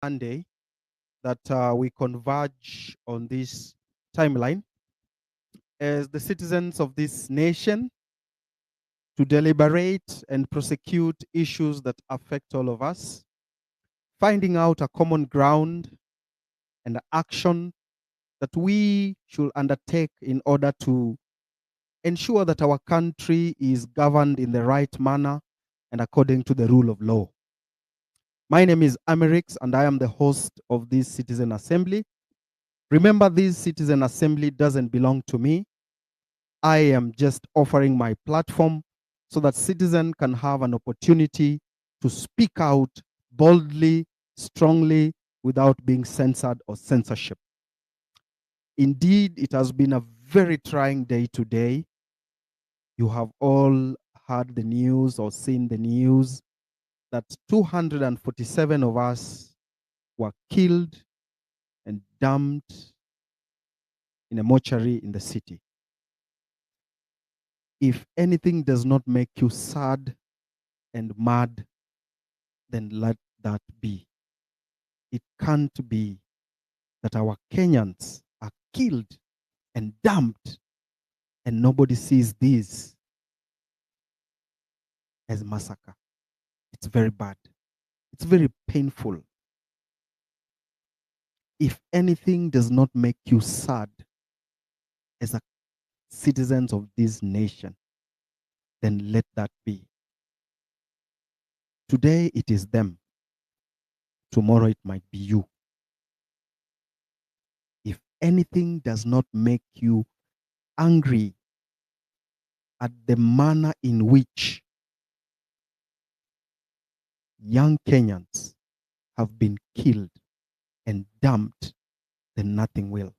Monday that we converge on this timeline as the citizens of this nation to deliberate and prosecute issues that affect all of us, finding out a common ground and action that we should undertake in order to ensure that our country is governed in the right manner and according to the rule of law. My name is Amerix, and I am the host of this Citizen Assembly. Remember, this Citizen Assembly doesn't belong to me. I am just offering my platform so that citizens can have an opportunity to speak out boldly, strongly, without being censored or censorship. Indeed, it has been a very trying day today. You have all heard the news or seen the news that 247 of us were killed and dumped in a mortuary in the city. If anything does not make you sad and mad, then let that be. It can't be that our Kenyans are killed and dumped and nobody sees this as massacre. It's very bad. It's very painful. If anything does not make you sad as a citizens of this nation, then let that be. Today it is them. Tomorrow it might be you. If anything does not make you angry at the manner in which young Kenyans have been killed and dumped, then nothing will.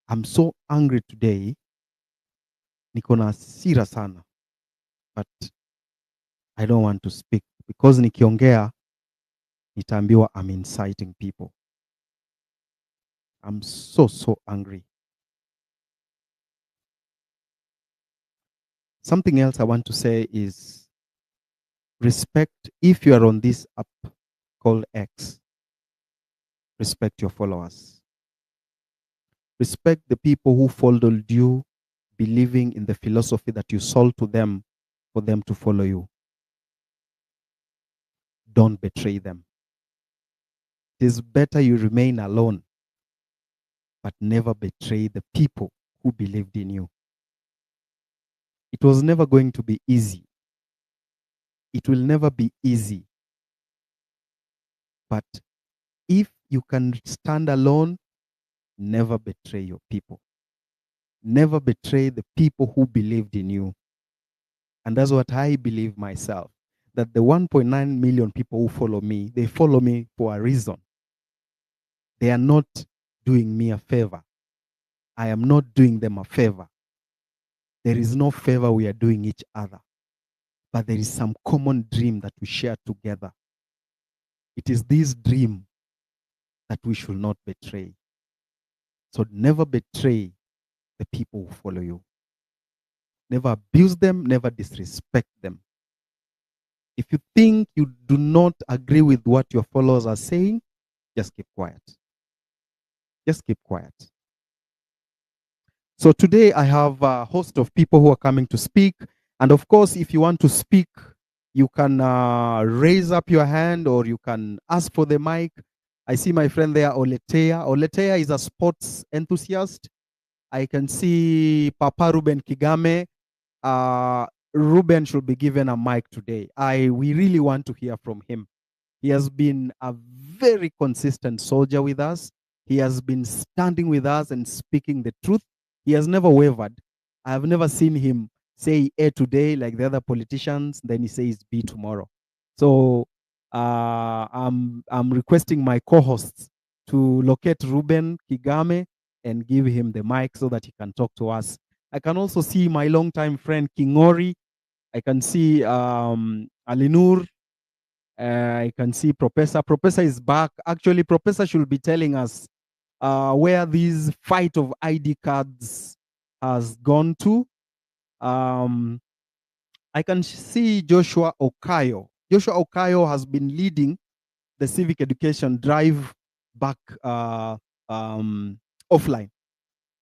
I'm so angry today. Niko na hasira sana. But I don't want to speak because nikiongea nitaambiwa I'm inciting people. I'm so angry. Something else I want to say is respect. If you are on this app called X, respect your followers. Respect the people who followed you, believing in the philosophy that you sold to them for them to follow you. Don't betray them. It is better you remain alone, but never betray the people who believed in you. It was never going to be easy. It will never be easy. But if you can stand alone, never betray your people. Never betray the people who believed in you. And that's what I believe myself, that the 1.9 million people who follow me, they follow me for a reason. They are not doing me a favor. I am not doing them a favor. There is no favor we are doing each other. But there is some common dream that we share together. It is this dream that we should not betray. So never betray the people who follow you. Never abuse them, never disrespect them. If you think you do not agree with what your followers are saying, just keep quiet. Just keep quiet. So today I have a host of people who are coming to speak. And of course, if you want to speak, you can raise up your hand or you can ask for the mic. I see my friend there, Oletea. Oletea is a sports enthusiast. I can see Papa Ruben Kigame. Ruben should be given a mic today. We really want to hear from him. He has been a very consistent soldier with us. He has been standing with us and speaking the truth. He has never wavered. I have never seen him say A today like the other politicians, then he says B tomorrow. So I'm requesting my co-hosts to locate Ruben Kigame and give him the mic so that he can talk to us. I can also see my longtime friend Kingori. I can see Alinur. I can see Professor. Professor is back. Actually, Professor should be telling us where this fight of ID cards has gone to. I can see Joshua Okayo. Joshua Okayo has been leading the civic education drive back offline.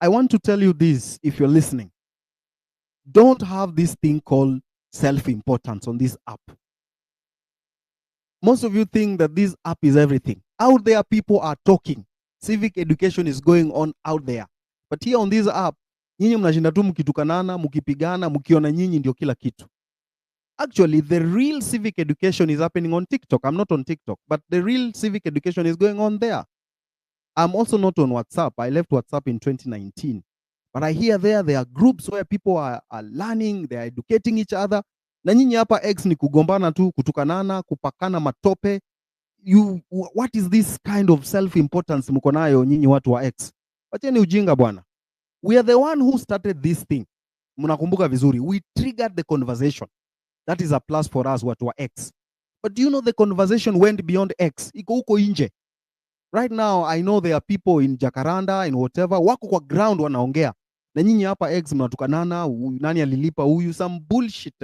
I want to tell you this, if you're listening. Don't have this thing called self-importance on this app. Most of you think that this app is everything. Out there, people are talking. Civic education is going on out there. But here on this app, nyinyi mnashinda tu mkitukanana, mkipigana, mkiona nyinyi ndio kila kitu. Actually, the real civic education is happening on TikTok. I'm not on TikTok, but the real civic education is going on there. I'm also not on WhatsApp. I left WhatsApp in 2019. But I hear there are groups where people are learning, they are educating each other. Na nyinyi hapa X ni kugombana tu, kutukanana, kupakana matope. What is this kind of self-importance mko nayo nyinyi watu wa X? Wacheni ujinga bwana. We are the one who started this thing. Mnakumbuka vizuri. We triggered the conversation. That is a plus for us watu wa X. But do you know the conversation went beyond X? Iko huko nje. Right now, I know there are people in Jacaranda, in whatever, wako kwa ground wanaongea. Na nyinyi hapa X mnatukanana, nani alilipa huyu, some bullshit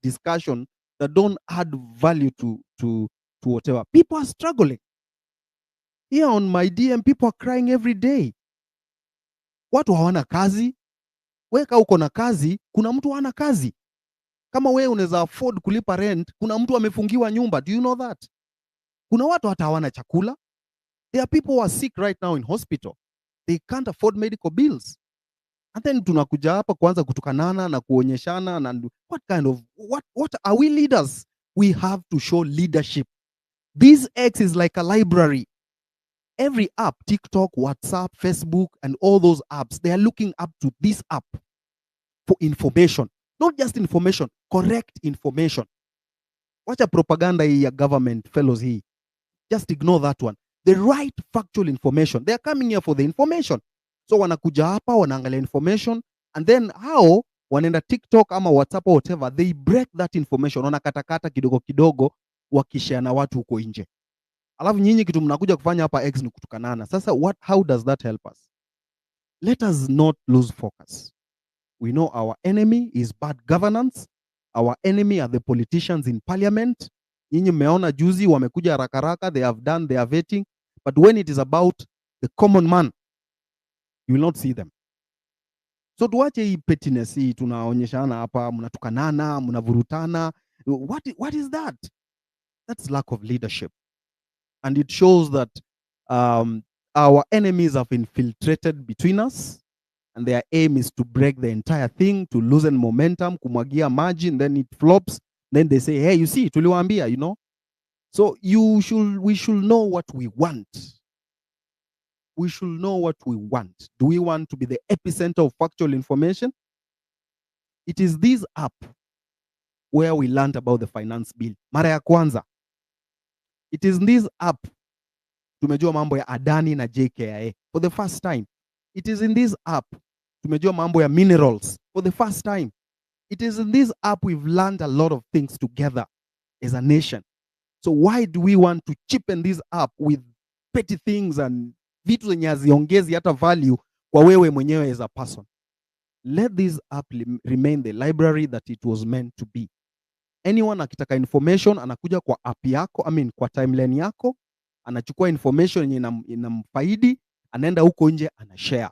discussion that don't add value to whatever. People are struggling. Here on my DM, people are crying every day. Watu hawana kazi. Weka uko na kazi, kuna mtu hana kazi. Kama wewe unaweza afford kulipa rent, kuna mtu amefungiwa nyumba. Do you know that? Kuna watu hata hawana chakula. There are people who are sick right now in hospital. They can't afford medical bills. And then tunakuja hapa kuanza kutukanana na kuonyeshana na what are we leaders? We have to show leadership. This X is like a library. Every app, TikTok, WhatsApp, Facebook, and all those apps, they are looking up to this app for information. Not just information, correct information. Wacha propaganda hii ya government fellows hii. Just ignore that one. The right factual information. They are coming here for the information. So wanakuja hapa, wanaangalia information, and then hao wanaenda TikTok ama WhatsApp or whatever, they break that information, wanakatakata kidogo kidogo, wakishare na watu huko nje. Alafu nyinyi kitu mnakuja kufanya hapa X ni kutukanana. Sasa how does that help us? Let us not lose focus. We know our enemy is bad governance. Our enemy are the politicians in parliament. Nyinyi mmeona juzi wamekuja haraka, they have done their vetting, but when it is about the common man, you will not see them. So tuache hii pettiness hii tunaonyeshana hapa, mnatukanana, mnavurutana. What is that? That's lack of leadership. And it shows that our enemies have infiltrated between us, and their aim is to break the entire thing, to loosen momentum, kumwagia maji, and then it flops. Then they say, hey, you see, tuliwaambia, you know. So we should know what we want. We should know what we want. Do we want to be the epicenter of factual information? It is this app where we learned about the finance bill. Mara ya kwanza. It is in this app tumejua mambo ya Adani na JKIA for the first time. It is in this app tumejua mambo ya minerals for the first time. It is in this app we've learned a lot of things together as a nation. So why do we want to cheapen this app with petty things and vitu zenye haziongezi hata value kwa wewe mwenyewe as a person? Let this app remain the library that it was meant to be. Anyone akitaka information anakuja kwa app yako, kwa timeline yako, anachukua information yenye inamfaidi, anaenda huko nje anashare.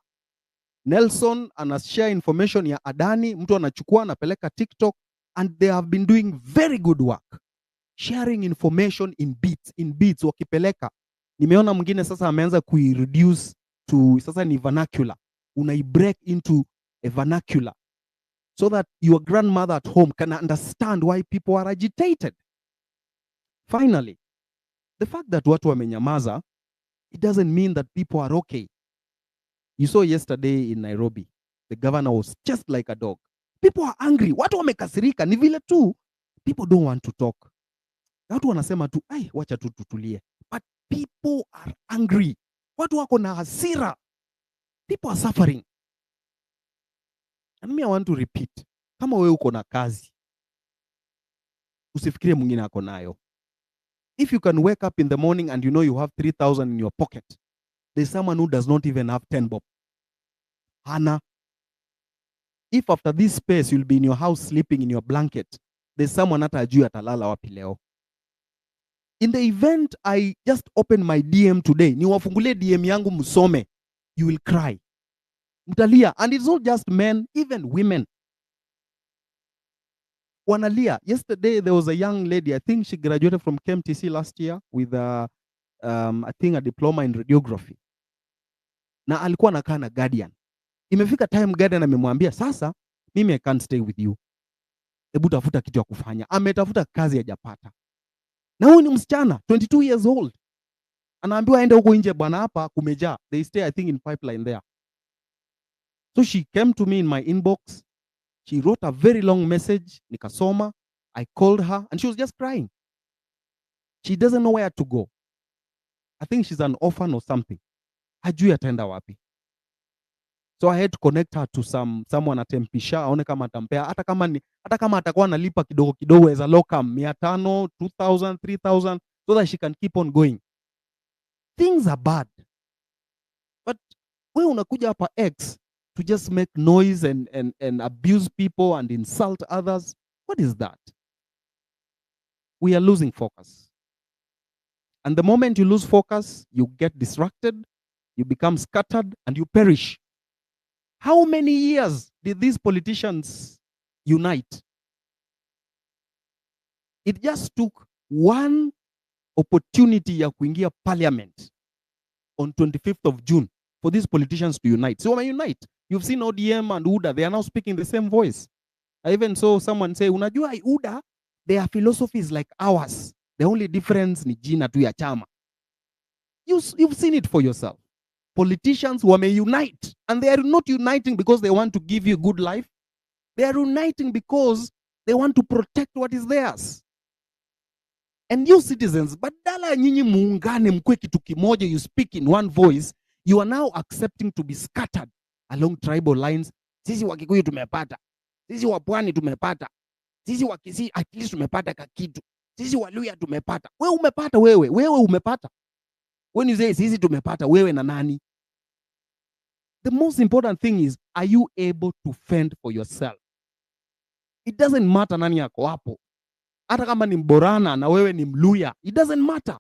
Nelson anashare information ya Adani, mtu anachukua anapeleka TikTok, and they have been doing very good work. Sharing information in bits wakipeleka. Nimeona mwingine sasa ameanza kuireduce to sasa ni vernacular. Break into a vernacular so that your grandmother at home can understand why people are agitated. Finally, the fact that watu wamenyamaza, it doesn't mean that people are okay. You saw yesterday in Nairobi, the governor was just like a dog. People are angry. Watu wamekasirika. Ni vile tu, people don't want to talk. Watu wanasema tu, wacha tu tutulie. But people are angry. Watu wako na hasira. People are suffering. And me, I want to repeat. Kama wewe uko na kazi, usifikirie mwingine ako nayo. If you can wake up in the morning and you know you have 3,000 in your pocket, there's someone who does not even have 10 bob. Hana. If after this space you'll be in your house sleeping in your blanket, there's someone hata ajui atalala wapi leo. In the event I just open my DM today, niwafungulie DM yangu msome, you will cry. Mtalia. And it's not just men, even women. Wanalia. Yesterday, there was a young lady, I think she graduated from KMTC last year with I think a diploma in radiography. Na alikuwa anakaa na guardian. Imefika time guardian amemwambia, sasa, mimi I can't stay with you. Hebu tafuta kitu ya kufanya. Ametafuta kazi hajapata. Na huyu ni msichana, 22 years old. Anaambiwa aende huko nje bwana, hapa kumejaa. They stay I think in pipeline there. So she came to me in my inbox. She wrote a very long message. Nikasoma. I called her and she was just crying. She doesn't know where to go. I think she's an orphan or something. Hajui ataenda wapi. So I had to connect her to someone atempisha, aone kama atampea, hata kama atakuwa analipa kidogo kidogo as a locum, 500, 2000, 3000, so that she can keep on going. Things are bad. But wewe unakuja hapa X to just make noise and abuse people and insult others. What is that? We are losing focus. And the moment you lose focus, you get distracted, you become scattered, and you perish. How many years did these politicians unite? It just took one opportunity ya kuingia parliament on 25th of June for these politicians to unite. So when unite, you've seen ODM and UDA, they are now speaking the same voice. I even saw someone say, unajua UDA, their philosophy is like ours. The only difference ni jina tu ya chama. You've seen it for yourself. Politicians wame unite, and they are not uniting because they want to give you a good life. They are uniting because they want to protect what is theirs. And you citizens, badala nyinyi muungane mkwe kitu kimoja, you speak in one voice, you are now accepting to be scattered along tribal lines. Sisi wa Kikuyu tumepata, sisi wa Pwani tumepata, sisi wa Kisii at least tumepata kakitu, sisi wa Luya tumepata. Wewe umepata, wewe umepata. When you say sisi tumepata, wewe na nani? The most important thing is, are you able to fend for yourself? It doesn't matter nani yako hapo. Hata kama ni Mborana na wewe ni Mluya, it doesn't matter.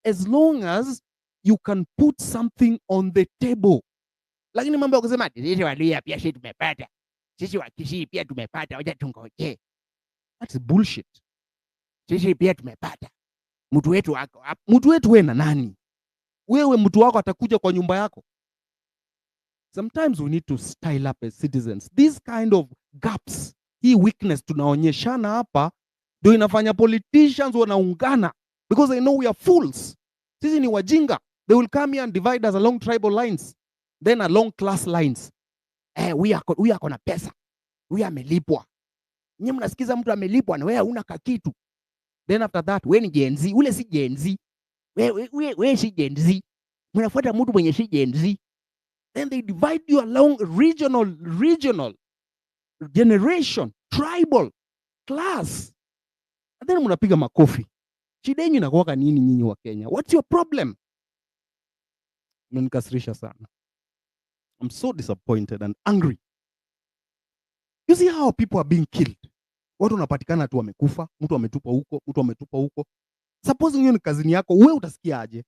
As long as you can put something on the table. Lakini mambo ya kusema sisi wa Luya pia sisi tumepata, sisi wa Kisii pia tumepata, wacha tungoje. That's bullshit. Sisi pia tumepata. Mtu wetu wako, mtu wetu wewe na nani? Wewe mtu wako atakuja kwa nyumba yako. Sometimes we need to style up as citizens. These kind of gaps, hii weakness tunaonyeshana hapa, ndio inafanya politicians wanaungana, because they know we are fools. Sisi ni wajinga. They will come here and divide us along tribal lines, then along class lines. We are na pesa. We amelipwa. Nyinyi mnasikiza mtu amelipwa na wewe huna kakitu. Then after that, wewe ni Genz, ule si Genz. Wewe si Genz. Mnafuata mtu mwenye si Genz. Then they divide you along regional, generation, tribal, class. And then mnapiga makofi. Shida yenu inakuwa nini nyinyi wa Kenya? What's your problem? Mnanikasirisha sana. I'm so disappointed and angry. You see how people are being killed. Watu wanapatikana tu wamekufa, mtu ametupa huko. Suppose hiyo ni kazini yako, wewe utasikia aje?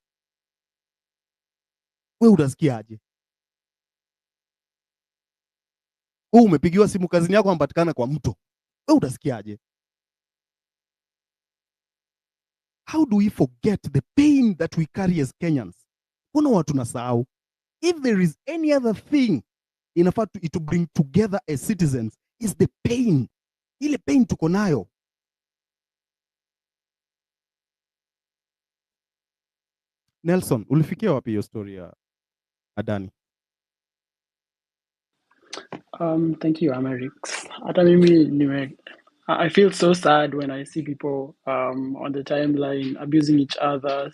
Wewe umepigiwa simu kazini yako anapatikana kwa mto. Wewe utasikiaje? How do we forget the pain that we carry as Kenyans? Kuna watu tunasahau. If there is any other thing inafaa to bring together as citizens is the pain. Ile pain tuko nayo. Nelson, ulifikia wapi hiyo story ya Adani? Thank you, Amerix. Hata mimi I feel so sad when I see people on the timeline abusing each other.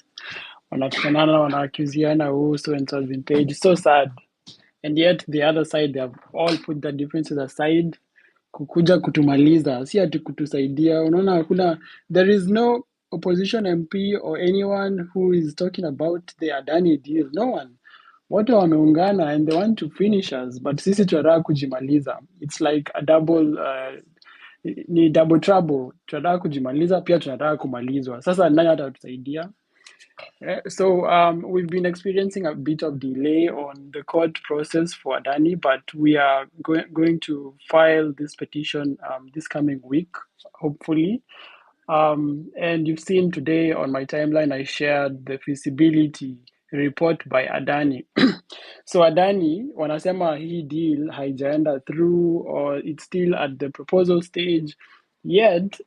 Wanafikanana, wanaakuziana, oh, so and so has been paid. It's so sad. And yet the other side, they have all put their differences aside. Kukuja kutumaliza, si ati kutusaidia. Unaona hakuna, there is no opposition MP or anyone who is talking about the Adani deal. No one. Wote wameungana and they want to finish us, but sisi tunataka kujimaliza. It's like a double ni double trouble. Tunataka kujimaliza pia tunataka kumalizwa. Sasa nani atatusaidia? So we've been experiencing a bit of delay on the court process for Adani, but we are going to file this petition this coming week, hopefully. And you've seen today on my timeline, I shared the feasibility report by Adani. So Adani, wanasema hii deal haijaenda through or it's still at the proposal stage, yet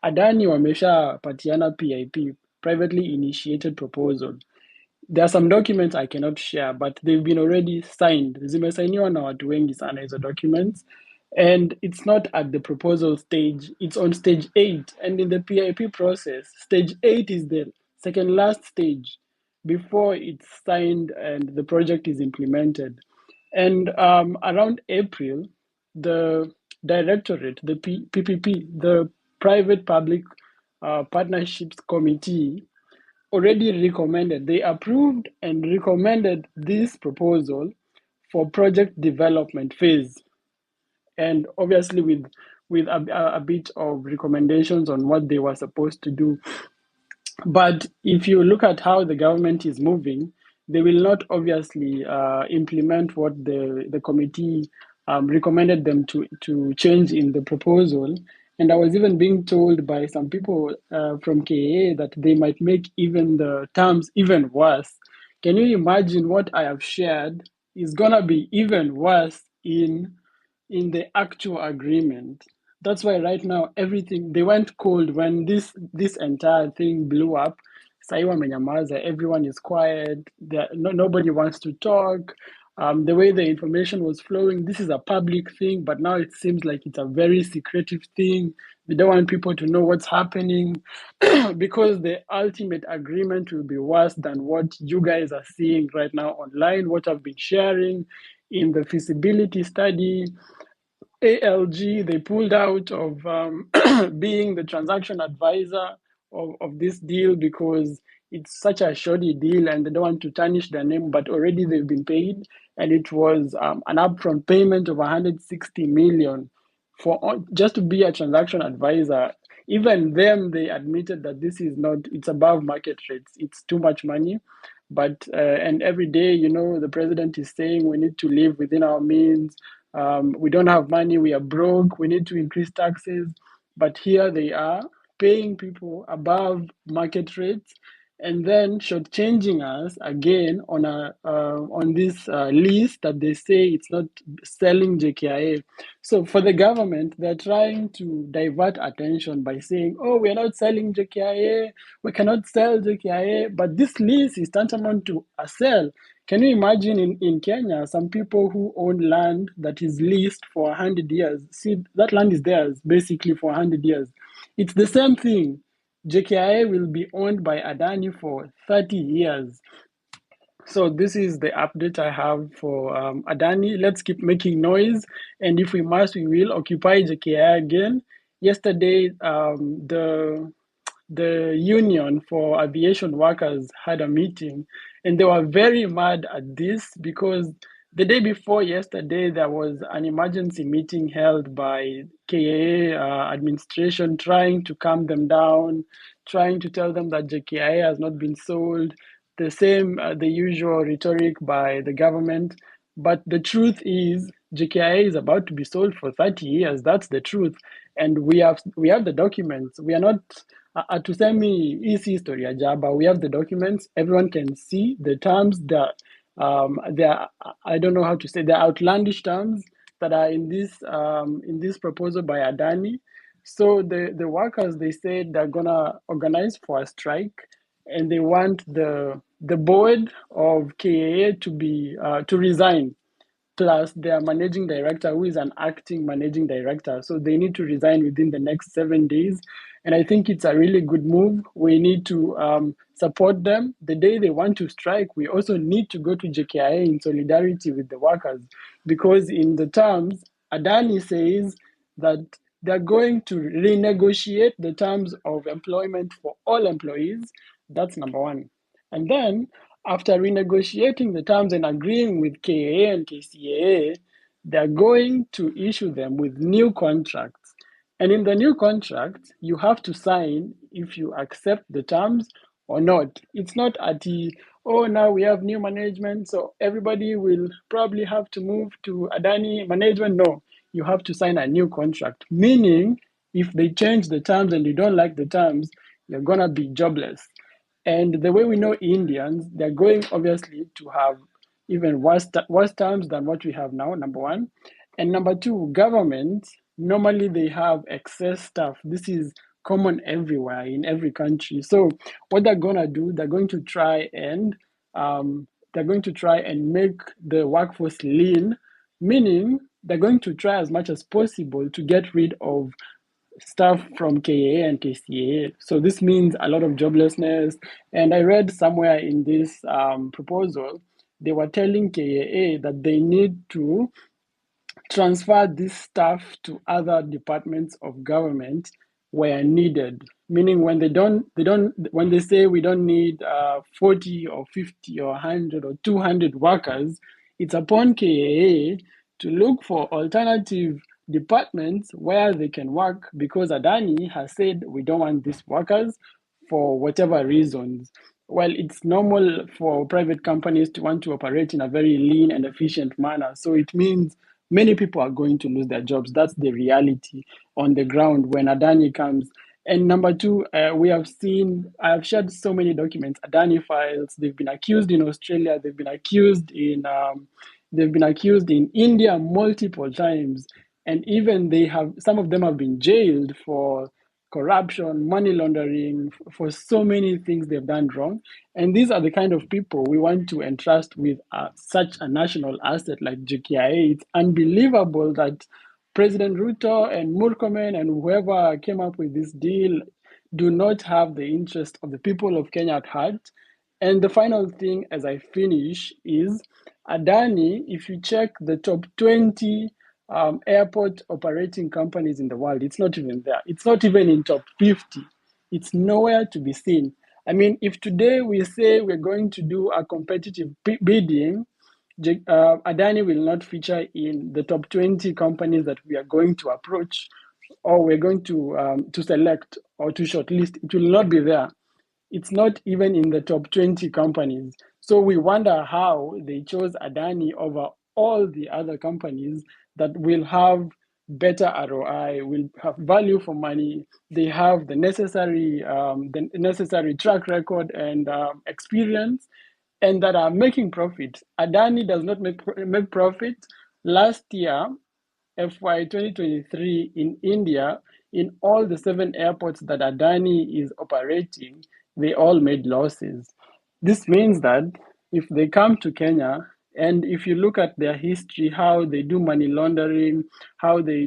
Adani wameshapatiana PIP, privately initiated proposal. There are some documents I cannot share, but they've been already signed. Zimesainiwa na watu wengi sana hizo documents. And it's not at the proposal stage, it's on stage 8. And in the PIP process, stage 8 is the second last stage before it's signed and the project is implemented. And around April, the directorate, the PPP, the Private Public Partnerships Committee, already recommended, they approved and recommended this proposal for project development phase. And obviously with a bit of recommendations on what they were supposed to do. But if you look at how the government is moving, they will not obviously implement what the committee recommended them to change in the proposal. And I was even being told by some people from KA that they might make even the terms even worse. Can you imagine what I have shared is gonna be even worse in the actual agreement? That's why right now everything, they went cold when this entire thing blew up. Sai wamenyamaza, everyone is quiet. Nobody wants to talk. The way the information was flowing, this is a public thing, but now it seems like it's a very secretive thing. They don't want people to know what's happening because the ultimate agreement will be worse than what you guys are seeing right now online, what I've been sharing in the feasibility study. ALG, they pulled out of being the transaction advisor of this deal because it's such a shoddy deal and they don't want to tarnish their name, but already they've been paid. And it was an upfront payment of 160 million for just to be a transaction advisor. Even them, they admitted that this is not, it's above market rates. It's too much money. But, and every day, the president is saying we need to live within our means. We don't have money, we are broke, we need to increase taxes. But here they are paying people above market rates and then shortchanging us again on this list that they say it's not selling JKIA. So for the government, they're trying to divert attention by saying, oh, we're not selling JKIA, we cannot sell JKIA, but this list is tantamount to a sell. Can you imagine in Kenya, some people who own land that is leased for 100 years? See, that land is theirs basically for 100 years. It's the same thing. JKIA will be owned by Adani for 30 years. So this is the update I have for Adani. Let's keep making noise. And if we must, we will occupy JKIA again. Yesterday, the union for aviation workers had a meeting and they were very mad at this because the day before yesterday, there was an emergency meeting held by KAA administration trying to calm them down, trying to tell them that JKIA has not been sold, the same, the usual rhetoric by the government. But the truth is, JKIA is about to be sold for 30 years. That's the truth. And we have the documents. We are not hatusemi hii si historia jaba. We have the documents. Everyone can see the terms that they're, I don't know how to say, they're outlandish terms that are in this proposal by Adani. So the workers, they said they're gonna organize for a strike, and they want the board of KAA to resign, plus their managing director, who is an acting managing director. So they need to resign within the next 7 days. And I think it's a really good move. We need to support them. The day they want to strike, we also need to go to JKIA in solidarity with the workers, because in the terms, Adani says that they're going to renegotiate the terms of employment for all employees. That's number one. And then after renegotiating the terms and agreeing with KAA and KCAA, they're going to issue them with new contracts. And in the new contract, you have to sign if you accept the terms or not. It's not at the, oh, now we have new management, so everybody will probably have to move to Adani management. No, you have to sign a new contract, meaning if they change the terms and you don't like the terms, you're gonna be jobless. And the way we know Indians, they're going obviously to have even worse terms than what we have now, number one. And number two, governments, normally they have excess staff. This is common everywhere in every country. So what they're gonna do, um, they're going to try and make the workforce lean, meaning they're going to try as much as possible to get rid of staff from KA and KCA. So this means a lot of joblessness. And I read somewhere in this proposal, they were telling KAA that they need to transfer this staff to other departments of government where needed. Meaning when they say we don't need 40 or 50 or 100 or 200 workers, it's upon KAA to look for alternative departments where they can work, because Adani has said we don't want these workers for whatever reasons. Well, it's normal for private companies to want to operate in a very lean and efficient manner. So it means many people are going to lose their jobs. That's the reality on the ground when Adani comes. And number two, I have shared so many documents, Adani files. They've been accused in Australia. They've been accused in India multiple times. And even some of them have been jailed for corruption, money laundering, for so many things they've done wrong. And these are the kind of people we want to entrust with such a national asset like JKIA. It's unbelievable that President Ruto and Murkomen and whoever came up with this deal do not have the interest of the people of Kenya at heart. And the final thing as I finish is Adani, if you check the top 20 airport operating companies in the world, it's not even there. It's not even in top 50. It's nowhere to be seen. I mean, if today we say we're going to do a competitive bidding, Adani will not feature in the top 20 companies that we are going to approach or we're going to select or to shortlist. It will not be there. It's not even in the top 20 companies. So we wonder how they chose Adani over all the other companies that will have better ROI, will have value for money. They have the necessary track record and experience, and that are making profit. Adani does not make profit. Last year, FY 2023 in India, in all the 7 airports that Adani is operating, they all made losses. This means that if they come to Kenya, and if you look at their history, how they do money laundering, how they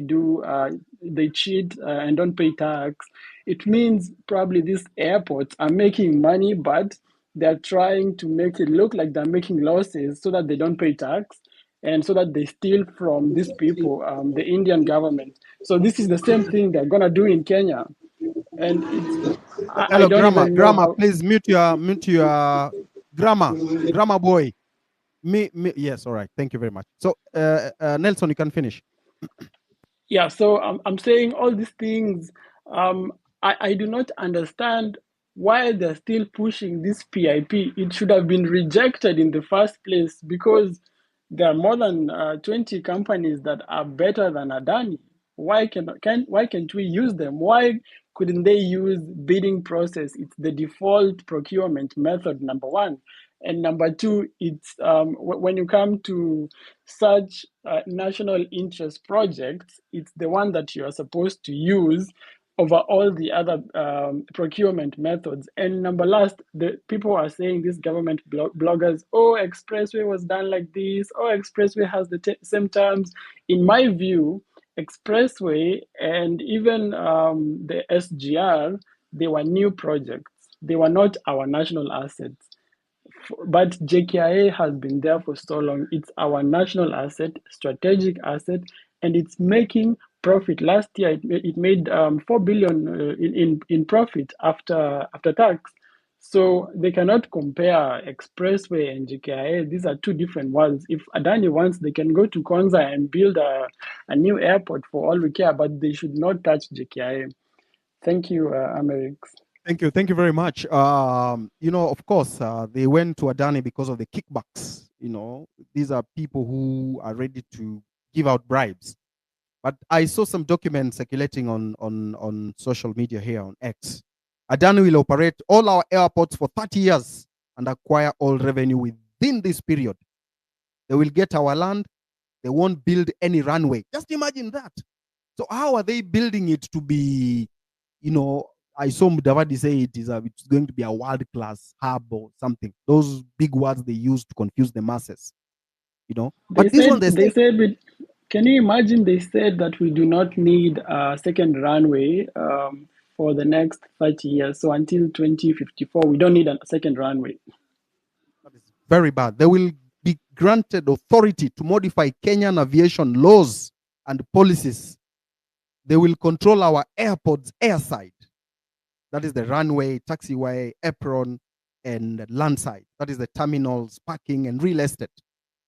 cheat and don't pay tax, it means probably these airports are making money, but they're trying to make it look like they're making losses so that they don't pay tax and so that they steal from these people, the Indian government. So this is the same thing they're gonna do in Kenya, and I Hello, don't grammar. even know Grammar, how. please mute your grammar. Grammar boy. Yes, all right. Thank you very much. So, Nelson, you can finish. Yeah, so I'm saying all these things. I do not understand why they're still pushing this PIP. It should have been rejected in the first place because there are more than 20 companies that are better than Adani. Why can't we use them? Why couldn't they use bidding process? It's the default procurement method, number one. And number two, it's when you come to such national interest projects, it's the one that you are supposed to use over all the other procurement methods. And number last, the people are saying, these government bloggers, oh, Expressway was done like this, oh, Expressway has the same terms. In my view, Expressway and even the SGR, they were new projects. They were not our national assets. But JKIA has been there for so long. It's our national asset, strategic asset, and it's making profit. Last year, it made 4 billion in profit after tax. So they cannot compare expressway and JKIA. These are two different worlds. If Adani wants, they can go to Konza and build a new airport for all we care, but they should not touch JKIA. Thank you, Amerix. Thank you very much. Of course, they went to Adani because of the kickbacks. These are people who are ready to give out bribes. But I saw some documents circulating on social media here on X. Adani will operate all our airports for 30 years and acquire all revenue within this period. They will get our land. They won't build any runway. Just imagine that. So how are they building it to be, I saw Mudavadi say it's going to be a world-class hub or something. Those big words they use to confuse the masses, They But this one, said they they say, said can you imagine they said that we do not need a second runway for the next 30 years. So until 2054, we don't need a second runway. that is very bad. They will be granted authority to modify Kenyan aviation laws and policies. They will control our airports airside. That is the runway, taxiway, apron, and landside. That is the terminals, parking, and real estate.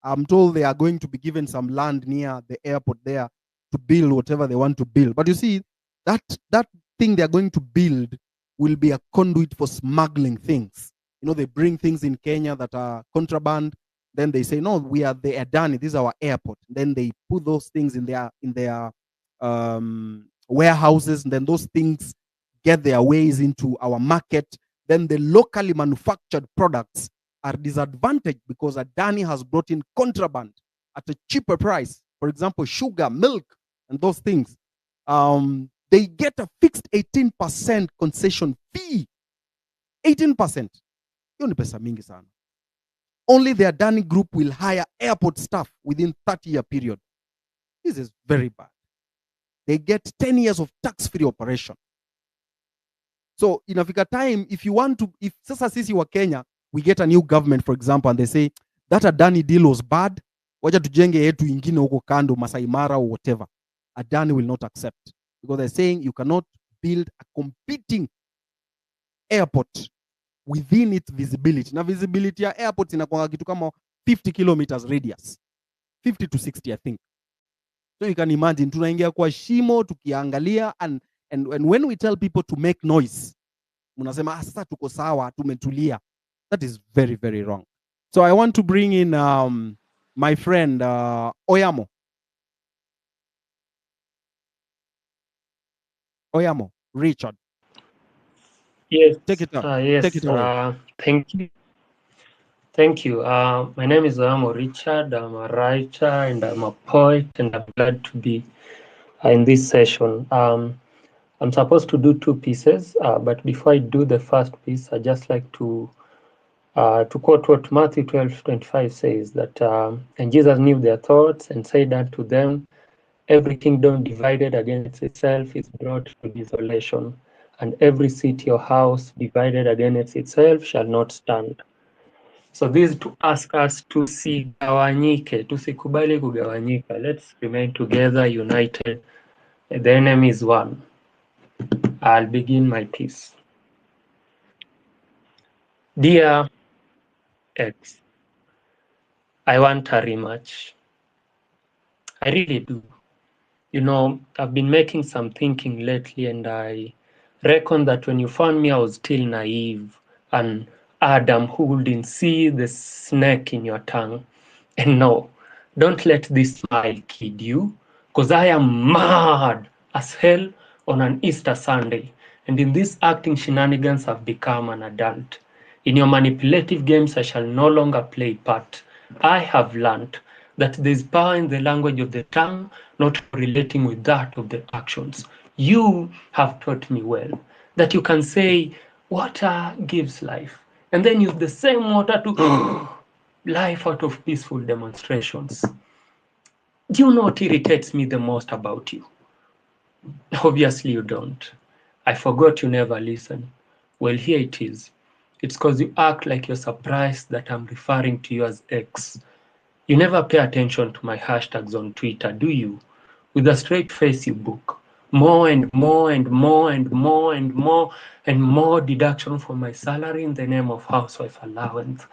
I'm told they are going to be given some land near the airport there to build whatever they want to build. But you see, that thing they're going to build will be a conduit for smuggling things. They bring things in Kenya that are contraband. Then they say, no, we are the Adani. This is our airport. Then they put those things in their warehouses, and then those things get their ways into our market. Then the locally manufactured products are disadvantaged because Adani has brought in contraband at a cheaper price. For example, sugar, milk, and those things. They get a fixed 18% concession fee. 18%. Hiyo ni pesa mingi sana. Only the Adani group will hire airport staff within 30-year period. This is very bad. They get 10 years of tax-free operation. So inafika time, if sasa sisi wa Kenya, we get a new government, for example, and they say, that Adani deal was bad, wacha tujenge yetu ingine huko kando, Masai Mara or whatever. Adani will not accept. Because they're saying you cannot build a competing airport within its visibility. Na visibility ya airport inakuwa kitu kama 50 kilometers radius. 50 to 60, I think. So you can imagine, tunaingia kwa shimo, tukiangalia, and when we tell people to make noise, munasema sasa tuko sawa, tumetulia. That is very, very wrong. So I want to bring in my friend Oyamo. Oyamo, Richard. Yes, Take it up. yes. Take it away. Thank you. Thank you. My name is Amo Richard. I'm a writer and I'm a poet, and I'm glad to be in this session. I'm supposed to do two pieces, but before I do the first piece, I just like to quote what Matthew 12:25 says, that and Jesus knew their thoughts and said unto them, every kingdom divided against itself is brought to desolation, and every city or house divided against itself shall not stand. So this is to ask us tusigawanyike, tusikubali kugawanyika. Let's remain together, united. The enemy is one. I'll begin my piece. Dear X, I want a rematch. I really do. I've been making some thinking lately, and I reckon that when you found me, I was still naive, and Adam who wouldn't see the snake in your tongue. And no, don't let this smile kid you, because I am mad as hell on an Easter Sunday. And in these acting shenanigans, I've become an adult. In your manipulative games, I shall no longer play part. I have learned that there is power in the language of the tongue, not relating with that of the actions. You have taught me well that you can say, water gives life, and then use the same water to life out of peaceful demonstrations. Do you know what irritates me the most about you? Obviously you don't. I forgot you never listen. Well, here it is. It's because you act like you're surprised that I'm referring to you as X. You never pay attention to my hashtags on Twitter, do you? With a straight face you book. more and more and more and more and more and more deduction from my salary in the name of housewife allowance.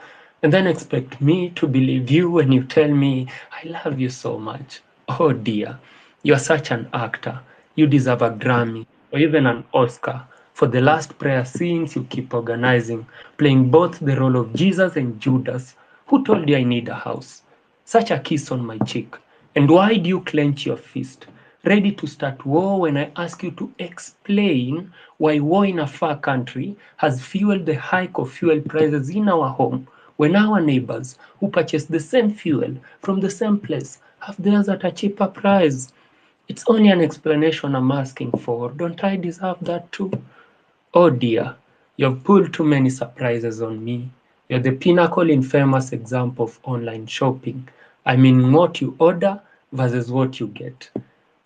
And then expect me to believe you when you tell me I love you so much. Oh dear, you're such an actor. You deserve a Grammy or even an Oscar for the last prayer scenes you keep organizing, playing both the role of Jesus and Judas. Who told you I need a house? Such a kiss on my cheek. And why do you clench your fist, ready to start war when I ask you to explain why war in a far country has fueled the hike of fuel prices in our home when our neighbors who purchase the same fuel from the same place have theirs at a cheaper price? It's only an explanation I'm asking for. Don't I deserve that too? Oh dear, you've pulled too many surprises on me. You're the pinnacle infamous example of online shopping. I mean what you order versus what you get.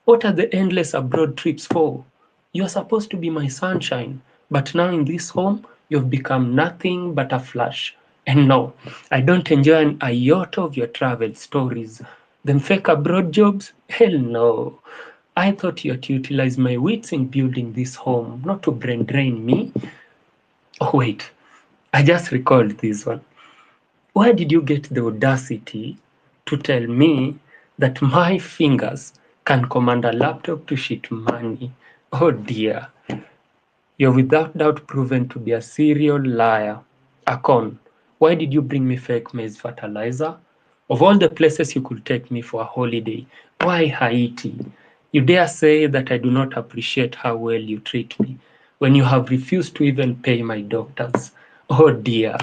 What are the endless abroad trips for? You're supposed to be my sunshine, but now in this home, you've become nothing but a flash. And no, I don't enjoy an iota of your travel stories. Them fake abroad jobs? Hell no. I thought you had to utilize my wits in building this home, not to brain drain me. Oh, wait, I just recalled this one. Where did you get the audacity to tell me that my fingers can command a laptop to shit money? Oh dear, you're without doubt proven to be a serial liar. Akon, why did you bring me fake maize fertilizer? Of all the places you could take me for a holiday, why Haiti? You dare say that I do not appreciate how well you treat me when you have refused to even pay my doctors. Oh dear,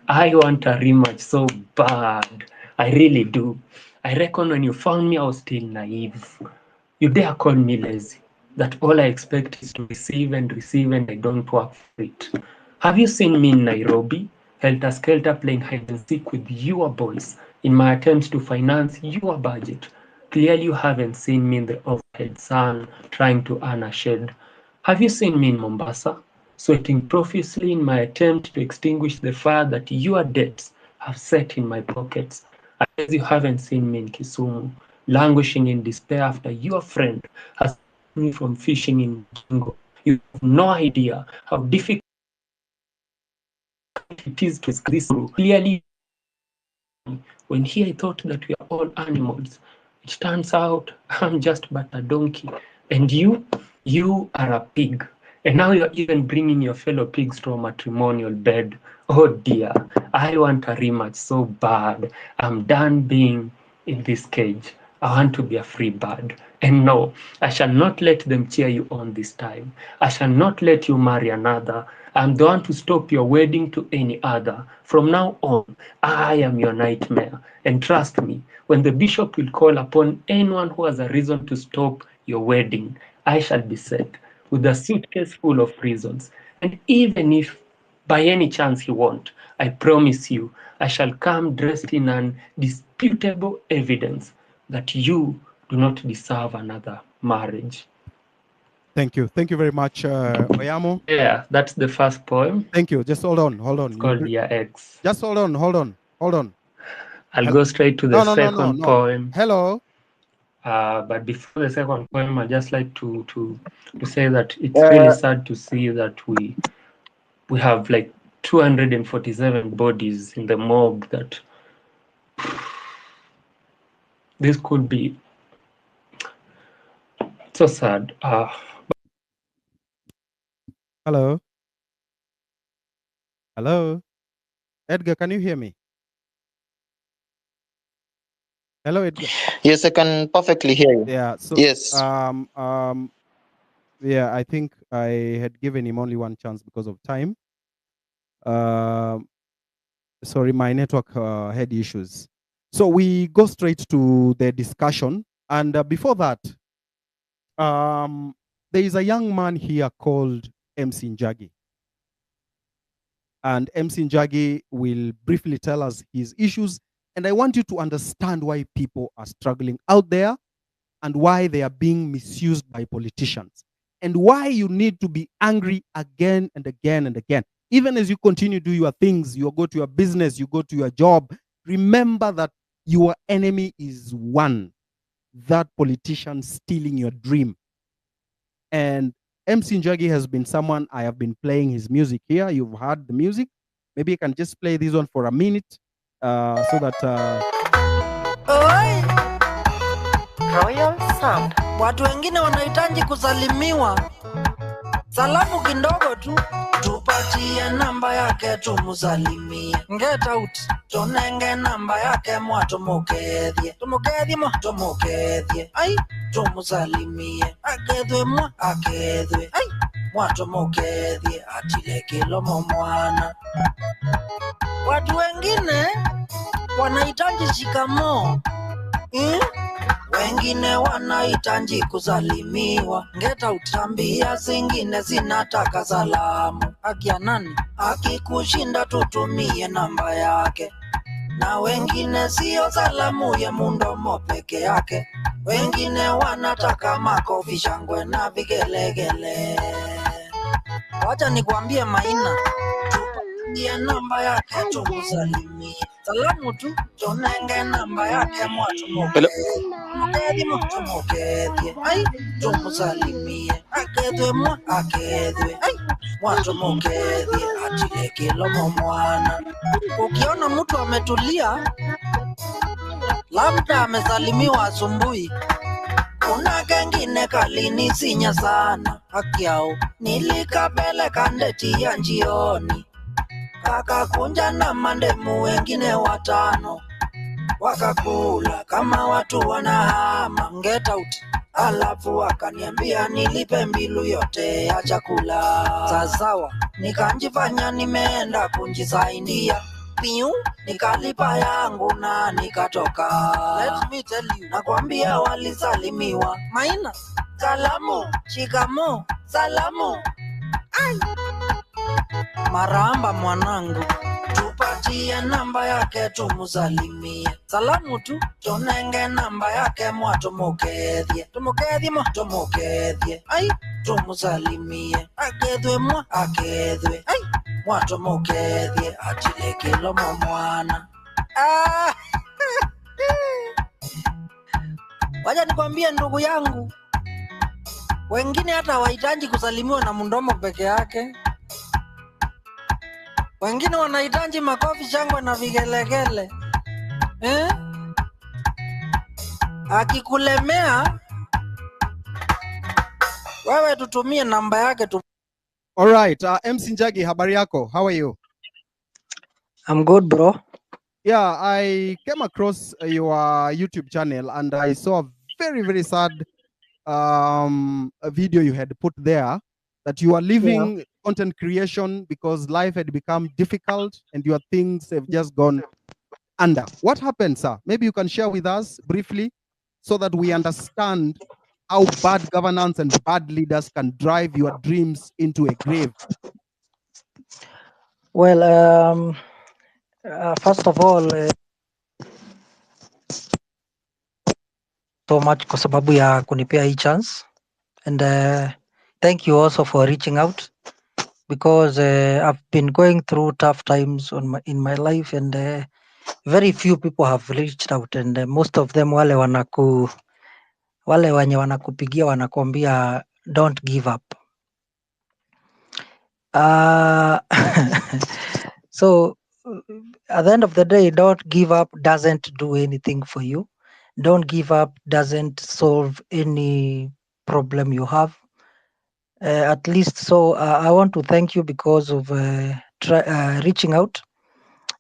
I want a rematch so bad. I really do. I reckon when you found me, I was still naive. You dare call me lazy, that all I expect is to receive and I don't work for it. Have you seen me in Nairobi, helter-skelter playing hide and seek with your boys in my attempts to finance your budget? Clearly you haven't seen me in the overhead sun trying to earn a shed. Have you seen me in Mombasa, sweating profusely in my attempt to extinguish the fire that your debts have set in my pockets? I guess you haven't seen me in Kisumu, languishing in despair after your friend has stopped me from fishing in Jingo. You have no idea how difficult it is to escape this through. Clearly, when here I thought that we are all animals, it turns out I'm just but a donkey. And you are a pig. And now you're even bringing your fellow pigs to a matrimonial bed. Oh dear, I want a rematch so bad. I'm done being in this cage. I want to be a free bird. And no, I shall not let them cheer you on this time. I shall not let you marry another. I'm the one to stop your wedding to any other. From now on, I am your nightmare. And trust me, when the bishop will call upon anyone who has a reason to stop your wedding, I shall be set with a suitcase full of reasons. And even if by any chance he won't, I promise you, I shall come dressed in undisputable evidence that you do not deserve another marriage. Thank you. Thank you very much, Oyamo. Yeah, that's the first poem. Thank you. Just hold on. Hold on. It's called Dear Ex. Just hold on. Hold on. Hold on. I'll go straight to the second poem. Hello. But before the second poem, I'd just like to say that it's really sad to see that we have like 247 bodies in the morgue. That this could be so sad. Hello. Hello. Edgar, can you hear me? Hello, Edgar. Yes, I can perfectly hear you. Yeah. So Yes. yeah, I think I had given him only one chance because of time. Sorry, my network had issues. So we go straight to the discussion. And before that, there is a young man here called MC Njagi. And MC Njagi will briefly tell us his issues. And I want you to understand why people are struggling out there and why they are being misused by politicians and why you need to be angry again and again and again. Even as you continue to do your things, you go to your business, you go to your job, remember that your enemy is one, that politician stealing your dream. And MC Njagi has been someone I have been playing his music here. You've heard the music. Maybe you can just play this one for a minute so that. Oi! Royal Sound. Watu wengine wanahitaji kusalimiwa. Salamu kidogo tu. Tupatie namba yake tumusalimie. Get out. Tonenge namba yake mwatumukedhie. Tumukedhie. Ai, tumusalimie. Akedhwe. Ai, mwatumukedhie. Atile kilomo mwana. Watu wengine wanahitaji shikamoo. Wengine wanahitaji kusalimiwa. Ngeta utambia zingine zinataka salamu. Akia nani? Akikushinda tutumie namba yake. Na wengine sio salamu ya mundomo peke yake. Wengine wanataka makofi, shangwe na vigelegele. Wacha nikwambie Maina, tupatie namba yake tumusalimie. Salamu tu, tonenge namba yake mwatumukedhie. Ai, tumusalimie. Akedhwe. Ai, mwatumukedhie. Atile kilomo mwana. Ukiona mtu ametulia, labda amesalimiwa asubuhi. Kuna kengine kalini sinya sana. Haki yao nilikapeleka ndeti ya njioni. Kakakunja na mandemu wengine 5 wakakula kama watu wanahama. Get out. Alafu wakaniambia nilipe mbilu yote ya chakula. Sawa, nikanjifanya nimeenda kunjisaidia. Piu, nikalipa yangu na nikatoka. Let me tell you, nakwambia walisalimiwa. Maina, salamu, shikamo, salamu. Ai, maramba mwanangu, tupatie namba yake tumusalimie. Salamu tu, tonenge namba yake mwatumukedhie. Tumukedhie. Ai, tumusalimie. Akedhwe. Ai, mwatumukedhie. Atile kilomo mwana. Wacha nikwambie ndugu yangu, wengine hata wahitaji kusalimiwa na mdomo peke yake. Wengine wanahitaji makofi, shangwe na vigelegele. Akikulemea wewe tutumie namba yake tu. All right, MC Njagi, habari yako? How are you? I'm good, bro. Yeah, I came across your YouTube channel and I saw a very, very sad a video you had put there that you are leaving content creation because life had become difficult and your things have just gone under. What happened, sir? Maybe you can share with us briefly so that we understand how bad governance and bad leaders can drive your dreams into a grave. Well, first of all, so much kwa sababu ya kunipea hii chance, and thank you also for reaching out, because I've been going through tough times in my life, and very few people have reached out, and most of them wale wenye wanakupigia wanakuambia don't give up. So at the end of the day, don't give up doesn't do anything for you. Don't give up doesn't solve any problem you have. At least, so I want to thank you because of reaching out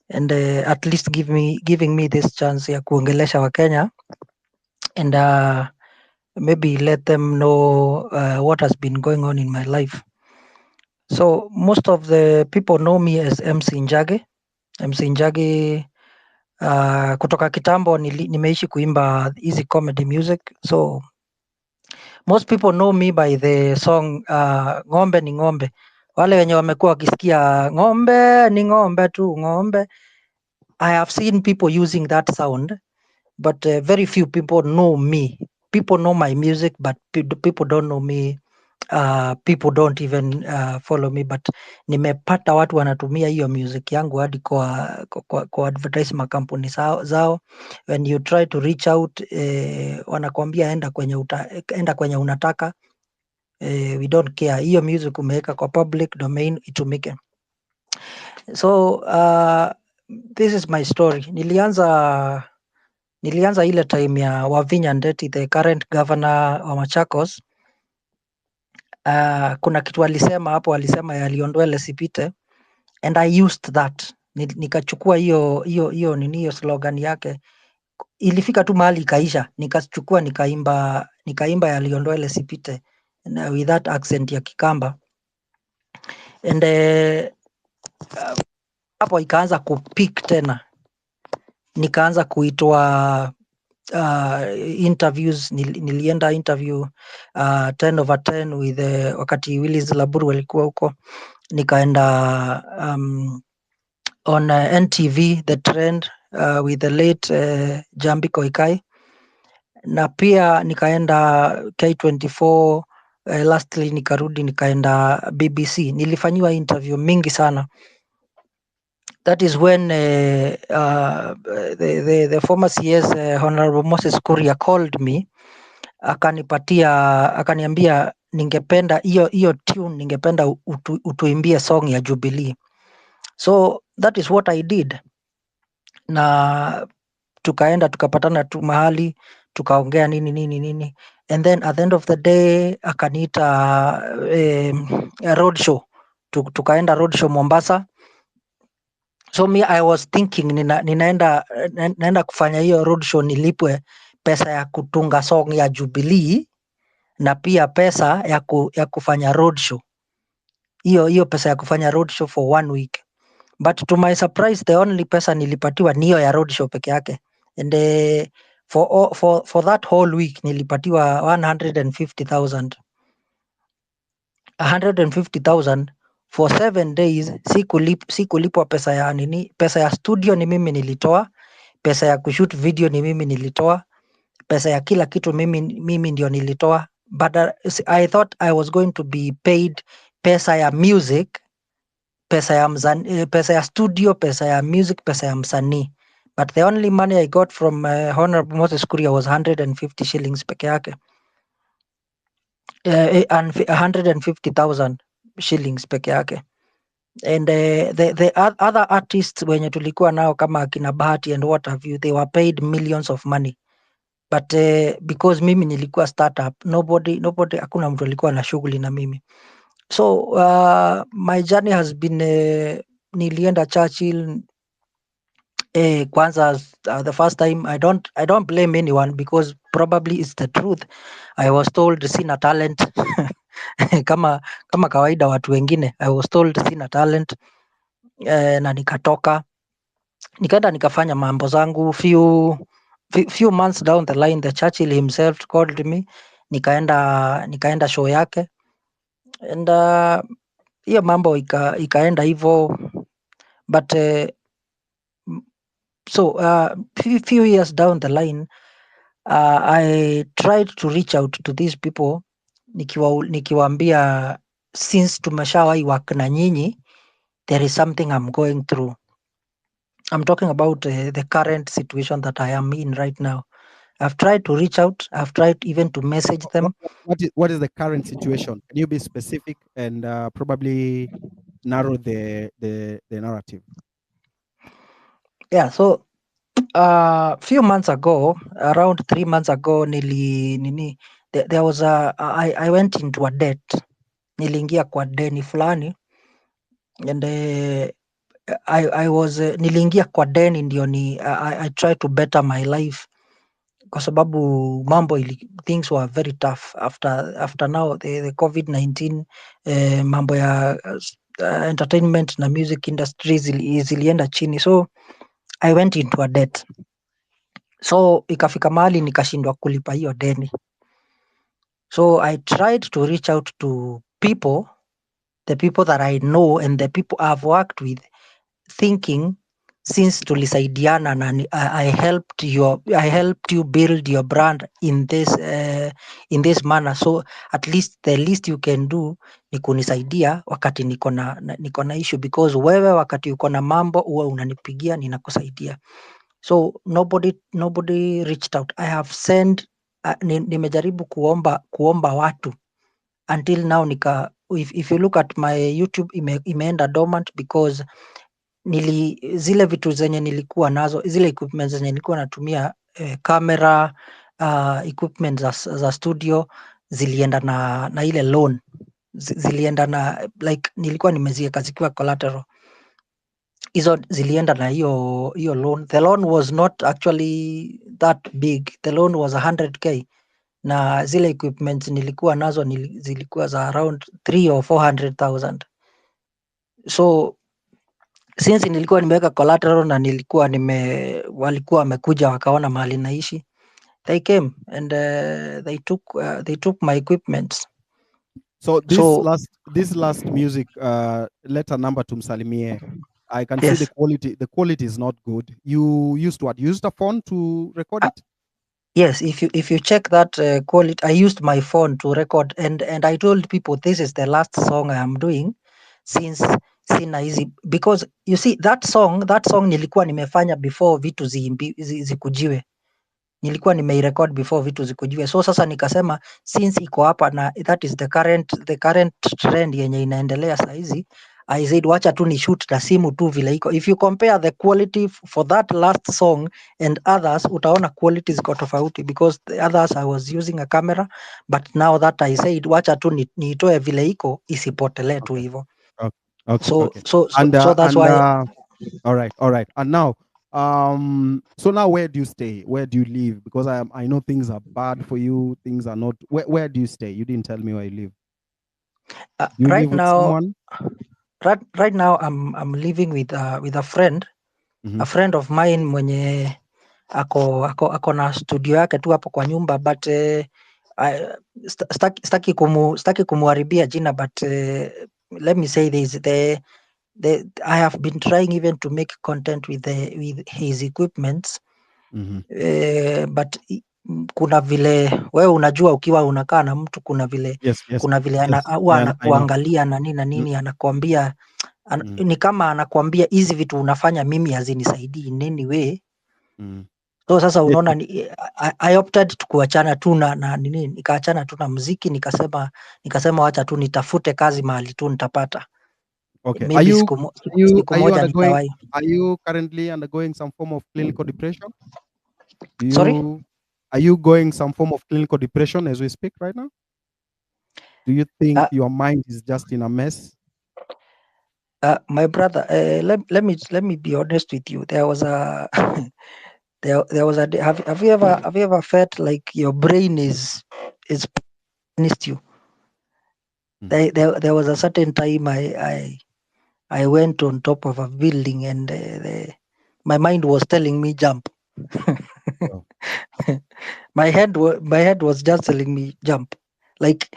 and at least giving me this chance ya kuongelesha Wakenya, and maybe let them know what has been going on in my life. So most of the people know me as MC Njagi. MC Njagi, kutoka kitambo nimeishi kuimba easy comedy music. So most people know me by the song Ng'ombe ni Ng'ombe. Wale wenye wamekuwa wakisikia ng'ombe ni ng'ombe tu ng'ombe. I have seen people using that sound, but very few people know me. People know my music, but people don't know me. People don't even follow me, but nimepata watu wanatumia hiyo music yangu hadi kwa advertise makampuni zao. When you try to reach out, wanakuambia enda kwenye unataka, We don't care, hiyo music umeweka kwa public domain itumike. So this is my story. Nilianza ile time ya Wavinya Ndeti, the current governor wa Machakos. Kuna kitu alisema hapo, alisema yaliondoa Lesipite, and I used that. Nikachukua hiyo slogan yake, ilifika tu mahali ikaisha, nikachukua nikaimba yaliondoa Lesipite with that accent ya Kikamba, and hapo ikaanza kupick tena, nikaanza kuitwa interviews. Nilienda interview 10/10 with wakati Willis Laburu walikuwa huko, nikaenda on NTV The Trend with the late Jambi Koikai, na pia nikaenda K24 lastly nikarudi nikaenda BBC. Nilifanyiwa interview mingi sana. That is when the former CS Honorable Moses Kuria called me, akaniambia ningependa hiyo tune, ningependa utuimbie song ya Jubilee. So that is what I did, na tukaenda tukapatana tu mahali tukaongea nini, and then at the end of the day akaniita road show, tukaenda road show Mombasa. So me I was thinking naenda kufanya hiyo road show nilipwe pesa ya kutunga song ya Jubilee na pia pesa ya kufanya road show, hiyo pesa ya kufanya road show for 1 week. But to my surprise, the only pesa nilipatiwa ni hiyo ya road show peke yake, and for that whole week nilipatiwa 150,000 for 7 days. Sikulipwa pesa ya nini. Pesa ya studio ni mimi nilitoa, pesa ya kushoot video ni mimi nilitoa, pesa ya kila kitu mimi ndio nilitoa. But I thought I was going to be paid pesa ya music, pesa ya studio, pesa ya music, pesa ya msanii. But the only money I got from Honorable Moses Kuria was 150 shillings peke yake, and 150,000 shillings peke yake. And the other artists wenye tulikuwa nao kama akina Bahati and what have you, they were paid millions of money. But because mimi nilikuwa startup, nobody, hakuna mtu alikuwa na shughuli na mimi. So my journey has been nilienda Churchill kwanza the first time. I don't blame anyone because probably it's the truth. I was told sina talent kama kawaida watu wengine. I was told sina talent na nikatoka nikaenda nikafanya mambo zangu. Few months down the line, the Churchill himself called me, nikaenda show yake, and hiyo mambo ikaenda hivyo. But so few years down the line, I tried to reach out to these people nikiwaambia since tumeshawahi work na nyinyi, there is something I'm going through. I'm talking about the current situation that I am in right now. I've tried to reach out. I've tried even to message them. What is the current situation? Can you be specific and probably narrow the narrative? Yeah, so few months ago, around 3 months ago, there was I went into a debt. Niliingia kwa deni fulani, and I was niliingia kwa deni ndio I tried to better my life, kwa sababu things were very tough after now the COVID-19 mambo ya entertainment na music industry zilienda chini, so I went into a debt. So ikafika mahali nikashindwa kulipa hiyo deni. So I tried to reach out to people, the people that I know and the people I've worked with, thinking since tulisaidiana na I helped you build your brand in this manner, so at least the least you can do ni kunisaidia wakati niko na issue, because wewe wakati uko na mambo huwa unanipigia ninakusaidia. So nobody reached out. I have sent nimejaribu kuomba watu until now if you look at my YouTube imeenda dormant because zile vitu zenye nilikuwa nazo, zile equipment zenye nilikuwa natumia, camera, equipment za studio zilienda na ile loan. Zilienda na like nilikuwa nimeziweka zikiwa collateral. Hizo zilienda na hiyo loan. The loan was not actually that big. The loan was 100k na zile equipment nilikuwa nazo zilikuwa za around 3 or 400,000. So since nilikuwa nimeweka collateral na walikuwa wamekuja wakaona mahali naishi, they came and they took my equipment. So this last music, letter number tumsalimie. I can see Yes. the quality is not good. You used what? You used a phone to record it? Yes, if you check that quality, I used my phone to record and I told people this is the last song I am doing since sina hizi, because you see that song nilikuwa nimefanya before vitu zikujiwe. Nilikuwa nimeirecord before vitu zikujiwe. So sasa nikasema since iko hapa na that is the current trend yenye inaendelea saa hizi, I said wacha tu ni shoot na simu tu vile iko. If you compare the quality for that last song and others, utaona quality ziko tofauti because the others I was using a camera, but now that I said wacha tu niitoe vile iko isipotelee tu hivyo. Okay. So that's why. All right. And now, so now where do you stay? Where do you live? Because I know things are bad for you. Things are not. Where do you stay? You didn't tell me where you live. You right live with now, someone? Right now I'm living with a friend. Mhm. A friend of mine mwenye ako na studio yake tu hapo kwa nyumba, but staki kumuharibia jina, but let me say this, I have been trying even to make content with his equipments. But kuna vile wewe unajua ukiwa unakaa na mtu kuna vile Yes. kuna vile Yes. huwa Yeah, I know. anakuangalia na nini anakuambia ni kama anakuambia hizi vitu unafanya mimi hazinisaidii in any way. So sasa unaona I opted kuachana tu na nini, nikaachana tu na muziki, nikasema wacha tu nitafute kazi mahali tu nitapata. Okay. Maybe siku moja nitawahi. Are you currently undergoing some form of clinical depression? Sorry? Are you going some form of clinical depression as we speak right now? Do you think your mind is just in a mess? My brother, let me be honest with you. There was a there was a day. Have you ever felt like your brain is against you? There was a certain time I went on top of a building and my mind was telling me jump. Oh. My head was just telling me jump. Like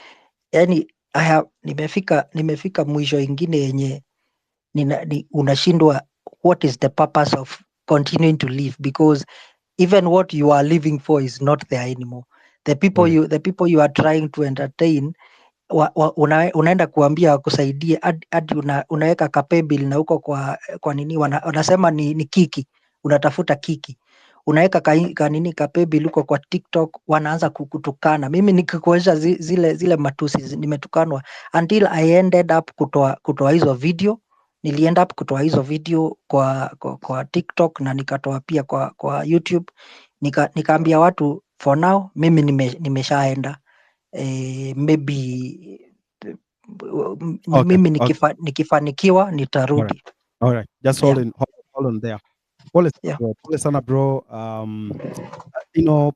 yani nimefika mwisho ingine yenye unashindwa what is the purpose of continuing to live, because even what you are living for is not there anymore. The people you are trying to entertain unaenda kuambia wakusaidie hadi unaweka kapebil na huko kwa nini wanasema ni kiki, unatafuta kiki, unaweka kanini kapebil huko kwa TikTok, wanaanza kukutukana. Mimi nikikuonyesha zile matusi nimetukanwa until I ended up kutoa hizo video. Nilienda up kutoa hizo video kwa TikTok na nikatoa pia kwa YouTube. Nikaambia watu for now mimi nimeshaenda. Maybe mimi nikifanikiwa nitarudi. All right. Just hold on there. Pole sana bro.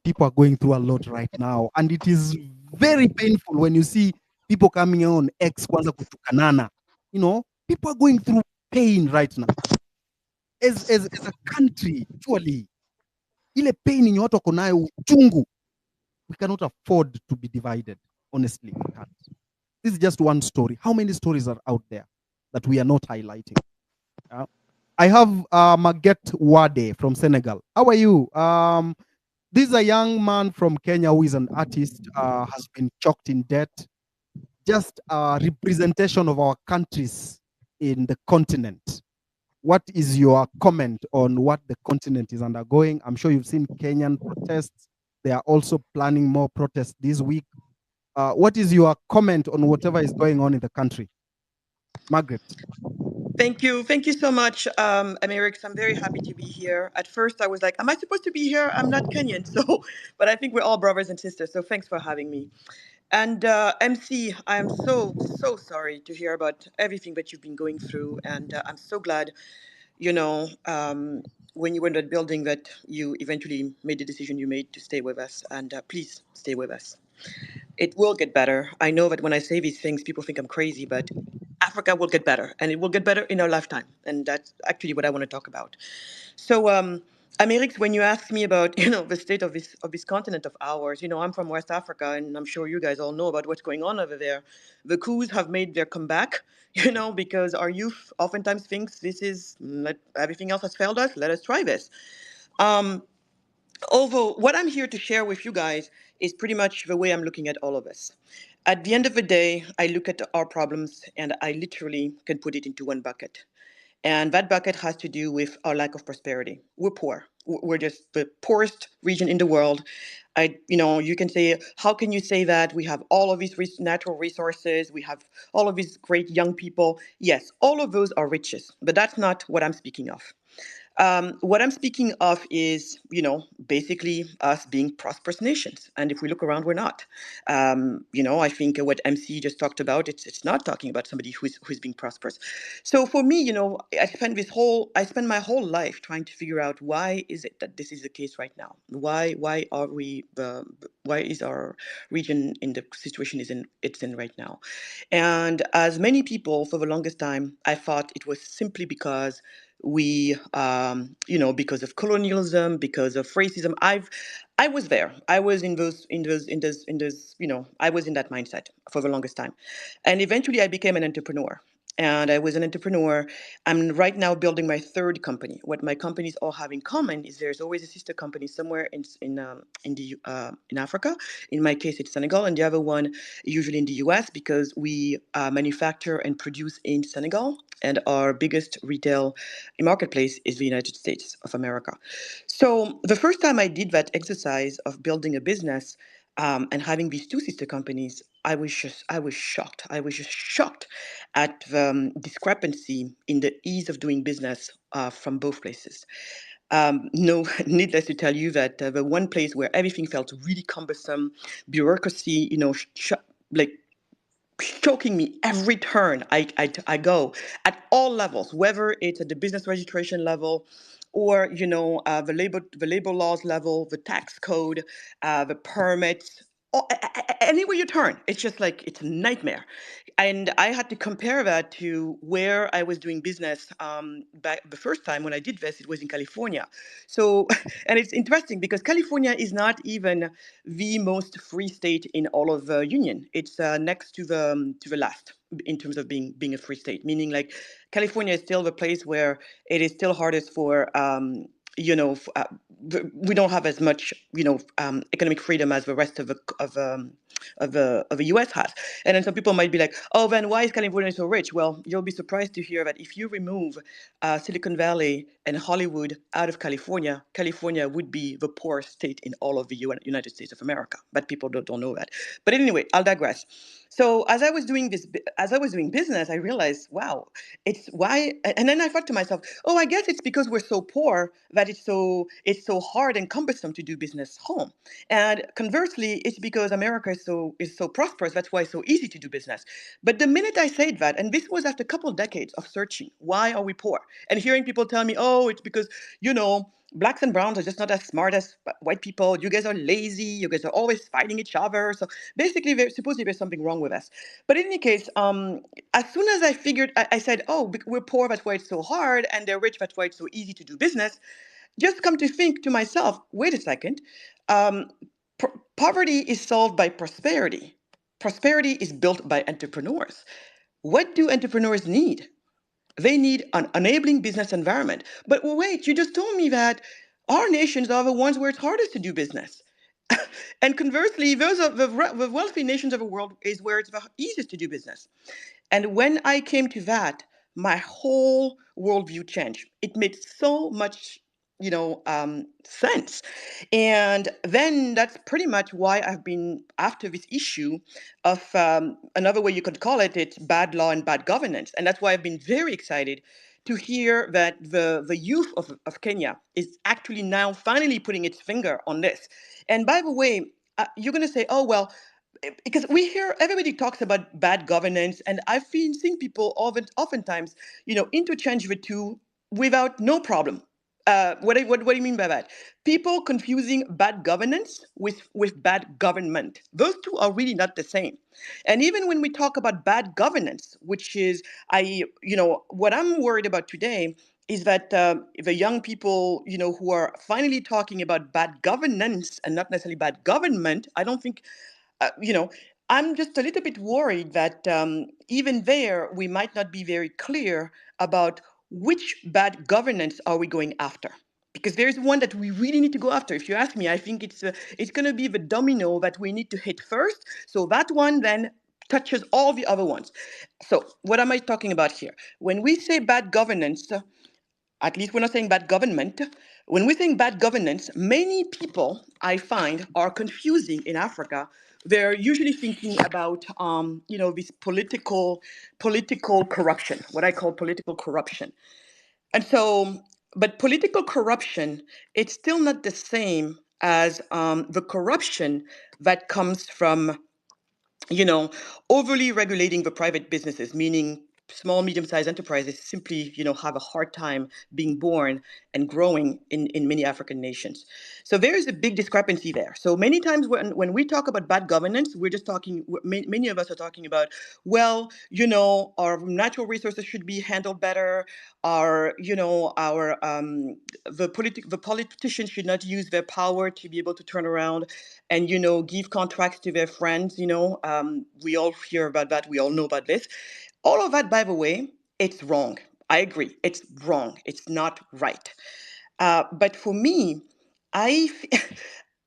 People are going through a lot right now, and it is very painful when you see people coming on X kwanza kutukanana. People are going through pain right now. As a country, surely, ile pain yenye watu wako nayo uchungu, we cannot afford to be divided. Honestly, we can't. This is just one story. How many stories are out there that we are not highlighting? I have Maguette Wade from Senegal. How are you? This is a young man from Kenya who is an artist, has been choked in debt. Just a representation of our countries in the continent. What is your comment on what the continent is undergoing? I'm sure you've seen Kenyan protests. They are also planning more protests this week. what is your comment on whatever is going on in the country? Margaret. Thank you. Thank you so much, Amerix. I'm very happy to be here. At first, I was like, am I supposed to be here? I'm not Kenyan. So, but I think we're all brothers and sisters. So thanks for having me. And MC, I am so sorry to hear about everything that you've been going through. And I'm so glad, you know, when you were in that building that you eventually made the decision you made to stay with us. And please stay with us. It will get better. I know that when I say these things, people think I'm crazy, but Africa will get better, and it will get better in our lifetime. And that's actually what I want to talk about. So, Amerix, when you asked me about, the state of this continent of ours, I'm from West Africa, and I'm sure you guys all know about what's going on over there. The coups have made their comeback, because our youth oftentimes thinks this is everything else has failed us. Let us try this. Um, Although what I'm here to share with you guys is pretty much the way I'm looking at all of this. At the end of the day, I look at our problems and I literally can put it into one bucket. And that bucket has to do with our lack of prosperity. We're poor. We're just the poorest region in the world. You can say, how can you say that? We have all of these natural resources. We have all of these great young people. Yes, all of those are riches, but that's not what I'm speaking of. What I'm speaking of is, basically us being prosperous nations. And if we look around, we're not. I think what MC just talked about, it's not talking about somebody who's being prosperous. So for me, I spent my whole life trying to figure out why is it that this is the case right now? Why is our region in the situation it's in right now? And as many people for the longest time, I thought it was simply because because of colonialism, because of racism. I was there. I was I was in that mindset for the longest time. And eventually I became an entrepreneur. And I was an entrepreneur. I'm right now building my third company. What my companies all have in common is there's always a sister company somewhere in Africa. In my case, it's Senegal, and the other one usually in the US because we manufacture and produce in Senegal, and our biggest retail marketplace is the United States of America. So the first time I did that exercise of building a business and having these two sister companies, I was shocked. I was just shocked at the discrepancy in the ease of doing business from both places. No, needless to tell you that the one place where everything felt really cumbersome, bureaucracy, like choking me every turn I go at all levels, whether it's at the business registration level or the labor laws level, the tax code, the permits. Anywhere you turn, it's just like it's a nightmare. And I had to compare that to where I was doing business back the first time when I did this. It was in California. So, and it's interesting because California is not even the most free state in all of the union. It's next to the last in terms of being a free state, meaning like California is still the place where it is still hardest for we don't have as much economic freedom as the rest of the US has. And then some people might be like, oh, then why is California so rich? Well, you'll be surprised to hear that if you remove Silicon Valley and Hollywood out of California, California would be the poorest state in all of the United States of America. But people don't know that. But anyway, I'll digress. So as I was doing business, I realized, wow, it's why. And then I thought to myself, oh, I guess it's because we're so poor that it's so hard and cumbersome to do business home. And conversely, it's because America is so prosperous. That's why it's so easy to do business. But the minute I said that, and this was after a couple of decades of searching, why are we poor? And hearing people tell me, oh, it's because, blacks and browns are just not as smart as white people. You guys are lazy. You guys are always fighting each other. So basically, supposedly there's something wrong with us. But in any case, as soon as I figured, I said, oh, we're poor, that's why it's so hard, and they're rich, that's why it's so easy to do business. Just come to think to myself, wait a second. Um, Poverty is solved by prosperity. Prosperity is built by entrepreneurs. What do entrepreneurs need? They need an enabling business environment. But wait, you just told me that our nations are the ones where it's hardest to do business. And conversely, those are the wealthy nations of the world is where it's the easiest to do business. And when I came to that, my whole worldview changed. It made so much sense. And then that's pretty much why I've been after this issue of another way you could call it, it's bad law and bad governance. And that's why I've been very excited to hear that the youth of Kenya is actually now finally putting its finger on this. And by the way, you're going to say, oh, well, because we hear everybody talks about bad governance, and I've been seeing people oftentimes, interchange the two without no problem. What do you mean by that? People confusing bad governance with bad government. Those two are really not the same. And even when we talk about bad governance, which is, what I'm worried about today is that the young people, who are finally talking about bad governance and not necessarily bad government, I don't think uh, you know, I'm just a little bit worried that even there, we might not be very clear about which bad governance are we going after. Because there's one that we really need to go after. If you ask me, I think it's going to be the domino that we need to hit first. So that one then touches all the other ones. So what am I talking about here? When we say bad governance, at least we're not saying bad government. When we're saying bad governance, many people I find are confusing in Africa. They're usually thinking about, this political corruption, what I call political corruption. And so, but political corruption, it's still not the same as the corruption that comes from overly regulating the private businesses, meaning small, medium-sized enterprises simply, have a hard time being born and growing in many African nations. So there is a big discrepancy there. So many times when we talk about bad governance, we're just talking, many of us are talking about, well, our natural resources should be handled better. The politicians should not use their power to be able to turn around and give contracts to their friends. We all hear about that, we all know about this. All of that, by the way, it's wrong. I agree, it's wrong, it's not right. But for me, I,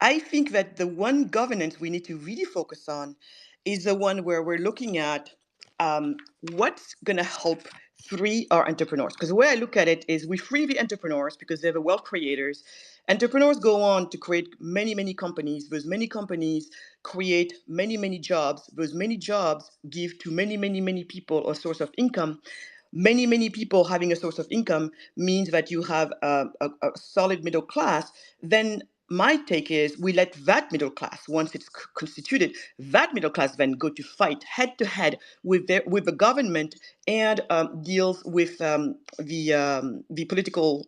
I think that the one governance we need to really focus on is the one where we're looking at um, what's going to help free our entrepreneurs. Because the way I look at it is we free the entrepreneurs because they're the wealth creators. Entrepreneurs go on to create many, many companies. Those many companies create many, many jobs. Those many jobs give to many, many, many people a source of income. Many, many people having a source of income means that you have a solid middle class. Then my take is we let that middle class, once it's constituted, that middle class then go to fight head to head with the government and deals with the political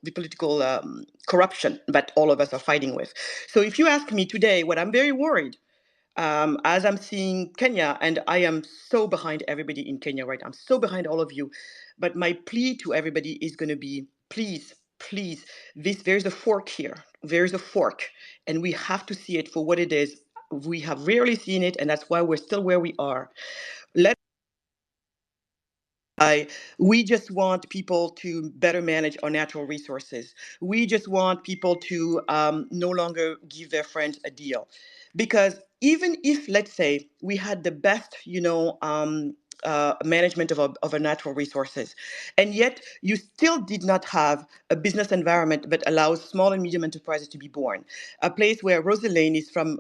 corruption that all of us are fighting with. So if you ask me today, what I'm very worried as I'm seeing Kenya, and I am so behind everybody in Kenya, right? I'm so behind all of you. But my plea to everybody is going to be, please, please, there's a fork here. There's a fork, and we have to see it for what it is. We have rarely seen it, and that's why we're still where we are. Let we just want people to better manage our natural resources. We just want people to no longer give their friends a deal. Because even if, let's say, we had the best, management of our natural resources, and yet you still did not have a business environment that allows small and medium enterprises to be born. A place where Rosalind is from,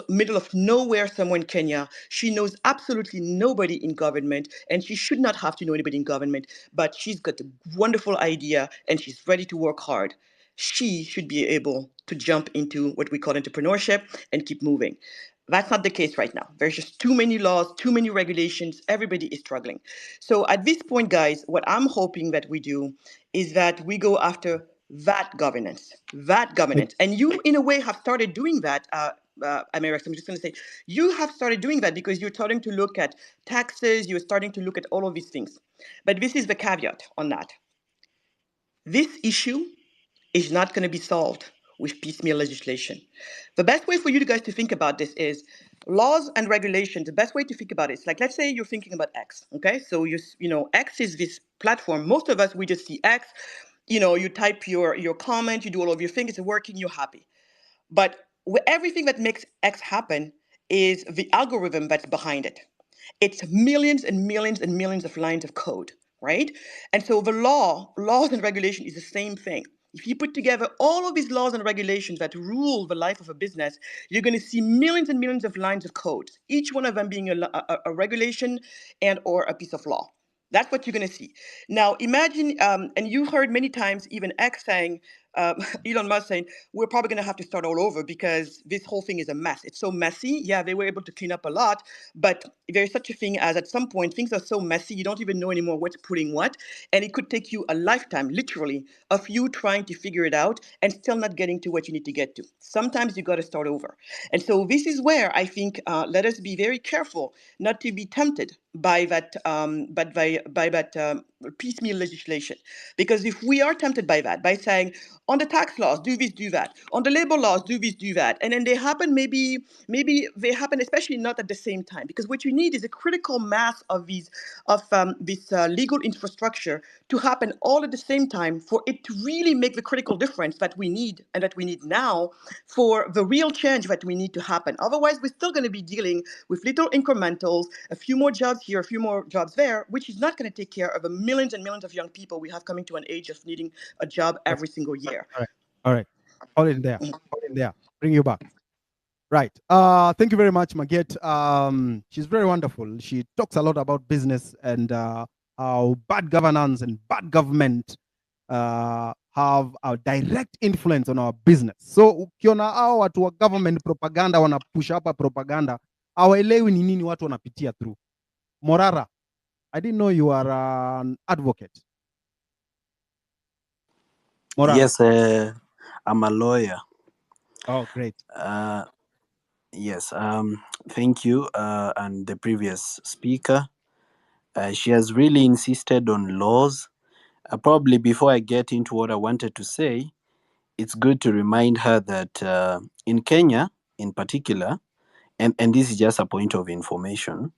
middle of nowhere somewhere in Kenya. She knows absolutely nobody in government, and she should not have to know anybody in government, but she's got a wonderful idea and she's ready to work hard. She should be able to jump into what we call entrepreneurship and keep moving. That's not the case right now. There's just too many laws, too many regulations. Everybody is struggling. So at this point, guys, what I'm hoping that we do is that we go after that governance, that Like, governance. And you, in a way, have started doing that. America, I'm just going to say, you have started doing that because you're starting to look at taxes, you're starting to look at all of these things. But this is the caveat on that. This issue is not going to be solved with piecemeal legislation. The best way for you guys to think about this is laws and regulations. The best way to think about it is like, let's say you're thinking about X, okay? So X is this platform. Most of us, we just see X, you type your comment, you do all of your things, it's working, you're happy. But everything that makes X happen is the algorithm that's behind it. It's millions and millions and millions of lines of code, right? And so the laws and regulation is the same thing. If you put together all of these laws and regulations that rule the life of a business, you're going to see millions and millions of lines of code, each one of them being a regulation and or a piece of law. That's what you're going to see. Now, imagine, and you've heard many times even X saying, Elon Musk saying, we're probably going to have to start all over because this whole thing is a mess. It's so messy. Yeah, they were able to clean up a lot, but there's such a thing as at some point, things are so messy, you don't even know anymore what's putting what. And it could take you a lifetime, literally, of you trying to figure it out and still not getting to what you need to get to. Sometimes you got to start over. And so this is where I think let us be very careful not to be tempted by that, by that piecemeal legislation. Because if we are tempted by that, by saying, on the tax laws, do this, do that. On the labor laws, do this, do that. And then they happen, maybe they happen, especially not at the same time. Because what you need is a critical mass of this legal infrastructure to happen all at the same time for it to really make the critical difference that we need and that we need now for the real change that we need to happen. Otherwise, we're still going to be dealing with little incrementals, a few more jobs here, a few more jobs there, which is not going to take care of the millions and millions of young people we have coming to an age of needing a job every single year. All right. All right. Hold in there. Hold in there. Bring you back. Right. Thank you very much, Maget. She's very wonderful. She talks a lot about business and how bad governance and bad government have a direct influence on our business. So ukiona hao watu wa government propaganda wana push hapa propaganda, hawaelewi ni nini watu wanapitia through. Morara, I didn't know you are an advocate. Morara. Yes, I'm a lawyer. Oh, great. Yes, thank you. And the previous speaker, she has really insisted on laws. Probably before I get into what I wanted to say, it's good to remind her that in Kenya, in particular, and this is just a point of information,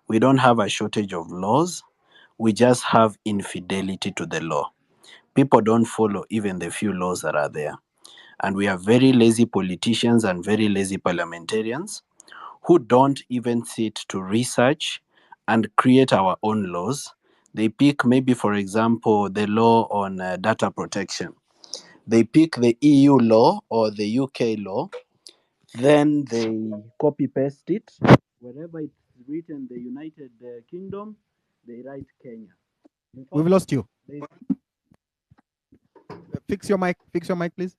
we don't have a shortage of laws. We just have infidelity to the law. People don't follow even the few laws that are there. And we have very lazy politicians and very lazy parliamentarians who don't even sit to research and create our own laws. They pick maybe, for example, the law on data protection. They pick the EU law or the UK law, then they copy paste it. Wherever it's written the United Kingdom, they write Kenya. We've lost you. Fix your mic, please.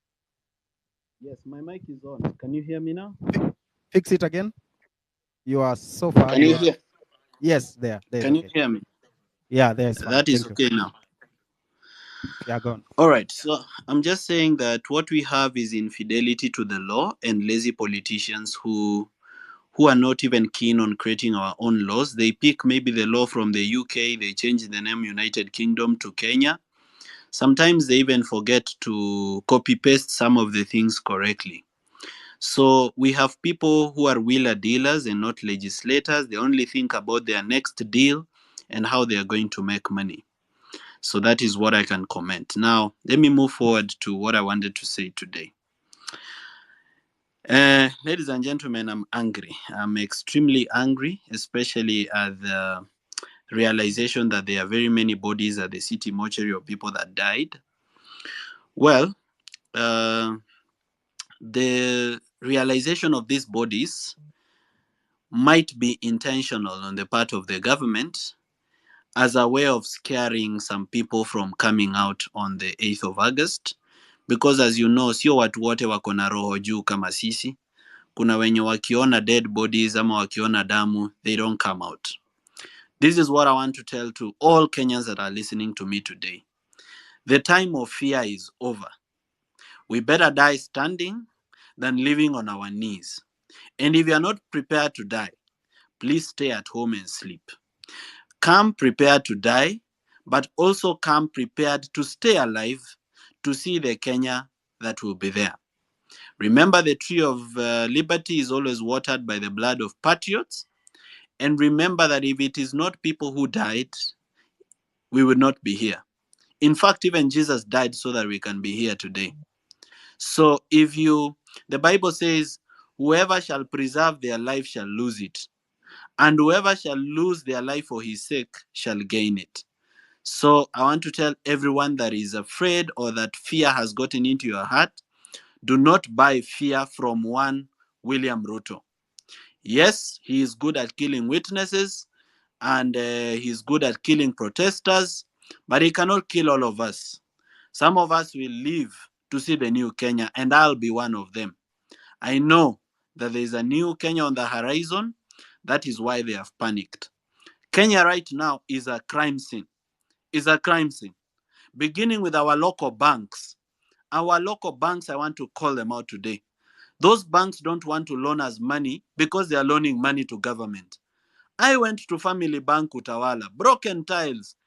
Yes, my mic is on. Can you hear me now? Fix it again. You are so far. Can you hear? Yes, there. Can you hear me? Yeah, there's fine. That is Thank okay you. now. Yeah, go on. All right. So I'm just saying that what we have is infidelity to the law and lazy politicians who are not even keen on creating our own laws. They pick maybe the law from the UK, they change the name United Kingdom to Kenya. Sometimes they even forget to copy paste some of the things correctly. So we have people who are wheeler dealers and not legislators. They only think about their next deal and how they are going to make money. So that is what I can comment. Now, let me move forward to what I wanted to say today. Ladies and gentlemen, I'm angry. I'm extremely angry, especially at the realization that there are very many bodies at the city mortuary of people that died. Well, the realization of these bodies might be intentional on the part of the government as a way of scaring some people from coming out on the 8th of August. Because as you know, sio watu wote wako na roho juu kama sisi. Kuna wenye wakiona dead bodies ama wakiona damu, they don't come out. This is what I want to tell to all Kenyans that are listening to me today. The time of fear is over. We better die standing than living on our knees. And if you are not prepared to die, please stay at home and sleep. Come prepared to die, but also come prepared to stay alive to see the Kenya that will be there. Remember, the tree of liberty is always watered by the blood of patriots. And remember that if it is not people who died, we would not be here. In fact, even Jesus died so that we can be here today. So the Bible says, whoever shall preserve their life shall lose it. And whoever shall lose their life for his sake shall gain it. So I want to tell everyone that is afraid or that fear has gotten into your heart, do not buy fear from one William Ruto. Yes, he is good at killing witnesses and he's good at killing protesters, but he cannot kill all of us. Some of us will live to see the new Kenya, and I'll be one of them. I know that there is a new Kenya on the horizon. That is why they have panicked. Kenya right now is a crime scene. Is a crime scene. Beginning with our local banks. Our local banks, I want to call them out today. Those banks don't want to loan us money because they are loaning money to government. I went to Family Bank Utawala, broken tiles,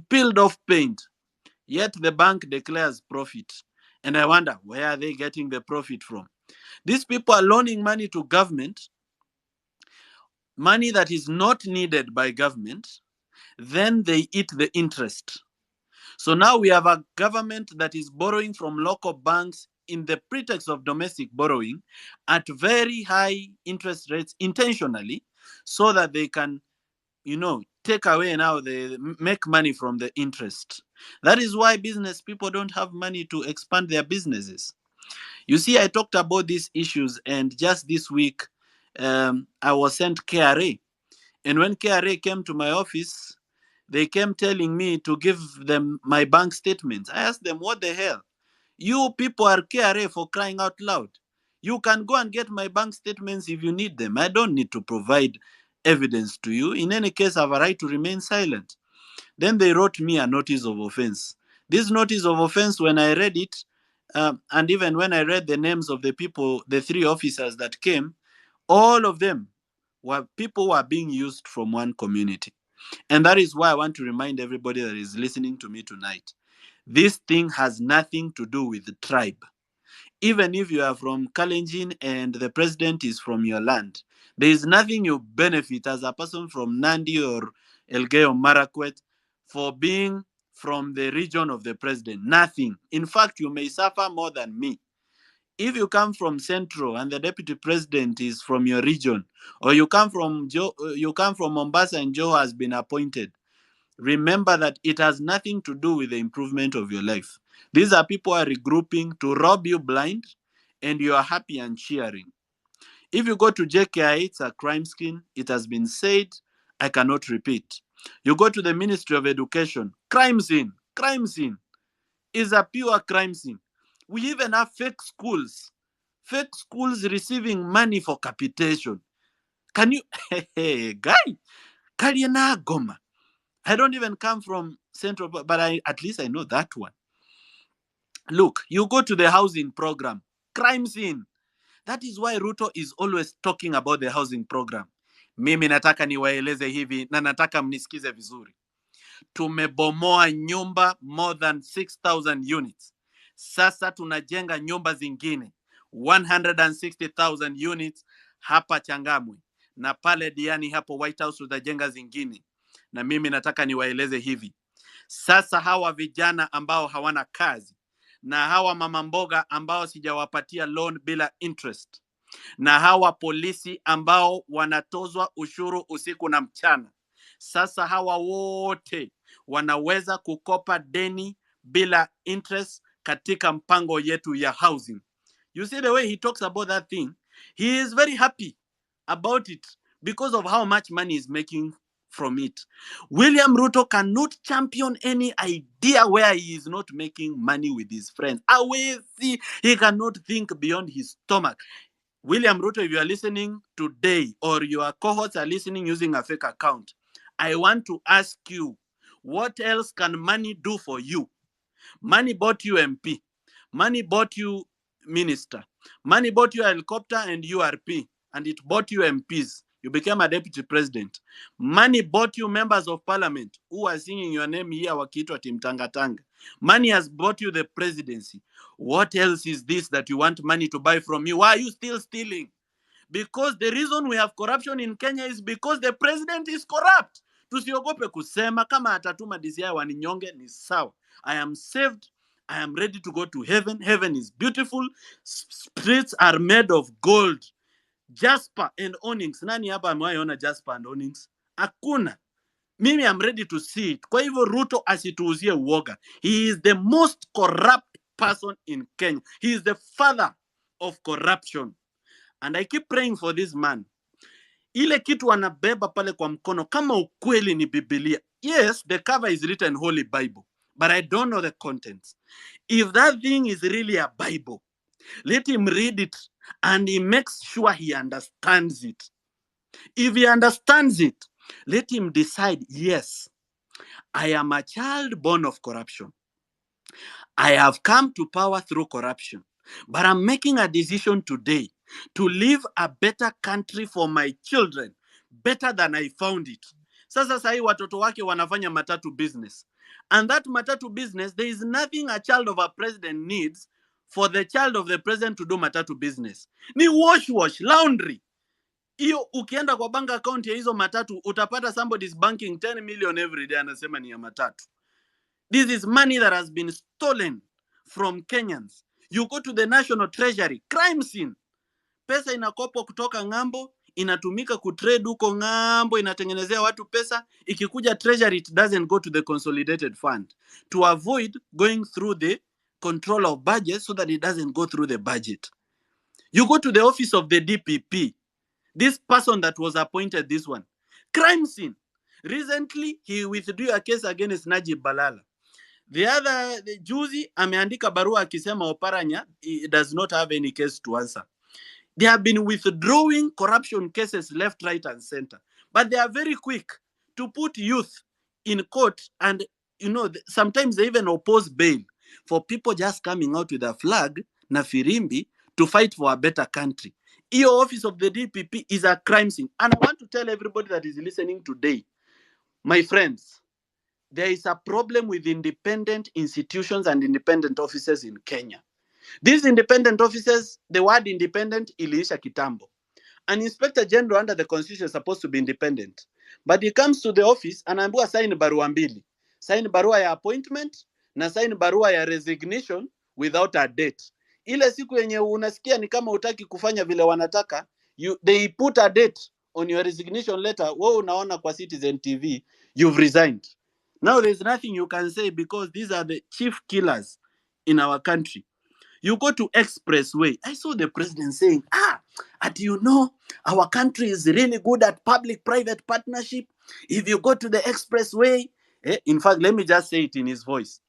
peeled off paint, yet the bank declares profit. And I wonder, where are they getting the profit from? These people are loaning money to government, money that is not needed by government, then they eat the interest. So now we have a government that is borrowing from local banks in the pretext of domestic borrowing at very high interest rates intentionally so that they can, take away now, they make money from the interest. That is why business people don't have money to expand their businesses. You see, I talked about these issues, and just this week, I was sent KRA. And when KRA came to my office, they came telling me to give them my bank statements. I asked them, what the hell? You people are KRA, for crying out loud. You can go and get my bank statements if you need them. I don't need to provide evidence to you. In any case, I have a right to remain silent. Then they wrote me a notice of offense. This notice of offense, when I read it, and even when I read the names of the people, the three officers that came, all of them were people who are being used from one community. And that is why I want to remind everybody that is listening to me tonight. This thing has nothing to do with the tribe. Even if you are from Kalenjin and the president is from your land, there is nothing you benefit as a person from Nandi or Elgeyo Marakwet for being from the region of the president. Nothing. In fact, you may suffer more than me. If you come from Central and the deputy president is from your region, or you come from Mombasa and Joe has been appointed, remember that it has nothing to do with the improvement of your life. These are people who are regrouping to rob you blind, and you are happy and cheering. If you go to JKI, it's a crime scene. It has been said. I cannot repeat. You go to the Ministry of Education, crime scene. Crime scene is a pure crime scene. We even have fake schools receiving money for capitation. Can you, hey, guy, Kaliena Goma. I don't even come from Central, but at least I know that one. Look, you go to the housing program, crime scene. That is why Ruto is always talking about the housing program. Mimi nataka niwaeleze hivi na nataka mnisikize vizuri. Tumebomoa nyumba more than 6,000 units. Sasa tunajenga nyumba zingine 160,000 units hapa Changamwe, na pale Diani hapo White House tutajenga zingine. Na mimi nataka niwaeleze hivi. Sasa hawa vijana ambao hawana kazi na hawa mama mboga ambao sijawapatia loan bila interest na hawa polisi ambao wanatozwa ushuru usiku na mchana, sasa hawa wote wanaweza kukopa deni bila interest katika mpango yetu ya housing. You see the way he talks about that thing, he is very happy about it because of how much money he's making from it. William Ruto cannot champion any idea where he is not making money with his friends. He cannot think beyond his stomach. William Ruto, if you are listening today or your cohorts are listening using a fake account, I want to ask you, what else can money do for you? Money bought you MP. Money bought you minister. Money bought you a helicopter and URP, and it bought you MPs. You became a deputy president. Money bought you members of parliament who are singing your name here, wakiitwa Timtangatanga. Money has bought you the presidency. What else is this that you want money to buy from you? Why are you still stealing? Because the reason we have corruption in Kenya is because the president is corrupt. Tusiogope kusema kama atatuma DCI waninyonge ni sawa. I am saved. I am ready to go to heaven. Heaven is beautiful. Streets are made of gold. Jasper and onyx. Nani hapa amewahi ona jasper and onyx? Hakuna. Mimi am ready to see it. Kwa hivyo Ruto asituuzie uoga. He is the most corrupt person in Kenya. He is the father of corruption. And I keep praying for this man. Ile kitu anabeba pale kwa mkono kama ukweli ni Biblia. Yes, the cover is written Holy Bible, but I don't know the contents. If that thing is really a Bible, let him read it and he makes sure he understands it. If he understands it, let him decide, yes, I am a child born of corruption. I have come to power through corruption, but I'm making a decision today to leave a better country for my children, better than I found it. Sasa sahi watoto wake wanafanya matatu business. And that matatu business, there is nothing a child of a president needs for the child of the president to do matatu business. Ni wash, laundry. Iyo ukienda kwa bank account ya hizo matatu, utapata somebody is banking 10 million every day anasema ni ya matatu. This is money that has been stolen from Kenyans. You go to the National Treasury, crime scene. Pesa inakopwa kutoka ng'ambo, inatumika kutrade huko ng'ambo, inatengenezea watu pesa. Ikikuja Treasury, it doesn't go to the consolidated fund. To avoid going through the control of budget so that it doesn't go through the budget. You go to the office of the DPP. This person that was appointed, this one. Crime scene. Recently, he withdrew a case against Najib Balala. The juzi ameandika barua akisema Oparanya does not have any case to answer. They have been withdrawing corruption cases left, right, and center. But they are very quick to put youth in court, and sometimes they even oppose bail for people just coming out with a flag na firimbi to fight for a better country. Your office of the DPP is a crime scene. And I want to tell everybody that is listening today, my friends, there is a problem with independent institutions and independent offices in Kenya. These independent offices, the word independent, iliisha kitambo. An inspector general under the constitution is supposed to be independent. But he comes to the office, anaambiwa sign barua mbili. Sign barua ya appointment na sign barua ya resignation without a date. Ile siku yenye unasikia ni kama utaki kufanya vile wanataka, they put a date on your resignation letter. Wewe unaona kwa Citizen TV, you've resigned. Now there's nothing you can say because these are the chief killers in our country. You go to Expressway. I saw the president saying, our country is really good at public-private partnership. If you go to the Expressway, in fact, let me just say it in his voice.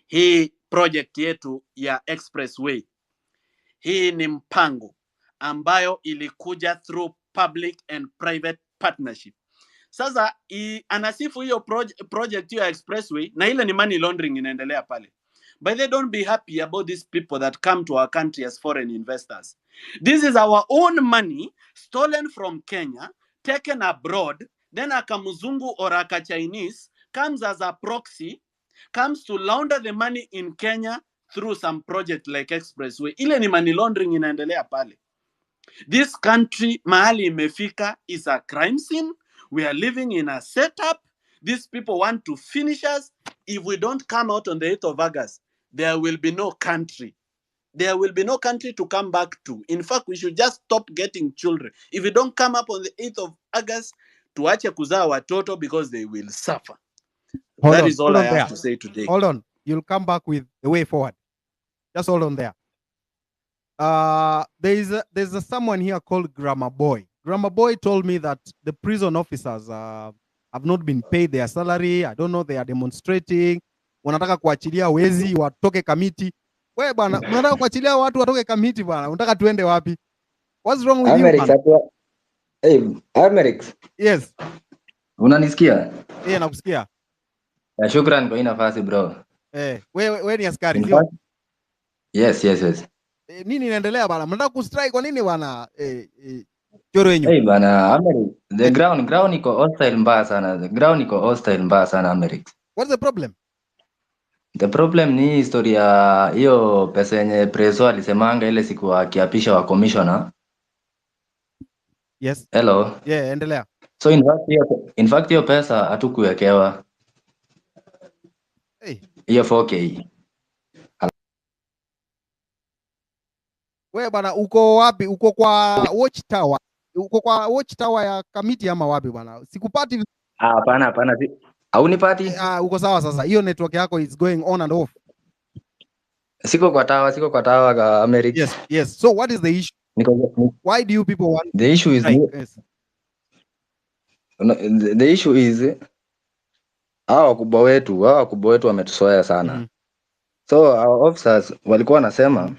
Hii project yetu ya Expressway, hii ni mpango ambayo ilikuja through public and private partnership. Sasa anasifu hiyo project ya Expressway na ile ni money laundering inaendelea pale. But they don't be happy about these people that come to our country as foreign investors. This is our own money stolen from Kenya, taken abroad, then a Kamuzungu or a Chinese comes as a proxy, comes to launder the money in Kenya through some project like Expressway. Ile ni money laundering inaendelea pale. This country, mahali imefika, is a crime scene. We are living in a setup. These people want to finish us. If we don't come out on the 8th of August, there will be no country. There will be no country to come back to. In fact, we should just stop getting children. If we don't come up on the 8th of August, tuache kuzaa watoto because they will suffer. That is all I have to say today. Hold on. You'll come back with the way forward. Just hold on there. There's someone here called Grammar Boy. Grammar Boy told me that the prison officers have not been paid their salary. I don't know, they are demonstrating. Wanataka kuachilia wezi watoke Kamiti. Wewe bwana, unataka kuachilia watu watoke Kamiti bwana. Unataka tuende wapi? What's wrong with you man? Hey, Amerix. Yes. Unanisikia? Nakusikia. Shukran kwa hii nafasi bro. Wewe ni askari sio? Yes. Nini inaendelea bwana? Mnataka kustrike kwa nini bwana? Choro wenyu. Hey bwana, Amerix. The ground iko hostile mbaya sana. The ground iko hostile mbaya sana Amerix. What's the problem? The problem ni historia hiyo pesa yenye Preso alisemanga ile siku akiapisha wa commissioner. Yes. Hello. Yeah, endelea. So in fact hiyo pesa hatukuwekewa. Hiyo 4K. Wewe bwana uko wapi? Uko kwa Watchtower. Uko kwa Watchtower ya Kamiti ama wapi bwana? Sikupati. Hapana. Haunipati? Uko sawa sasa. Hiyo network yako is going on and off. Siko kwa tawa ka Amerix. Yes. So what is the issue? Why do you people want The issue is yes. The issue is hawa wakubwa wetu wametusoea sana. So our officers walikuwa wanasema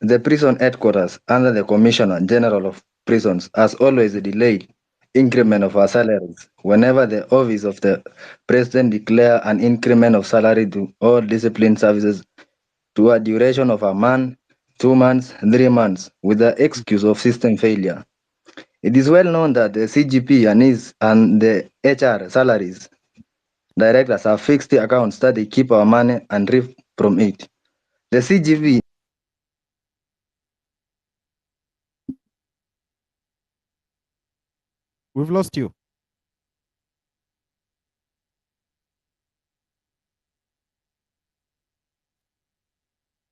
the prison headquarters under the Commissioner General of Prisons has always delayed increment of our salaries whenever the office of the president declare an increment of salary to all discipline services to a duration of a month, 2 months, 3 months with the excuse of system failure. It is well known that the CGP and the HR salaries directors have fixed accounts that they keep our money and reap from it. The CGP We've lost you.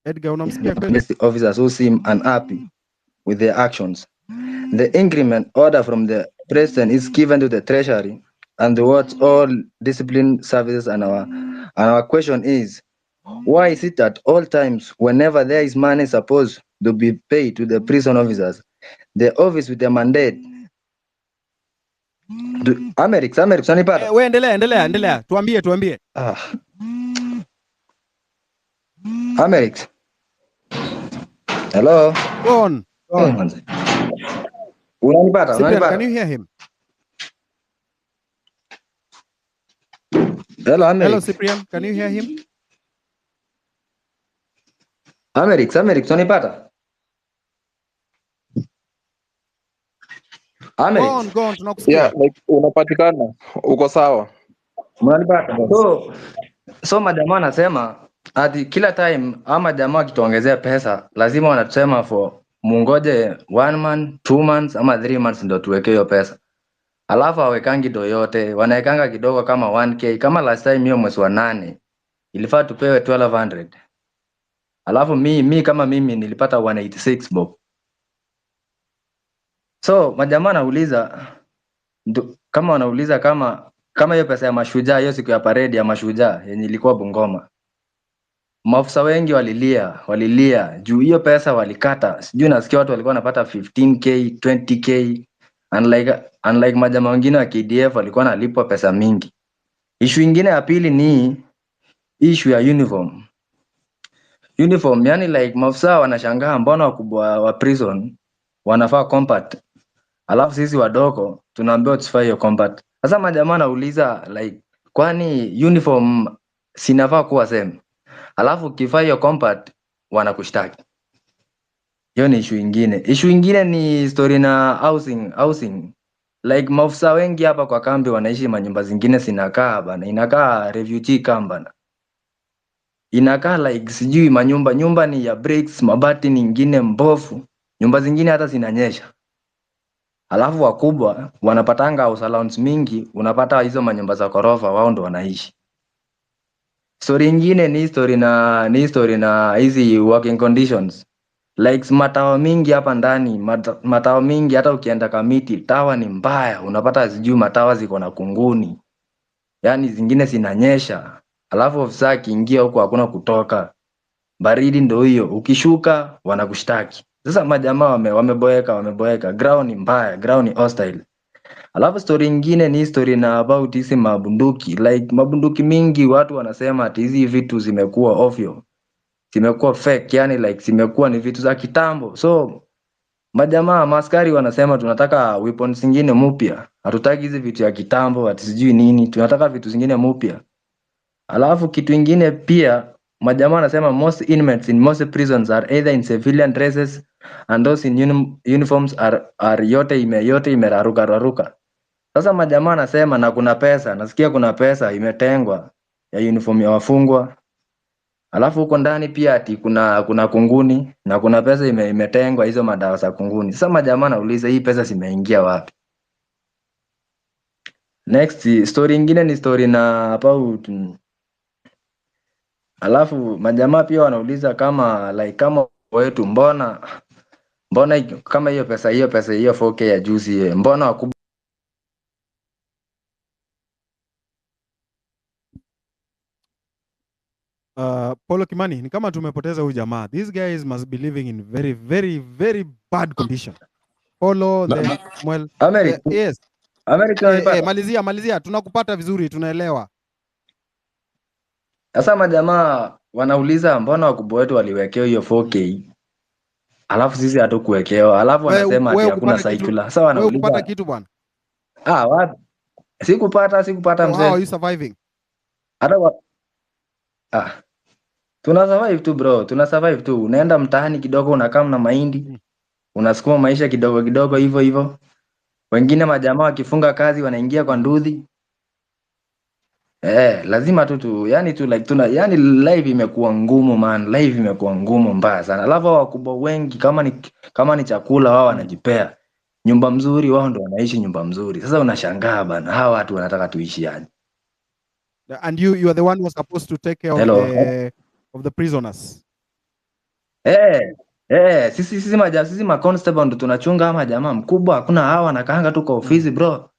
Edgar, unamsikia kweli? officers who seem unhappy with their actions. The increment order from the president is given to the treasury and towards all discipline services, and our question is, why is it at all times whenever there is money supposed to be paid to the prison officers, the office with the mandate Amerix unanipata? We endelea. Tuambie. Amerix. Hello. Go on. Unanipata? Can you hear him? Hello, Amerix. Hello, Cyprian. Can you hear him? Amerix, unanipata? Amerix. Go on, tunakusikia. Yeah, like unapatikana. Uko sawa. Unanipata? So majamaa anasema ati kila time ama jamaa wakituongezea pesa lazima wanatusema for mungoje 1 month, 2 months ama 3 months ndo tuweke hiyo pesa. Alafu hawekangi do yote, wanaekanga kidogo kama 1k. Kama last time hiyo mwezi wa 8 ilifaa tupewe 1200. Alafu mi kama mimi nilipata 186 bob. So majamaa anauliza kama wanauliza kama hiyo pesa ya mashujaa, hiyo siku ya parade ya mashujaa yenye ilikuwa Bungoma, maafisa wengi walilia juu hiyo pesa walikata. Sijui nasikia watu walikuwa wanapata 15k, 20k, unlike majamaa wengine wa KDF walikuwa wanalipwa pesa mingi. Issue ingine ya pili ni issue ya uniform, yani like maafisa wanashangaa mbona wakubwa wa prison wanafaa combat, alafu sisi wadogo tunaambiwa tusifanye hiyo combat. Sasa majamaa nauliza like kwani uniform sinafaa kuwa same, alafu ukifanya hiyo combat wanakushtaki. Hiyo ni issue ingine. Issue ingine ni story na housing. Like maafisa wengi hapa kwa kambi wanaishi manyumba zingine zinakaa bana, inakaa refugee camp bana. Inakaa like sijui nyumba ni ya bricks, mabati ni ingine mbovu. Nyumba zingine hata zinanyesha. Alafu wakubwa wanapatanga house allowance mingi, unapata hizo manyumba za korofa wao ndo wanaishi. Story ingine ni story na hizi working conditions. Like matawa mingi hapa ndani, matawa mingi hata ukienda Kamiti, tawa ni mbaya, unapata sijui matawa ziko na kunguni. Yaani zingine zinanyesha. Alafu ofisa akiingia huko hakuna kutoka. Baridi ndo hiyo, ukishuka wanakushtaki. Sasa majamaa wameboeka, ground ni mbaya, ground ni hostile. Alafu story ingine ni story na about hizi mabunduki. Like mabunduki mingi watu wanasema ati hizi vitu zimekuwa ovyo, zimekuwa fake, yani like zimekuwa ni vitu za kitambo. So majamaa maskari wanasema tunataka weapons zingine mpya, hatutaki hizi vitu ya kitambo ati sijui nini, tunataka vitu zingine mpya. Alafu kitu ingine pia majamaa wanasema most inmates in most prisons are either in civilian dresses and those in uniforms are yote imeraruka. Sasa majamaa anasema na kuna pesa, nasikia kuna pesa imetengwa ya uniform ya wafungwa. Alafu huko ndani pia ati kuna kunguni na kuna pesa imetengwa hizo madawa za kunguni. Sasa majamaa anauliza hii pesa zimeingia wapi? Next story ingine ni story na about alafu majamaa pia wanauliza kama wetu mbona kama hiyo pesa hiyo 4K ya juzi mbona wakubwa Paulo Kimani, ni kama tumepoteza huyu jamaa. These guys must be living in very, very, very bad condition. Paulo, then well, Americ, yes. Americ unanipata? Malizia, tunakupata vizuri, tunaelewa. Sasa majamaa wanauliza mbona wakubwa wetu waliwekewa hiyo 4K alafu sisi hatukuwekewa, alafu wanasema ati hakuna circular. Sasa Wewe ukupata wanauliza kitu bwana. wapi? Sikupata So how are mzee. you surviving? Hata tuna survive tu bro, tuna survive tu. Unaenda mtaani kidogo, unakaa na mahindi, unasukuma maisha kidogo kidogo hivyo hivyo. Wengine majamaa wakifunga kazi wanaingia kwa ndudhi. Lazima tu yani tu like yani live imekuwa ngumu man, live imekuwa ngumu mbaya sana. Alafu wakubwa wengi kama ni chakula wao wanajipea. Nyumba mzuri wao ndo wanaishi nyumba mzuri. Sasa unashangaa bana, hawa watu wanataka tuishi aje? And you are the one who was supposed to take care of the prisoners. Sisi ma constable ndo tunachunga ama jamaa mkubwa, hakuna hawa wanakaanga tu kwa ofisi bro.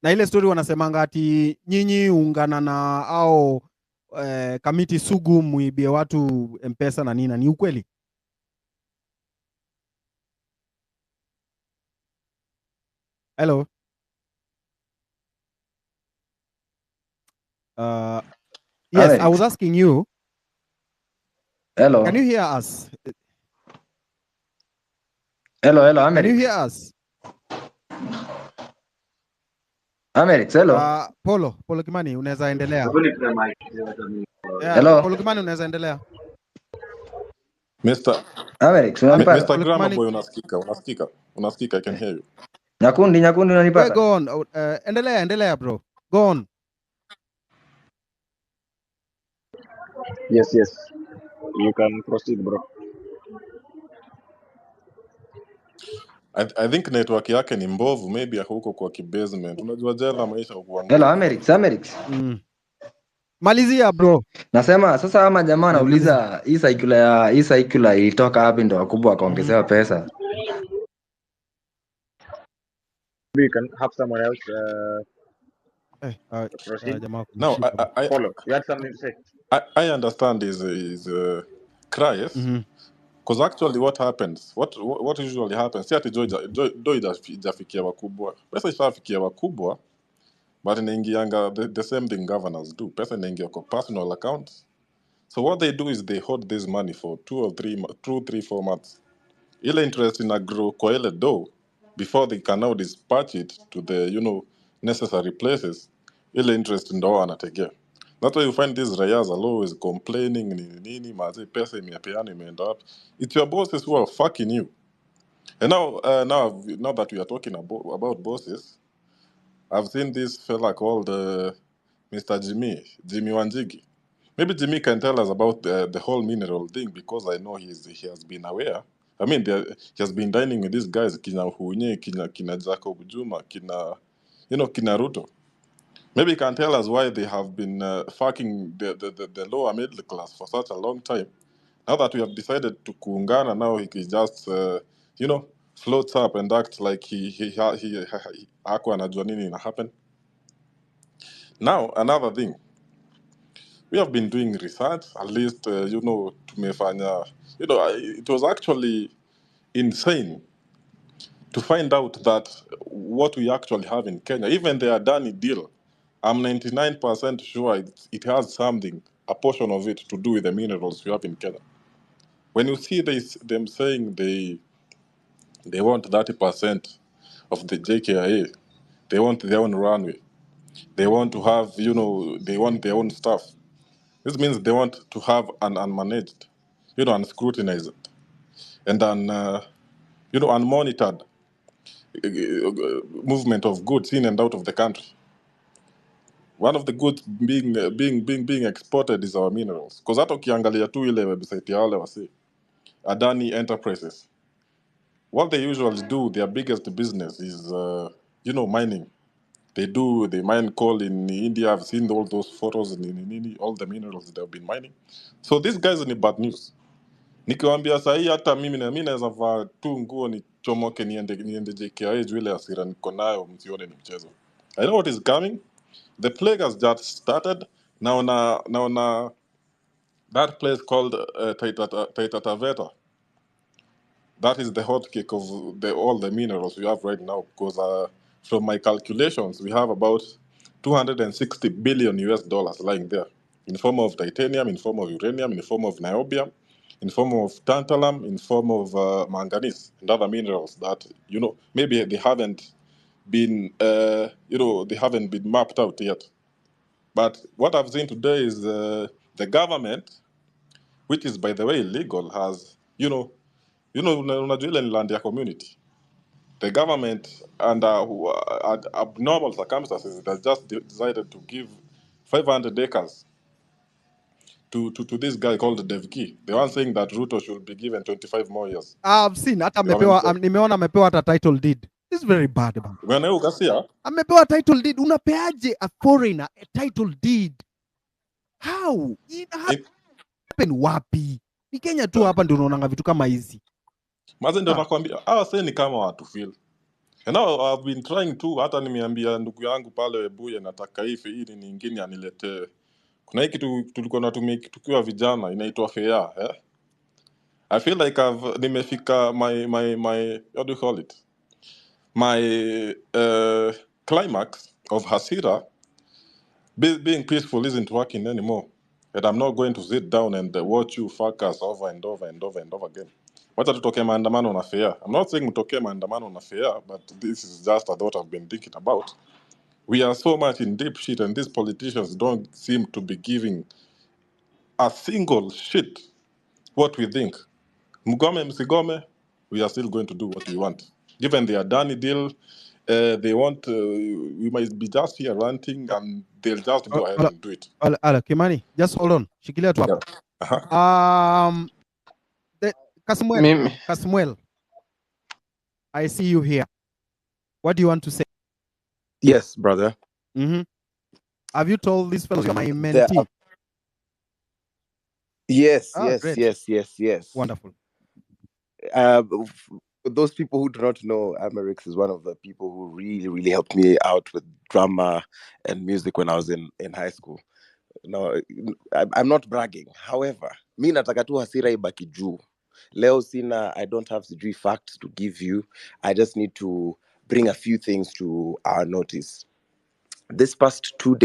Na ile story wanasemanga ati nyinyi ungana na au kamiti sugu muibie watu M-Pesa na nini, ni ukweli? Hello. Yes, Alex. I was asking you. Hello. Can you hear us? Hello, Americ. Can you hear us? Americ, hello. Paulo Kimani, unaweza endelea. Hello. Paulo Kimani, unaweza endelea. Mr. Americ, unanipata? Mr. Grammar Boy, unasikika, I can hear you. Nyakundi unanipata? Go on. Endelea bro. Go on. Yes. You can proceed, bro. I think network yake ni mbovu, maybe huko kwa kibasement. Unajua jela maisha huwa ngumu. Hello, Americ. Malizia bro. Nasema sasa ama jamaa anauliza hii circular ilitoka wapi ndo wakubwa wakaongezewa pesa. We can have someone else proceed. No, Follow. You had something to say? I understand his cries. Because actually what happens, what usually happens, si ati do ijafikia wakubwa. Pesa ishafikia wakubwa, but inaingianga the same thing governors do. Pesa inaingia kwa personal accounts. So what they do is they hold this money for 2, 3, 4 months. Ile interest ina grow kwa ile dough before they can now dispatch it to the necessary places. Ile interest ndo wanategea. That's why you find these rayas are always complaining nini mazi pesa imepeana imeenda wapi. It's your bosses who are fucking you. And now that we are talking about bosses, I've seen this fella called Mr. Jimmy Wanjigi. Maybe Jimmy can tell us about the whole mineral thing, because I know he has been aware. I mean, he has been dining with these guys, kina Hunye, kina Jacob Juma, kina Ruto. Maybe he can tell us why they have been fucking the lower middle class for such a long time. Now that we have decided to kuungana, now he just floats up and acts like he hakuwa anajua nini ina happen. Now another thing, we have been doing research, at least tumefanya, it was actually insane to find out that what we actually have in Kenya, even the Adani deal, I'm 99% sure it has something, a portion of it, to do with the minerals we have in Kenya. When you see them saying they want 30% of the JKIA, they want their own runway, they want to have, they want their own stuff. This means they want to have an unmanaged, unscrutinized, and unmonitored movement of goods in and out of the country. One of the goods being exported is our minerals. Because hata ukiangalia tu ile website ya wale wasi Adani Enterprises, what they usually do, their biggest business is mining. They mine coal in India. I've seen all those photos in all the minerals they've been mining. So these guys ni bad news. Nikiwaambia sahi hata mimi naweza vaa tu nguo nichomoke niende JKIA juu ile hasira niko nayo, msione ni mchezo. I know what is coming. The plague has just started. Now, that place called Taita Taveta, that is the hot cake of all the minerals we have right now. Because from my calculations, we have about 260 billion US dollars lying there, in form of titanium, in form of uranium, in form of niobium, in form of tantalum, in form of manganese and other minerals that maybe they haven't been they haven't been mapped out yet. But what I've seen today is the government, which is by the way illegal, has unajua ile ni land ya community. The government, under abnormal circumstances, has just decided to give 500 acres to this guy called Devki. The one saying that Ruto should be given 25 more years. I've seen hata amepewa, nimeona amepewa hata title deed. This is very bad bana. When ukasia Amepewa title deed. Unapeaje a foreigner a title deed? How? It happen wapi? Ni Kenya tu hapa ndio unaona vitu kama hizi. Maze ndio nakwambia, sasa ni kama watu feel. And now I've been trying to, hata nimeambia ndugu yangu pale Webuye nataka hii nyingine aniletee. Kuna hii kitu tulikuwa natumia tukiwa vijana inaitwa fair, I feel like nimefika my what do you call it? My climax of hasira. Being peaceful isn't working anymore. And I'm not going to sit down and watch you fuckers over and over and over and over again. Wacha tutoke maandamano na fair. I'm not saying mtoke maandamano na fair, but this is just a thought I've been thinking about. We are so much in deep shit, and these politicians don't seem to be giving a single shit what we think. Mgome msigome, we are still going to do what we want. Given the Adani deal, they want, we might be just here ranting and they'll just go ahead and do it. Kimani, just hold on. Shikilia tu hapo. Kasmuel, I see you here. What do you want to say? Yes, brother. Mm-hmm. Have you told these fellows you're my mentee? Yes, great. yes. Wonderful. Those people who do not know, Amerix is one of the people who really, really helped me out with drama and music when I was in high school. No, I'm not bragging. However, mi nataka tu hasira ibaki juu. Leo sina, I don't have sijui facts to give you. I just need to bring a few things to our notice. This past 2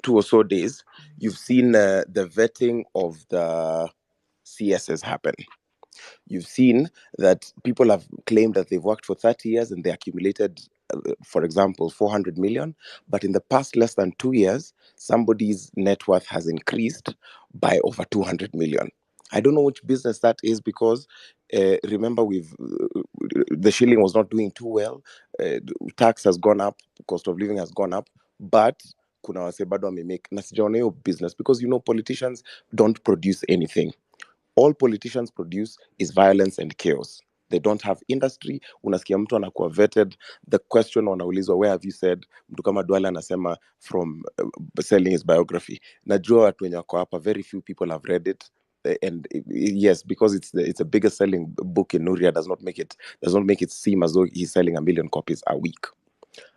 or so days, you've seen the vetting of the CSs happen. You've seen that people have claimed that they've worked for 30 years and they accumulated, for example, 400 million. But in the past less than 2 years, somebody's net worth has increased by over 200 million. I don't know which business that is because remember the shilling was not doing too well. Tax has gone up, cost of living has gone up, but kuna wase bado wamemake na sijaona hiyo business because politicians don't produce anything. All politicians produce is violence and chaos. They don't have industry. Unasikia mtu anakuwa vetted. The question wanaulizwa, where have you said? Mtu kama Duale anasema from selling his biography. Najua watu wenye wako hapa, very few people have read it. And yes, because it's the biggest selling book in Nuria does not make it seem as though he's selling 1 million copies a week.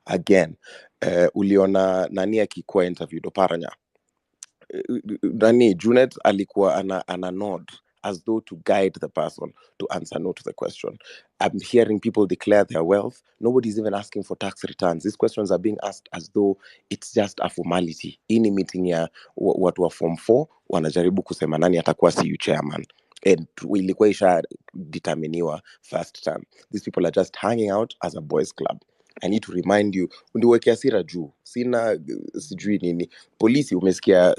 Again, uliona nani akikuwa interviewed Oparanya. Nani Junet alikuwa ana nod as though to guide the person to answer no to the question. I'm hearing people declare their wealth. Nobody's even asking for tax returns. These questions are being asked as though it's just a formality. Ini meeting ya watu wa form 4 wanajaribu kusema nani atakuwa CU chairman. And ilikuwa isha determiniwa first term. These people are just hanging out as a boys club. I need to remind you, undiweke hasira juu. Sina sijui nini. Polisi umesikia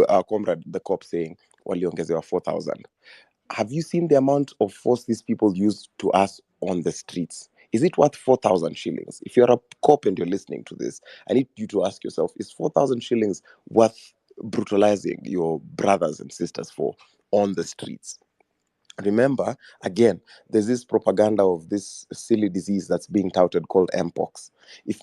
our comrade the cop saying waliongezewa 4,000. Have you seen the amount of force these people use to us on the streets? Is it worth 4,000 shillings? If you're a cop and you're listening to this, I need you to ask yourself, is 4,000 shillings worth brutalizing your brothers and sisters for on the streets? Remember, again, there's this propaganda of this silly disease that's being touted called Mpox. If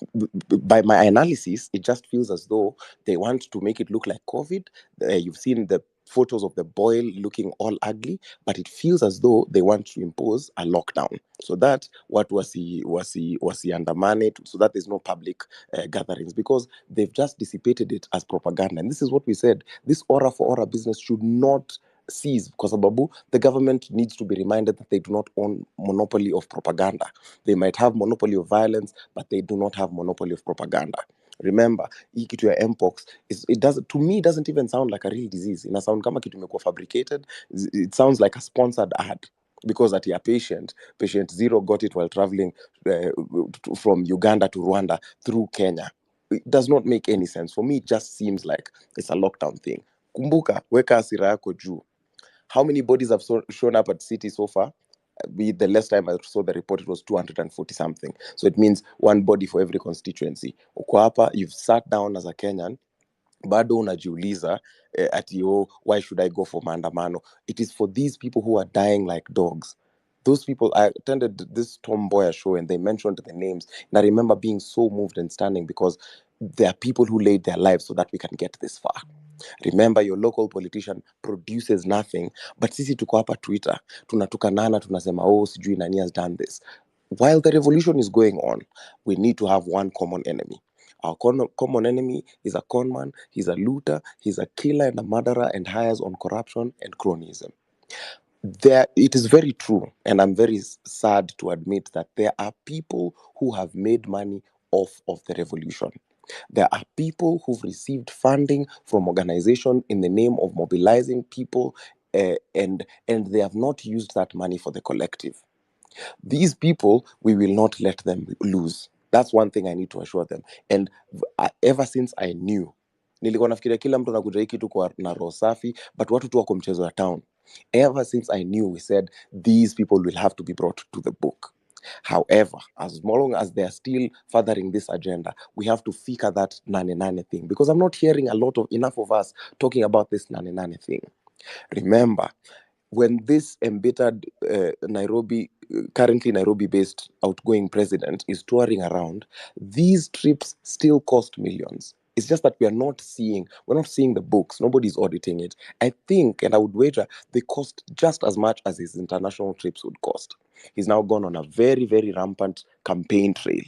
by my analysis, it just feels as though they want to make it look like COVID. You've seen the photos of the boil looking all ugly, but it feels as though they want to impose a lockdown. So that what wasiandamane, so that there's no public gatherings, because they've just dissipated it as propaganda. And this is what we said: this aura for aura business should not cease, because Ababu, the government needs to be reminded that they do not own monopoly of propaganda. They might have monopoly of violence, but they do not have monopoly of propaganda. Remember, hii kitu ya mpox it doesn't, to me, it doesn't even sound like a real disease. Ina sound kama kitu imekuwa fabricated. It sounds like a sponsored ad, because at your patient zero got it while traveling from Uganda to Rwanda through Kenya. It does not make any sense. For me, it just seems like it's a lockdown thing. Kumbuka, weka hasira yako juu. How many bodies have shown up at city so far? The last time I saw the report, it was 240 something. So it means one body for every constituency. Uko hapa, you've sat down as a Kenyan, bado unajiuliza ati why should I go for maandamano? It is for these people who are dying like dogs. Those people, I attended this Tom Boyer show and they mentioned the names, and I remember being so moved and standing, because there are people who laid their lives so that we can get this far. Remember, your local politician produces nothing, but sisi tuko hapa Twitter, tunatukanana, tunasema sijui nani has done this. While the revolution is going on, we need to have one common enemy. Our common enemy is a conman, he's a looter, he's a killer and a murderer, and hires on corruption and cronyism. It is very true, and I'm very sad to admit that there are people who have made money off of the revolution. There are people who've received funding from organizations in the name of mobilizing people, and they have not used that money for the collective. These people, we will not let them lose. That's one thing I need to assure them. And ever since I knew, nilikuwa nafikiria kila mtu anakuja hii kitu kwa na roho safi, but watu tu wako mchezo ya town. Ever since I knew, we said these people will have to be brought to the book. However, as long as they are still furthering this agenda, we have to figure that Nane Nane thing, because I'm not hearing enough of us talking about this Nane Nane thing. Remember, when this embittered currently Nairobi-based outgoing president is touring around, these trips still cost millions. It's just that we're not seeing the books. Nobody's auditing it. I think, and I would wager, they cost just as much as his international trips would cost. He's now gone on a very, very rampant campaign trail,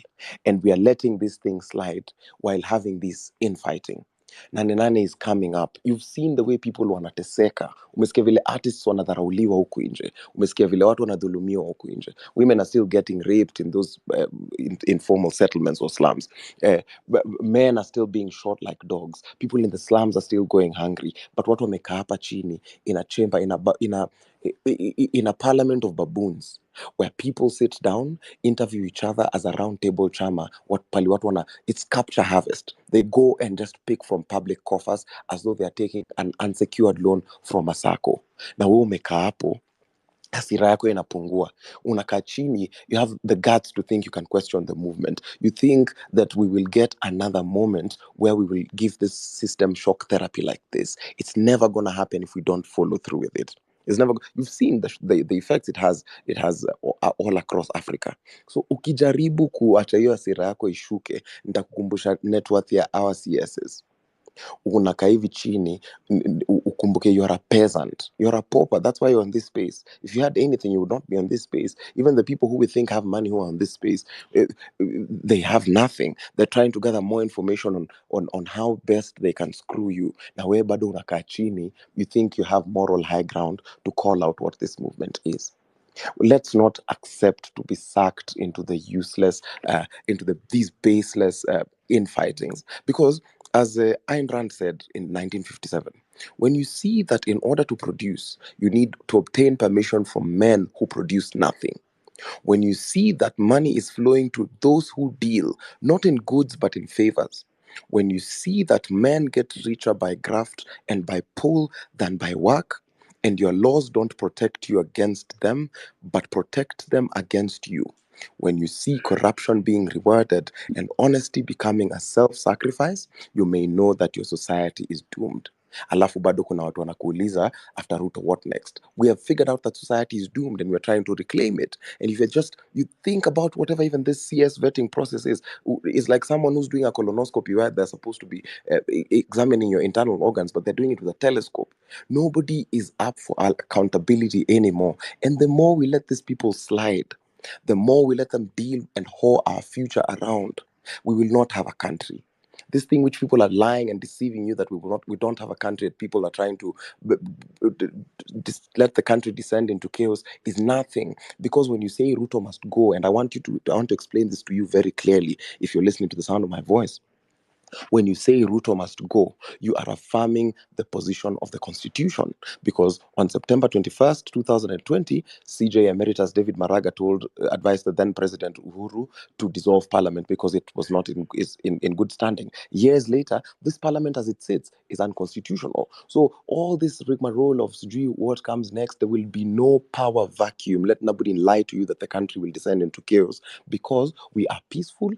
and we are letting this thing slide while having this infighting. Nane Nane is coming up. You've seen the way people wanateseka. Umesikia vile artists wanadharauliwa huku nje. Umesikia vile watu wanadhulumiwa huku nje. Women are still getting raped in those informal settlements or slums. Men are still being shot like dogs. People in the slums are still going hungry. But watu wamekaa hapa chini in a chamber, in a parliament of baboons, where people sit down, interview each other as a round table chama. It's capture harvest. They go and just pick from public coffers as though they are taking an unsecured loan from a sacco. Na wewe umekaa hapo, hasira yako inapungua, unakaa chini, you have the guts to think you can question the movement. You think that we will get another moment where we will give this system shock therapy like this. It's never going to happen if we don't follow through with it. It's never. You've seen the effects it has all across Africa. So ukijaribu kuacha hiyo hasira yako ishuke, nitakukumbusha net worth ya our CSs. Unakaa hivi chini, ukumbuke you're a peasant, you're a pauper. That's why you're on this space. If you had anything, you would not be on this space. Even the people who we think have money who are on this space, they have nothing. They're trying to gather more information on how best they can screw you. Na wewe bado unakaa chini, you think you have moral high ground to call out what this movement is. Let's not accept to be sucked into the useless, these baseless infightings. Because as Ayn Rand said in 1957, when you see that in order to produce, you need to obtain permission from men who produce nothing. When you see that money is flowing to those who deal, not in goods but in favors. When you see that men get richer by graft and by pull than by work, and your laws don't protect you against them, but protect them against you. When you see corruption being rewarded and honesty becoming a self-sacrifice, you may know that your society is doomed. Alafu bado kuna watu wanakuuliza after Ruto what next. We have figured out that society is doomed and we're trying to reclaim it. And if you think about whatever even this CS vetting process is like someone who's doing a colonoscopy where they're supposed to be examining your internal organs, but they're doing it with a telescope. Nobody is up for accountability anymore. And the more we let these people slide, the more we let them deal and whore our future around, we will not have a country. This thing which people are lying and deceiving you that we don't have a country, that people are trying to let the country descend into chaos is nothing. Because when you say Ruto must go, and I want to explain this to you very clearly if you're listening to the sound of my voice. When you say Ruto must go, you are affirming the position of the Constitution. Because on September 21st, 2020, CJ Emeritus David Maraga advised the then President Uhuru to dissolve Parliament because it was not in good standing. Years later, this Parliament as it sits is unconstitutional. So all this rigmarole of what comes next, there will be no power vacuum. Let nobody lie to you that the country will descend into chaos, because we are peaceful,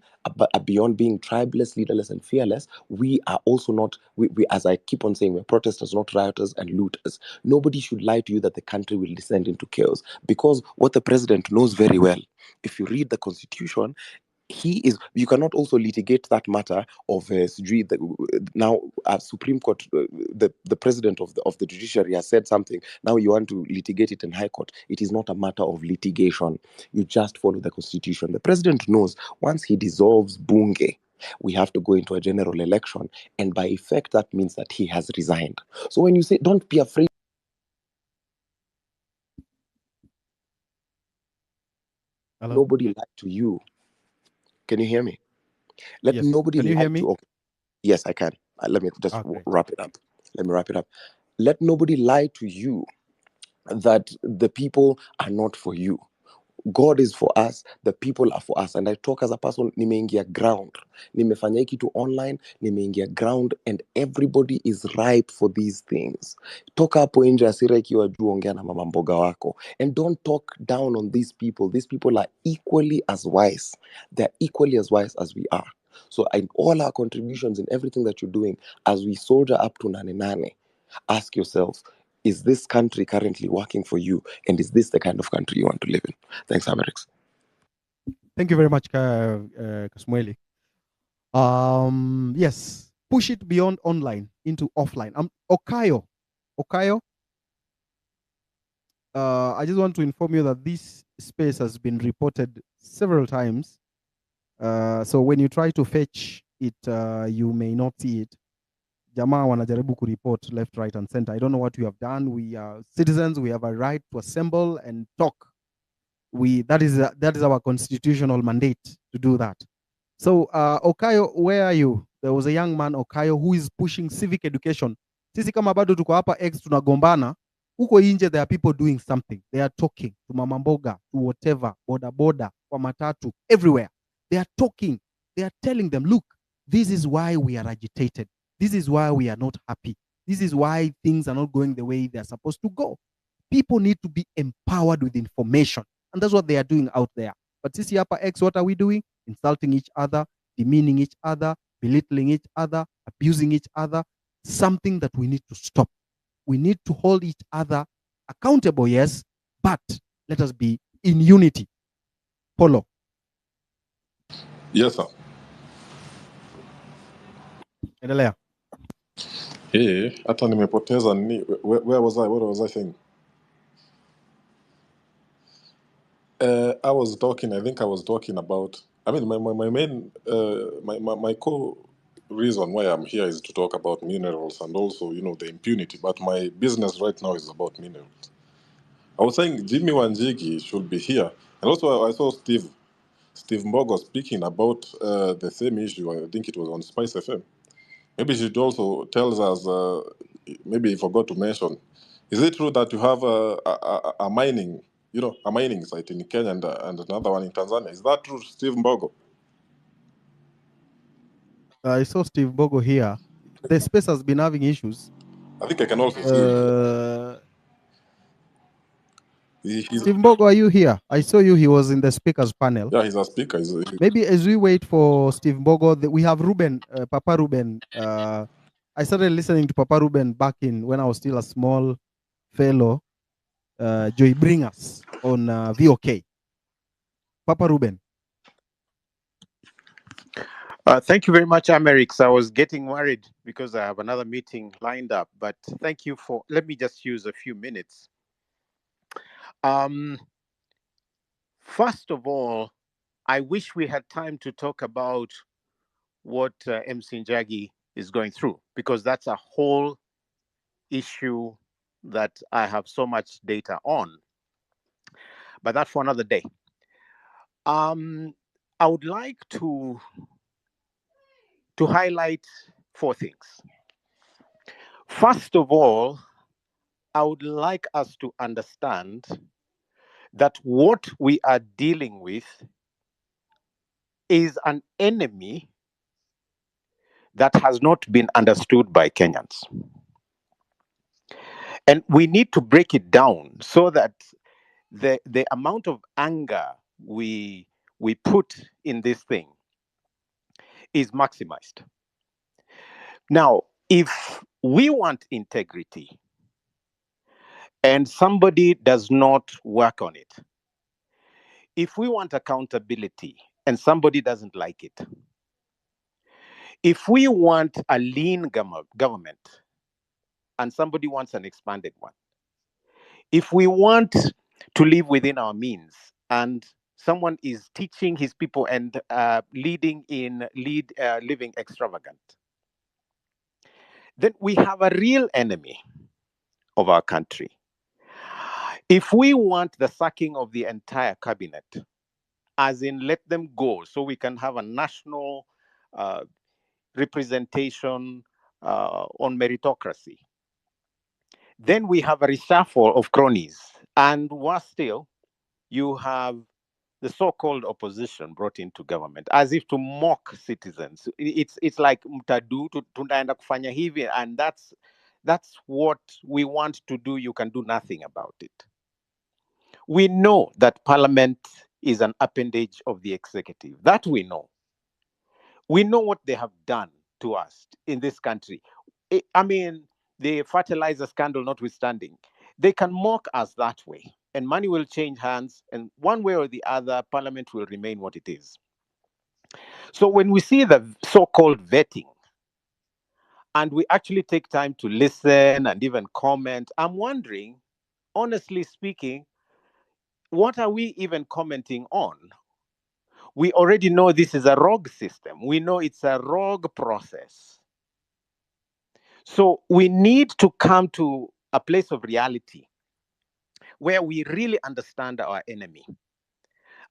beyond being tribeless, leaderless, and fearless. We are also not, as I keep on saying, we're protesters, not rioters and looters. Nobody should lie to you that the country will descend into chaos, because what the president knows very well, if you read the Constitution, you cannot also litigate that matter of now Supreme Court, the president of the judiciary has said something. Now you want to litigate it in High Court. It is not a matter of litigation. You just follow the Constitution. The president knows once he dissolves Bunge, we have to go into a general election, and by effect that means that he has resigned. So when you say don't be afraid, Hello? Nobody lied to you. Can you hear me? Let Yes. nobody Can you lie hear to me? you. Okay. Yes, I can. Let me just Okay. wrap it up. Let nobody lie to you that the people are not for you. God is for us, the people are for us. And I talk as a person, nimeingia ground. Nimefanya hii kitu online, nimeingia ground, and everybody is ripe for these things. Toka hapo nje, hasira ikiwa juu, ongea na mama mboga wako. And don't talk down on these people. These people are equally as wise. They're equally as wise as we are. So in all our contributions in everything that you're doing, as we soldier up to Nane Nane, ask yourself, is this country currently working for you? And is this the kind of country you want to live in? Thanks, Amerix. Thank you very much, Kasmueli. Yes, push it beyond online into offline. Okayo, I just want to inform you that this space has been reported several times. So when you try to fetch it, you may not see it. Jamaa wanajaribu kureport left, right, and center. I don't know what you have done. We are citizens. We have a right to assemble and talk. That is our constitutional mandate to do that. So Okayo, where are you? There was a young man Okayo who is pushing civic education. Sisi kama bado tuko hapa X tunagombana, huko nje there are people doing something. They are talking to mama mboga, to whatever, boda boda, kwa matatu, everywhere. They are talking. They are telling them, look, this is why we are agitated. This is why we are not happy. This is why things are not going the way they are supposed to go. People need to be empowered with information. And that's what they are doing out there. But sisi hapa X, what are we doing? Insulting each other, demeaning each other, belittling each other, abusing each other. Something that we need to stop. We need to hold each other accountable, yes, but let us be in unity. Polo. Yes, sir. Endelea. Hey, hata nimepoteza nini. Where was I? What was I saying? I think I was talking about, I mean, my main, my core reason why I'm here is to talk about minerals and also, the impunity. But my business right now is about minerals. I was saying Jimmy Wanjigi should be here. And also I saw Steve Mbogo speaking about the same issue. I think it was on Spice FM. Maybe she should also tells us, maybe he forgot to mention, is it true that you have a mining, a mining site in Kenya and another one in Tanzania? Is that true, Steve Mbogo? I saw Steve Bogo here. The space has been having issues. I think I can also see him. Steve Bogo, are you here? I saw you. He was in the speakers panel. Yeah, he's a speaker. Maybe as we wait for Steve Bogo, we have Ruben, Papa Ruben. I I started listening to Papa Ruben back in when I was still a small fellow. Joy Bringers on VOK. Papa Ruben. Thank you very much, Amerix. I was getting worried because I have another meeting lined up, but thank you for, let me just use a few minutes. First of all, I wish we had time to talk about what MC Njagi is going through, because that's a whole issue that I have so much data on. But that's for another day. I would like to highlight four things. First of all, I would like us to understand that what we are dealing with is an enemy that has not been understood by Kenyans. And we need to break it down so that the amount of anger we put in this thing is maximized. Now, if we want integrity and somebody does not work on it, if we want accountability and somebody doesn't like it, if we want a lean government and somebody wants an expanded one, if we want to live within our means and someone is teaching his people and living extravagant, then we have a real enemy of our country. If we want the sacking of the entire cabinet, as in let them go so we can have a national representation on meritocracy, then we have a reshuffle of cronies. And worse still, you have the so-called opposition brought into government as if to mock citizens. It's like mtadu tunaenda kufanya hivi, and that's what we want to do. You can do nothing about it. We know that parliament is an appendage of the executive. That we know. We know what they have done to us in this country. I mean, the fertilizer scandal notwithstanding, they can mock us that way, and money will change hands, and one way or the other, parliament will remain what it is. So when we see the so-called vetting, and we actually take time to listen and even comment, I'm wondering, honestly speaking, what are we even commenting on? We already know this is a rogue system. We know it's a rogue process. So we need to come to a place of reality where we really understand our enemy.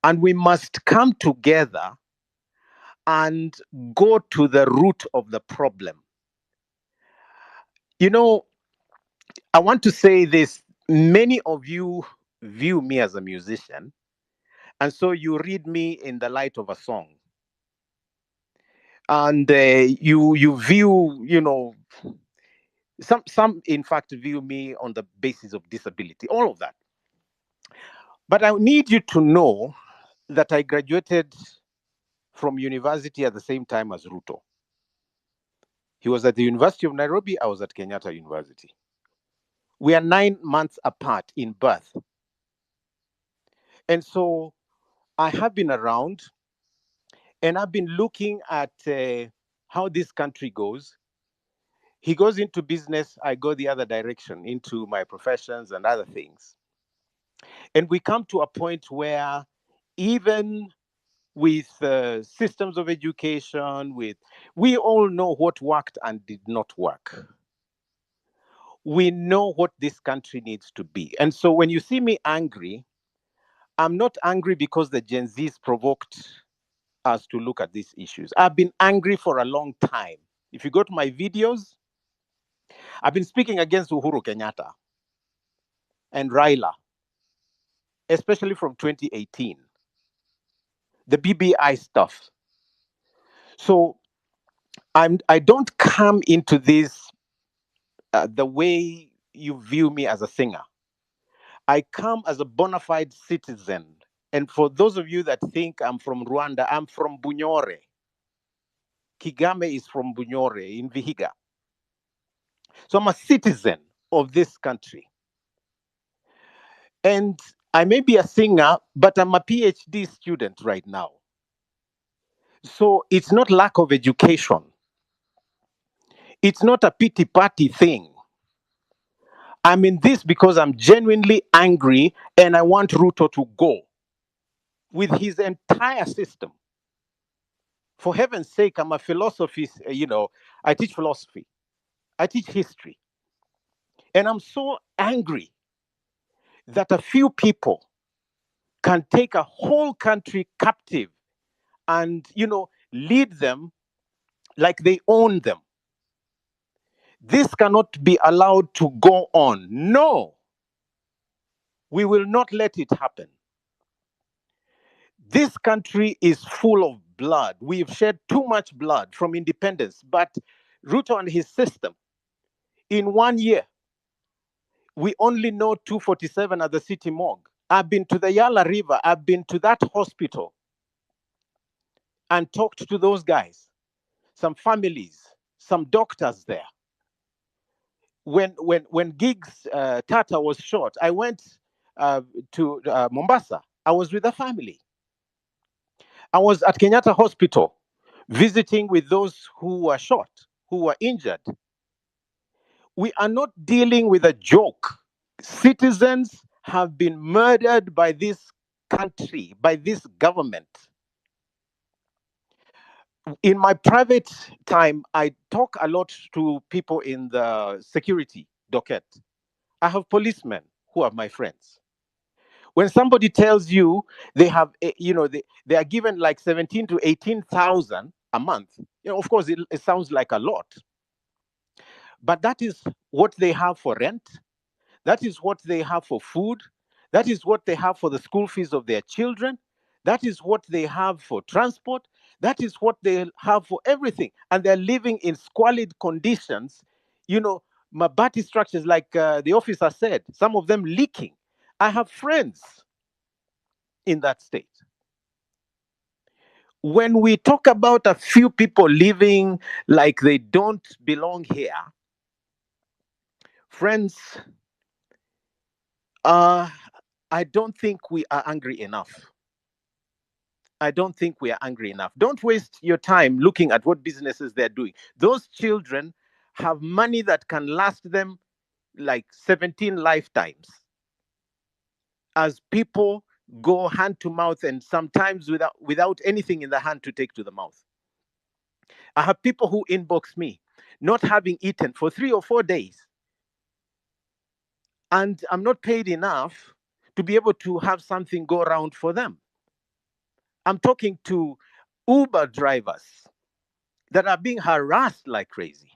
And we must come together and go to the root of the problem. You know, I want to say this. Many of you view me as a musician, and so you read me in the light of a song. And you view, some in fact view me on the basis of disability, all of that. But I need you to know that I graduated from university at the same time as Ruto. He was at the University of Nairobi, I was at Kenyatta University. We are 9 months apart in birth. And so I have been around and I've been looking at how this country goes. He goes into business, I go the other direction into my professions and other things. And we come to a point where even with systems of education, we all know what worked and did not work. We know what this country needs to be. And so when you see me angry, I'm not angry because the Gen Zs provoked us to look at these issues. I've been angry for a long time. If you go to my videos, I've been speaking against Uhuru Kenyatta and Raila, especially from 2018, the BBI stuff. So I don't come into this the way you view me as a singer. I come as a bona fide citizen. And for those of you that think I'm from Rwanda, I'm from Bunyore. Kigame is from Bunyore in Vihiga. So I'm a citizen of this country. And I may be a singer, but I'm a PhD student right now. So it's not lack of education. It's not a pity party thing. I'm in this because I'm genuinely angry and I want Ruto to go with his entire system. For heaven's sake, I'm a philosophy, I teach philosophy, I teach history. And I'm so angry that a few people can take a whole country captive and, lead them like they own them. This cannot be allowed to go on. No, we will not let it happen. This country is full of blood. We've shed too much blood from independence. But Ruto and his system, in 1 year, we only know 247 at the city morgue. I've been to the Yala River. I've been to that hospital and talked to those guys, some families, some doctors there. When Giggs Tata was shot, I went to Mombasa. I was with the family. I was at Kenyatta Hospital visiting with those who were shot, who were injured. We are not dealing with a joke. Citizens have been murdered by this country, by this government. In my private time, I talk a lot to people in the security docket. I have policemen who are my friends. When somebody tells you they have, they are given like 17 to 18,000 a month, of course, it sounds like a lot. But that is what they have for rent. That is what they have for food. That is what they have for the school fees of their children. That is what they have for transport. That is what they have for everything. And they're living in squalid conditions, Mabati structures, like the officer said, some of them leaking. I have friends in that state. When we talk about a few people living like they don't belong here, friends, I don't think we are angry enough. I don't think we are angry enough. Don't waste your time looking at what businesses they're doing. Those children have money that can last them like 17 lifetimes as people go hand to mouth and sometimes without anything in the hand to take to the mouth. I have people who inbox me not having eaten for 3 or 4 days. And I'm not paid enough to be able to have something go around for them. I'm talking to Uber drivers that are being harassed like crazy.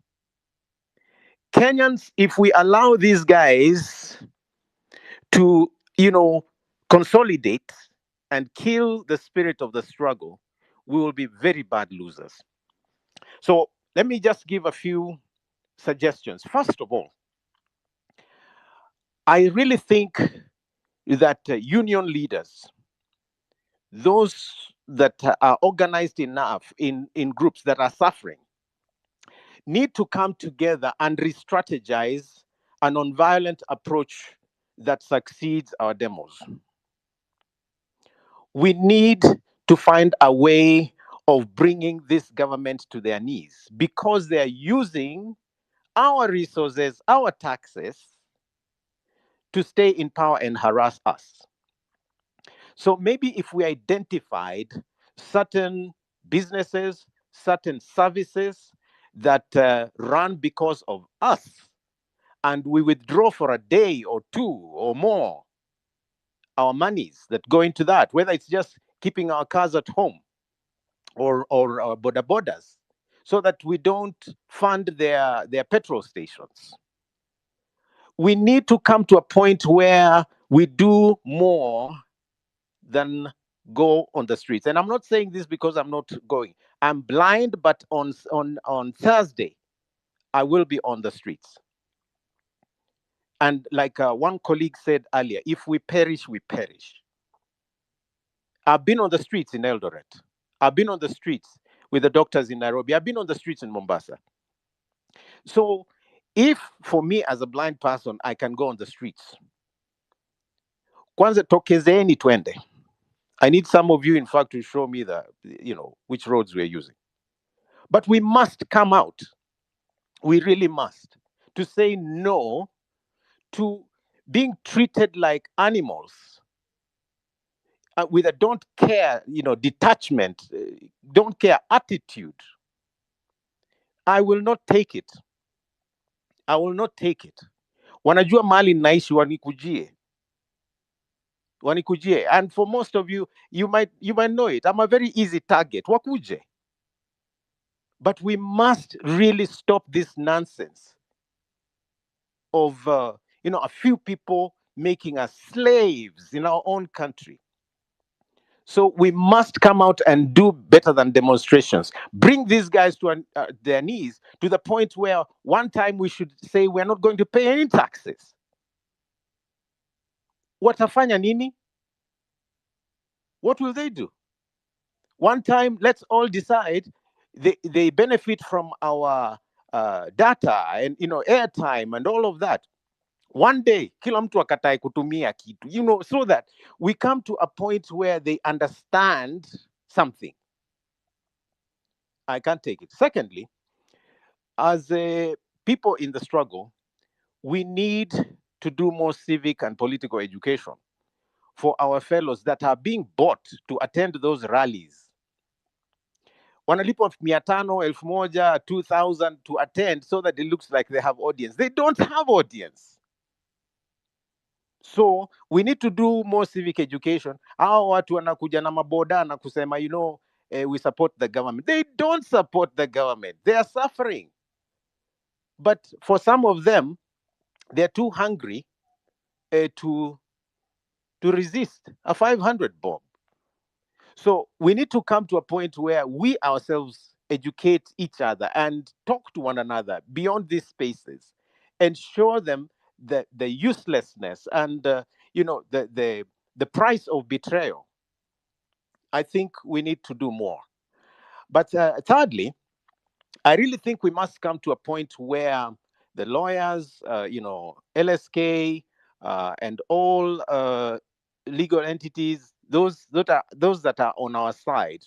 Kenyans, if we allow these guys to, consolidate and kill the spirit of the struggle, we will be very bad losers. So let me just give a few suggestions. First of all, I really think that union leaders, those that are organized enough in groups that are suffering, need to come together and re-strategize a non-violent approach that succeeds our demos. We need to find a way of bringing this government to their knees because they are using our resources, our taxes, to stay in power and harass us. So maybe if we identified certain businesses, certain services that run because of us, and we withdraw for a day or two or more our monies that go into that, whether it's just keeping our cars at home or border borders, so that we don't fund their petrol stations. We need to come to a point where we do more than go on the streets. And I'm not saying this because I'm not going. I'm blind, but on Thursday, I will be on the streets. And like one colleague said earlier, if we perish, we perish. I've been on the streets in Eldoret. I've been on the streets with the doctors in Nairobi. I've been on the streets in Mombasa. So If for me as a blind person, I can go on the streets, kwanza tokezeni twende. I need some of you, in fact, to show me which roads we're using. But we must come out. We really must, to say no to being treated like animals with a don't care, detachment, don't care attitude. I will not take it. I will not take it. Wanajua mali naishi, wanikujie. And for most of you, you might know it. I'm a very easy target. Wakuje. But we must really stop this nonsense of a few people making us slaves in our own country. So we must come out and do better than demonstrations. Bring these guys to their knees, to the point where one time we should say we're not going to pay any taxes. Watafanya nini? What will they do? One time, let's all decide they benefit from our data and airtime and all of that. One day, kila mtu akatae kutumia kitu, so that we come to a point where they understand something. I can't take it. Secondly, as people in the struggle, we need to do more civic and political education for our fellows that are being bought to attend those rallies. Wanalipwa 500, 1000, 2000 to attend so that it looks like they have audience. They don't have audience. So we need to do more civic education. Hao watu wanakuja na maboda na kusema, we support the government. They don't support the government. They are suffering. But for some of them, they're too hungry to resist a 500 bob. So we need to come to a point where we ourselves educate each other and talk to one another beyond these spaces and show them the uselessness and the price of betrayal. I think we need to do more. But thirdly, I really think we must come to a point where the lawyers, LSK, and all legal entities, those that are on our side,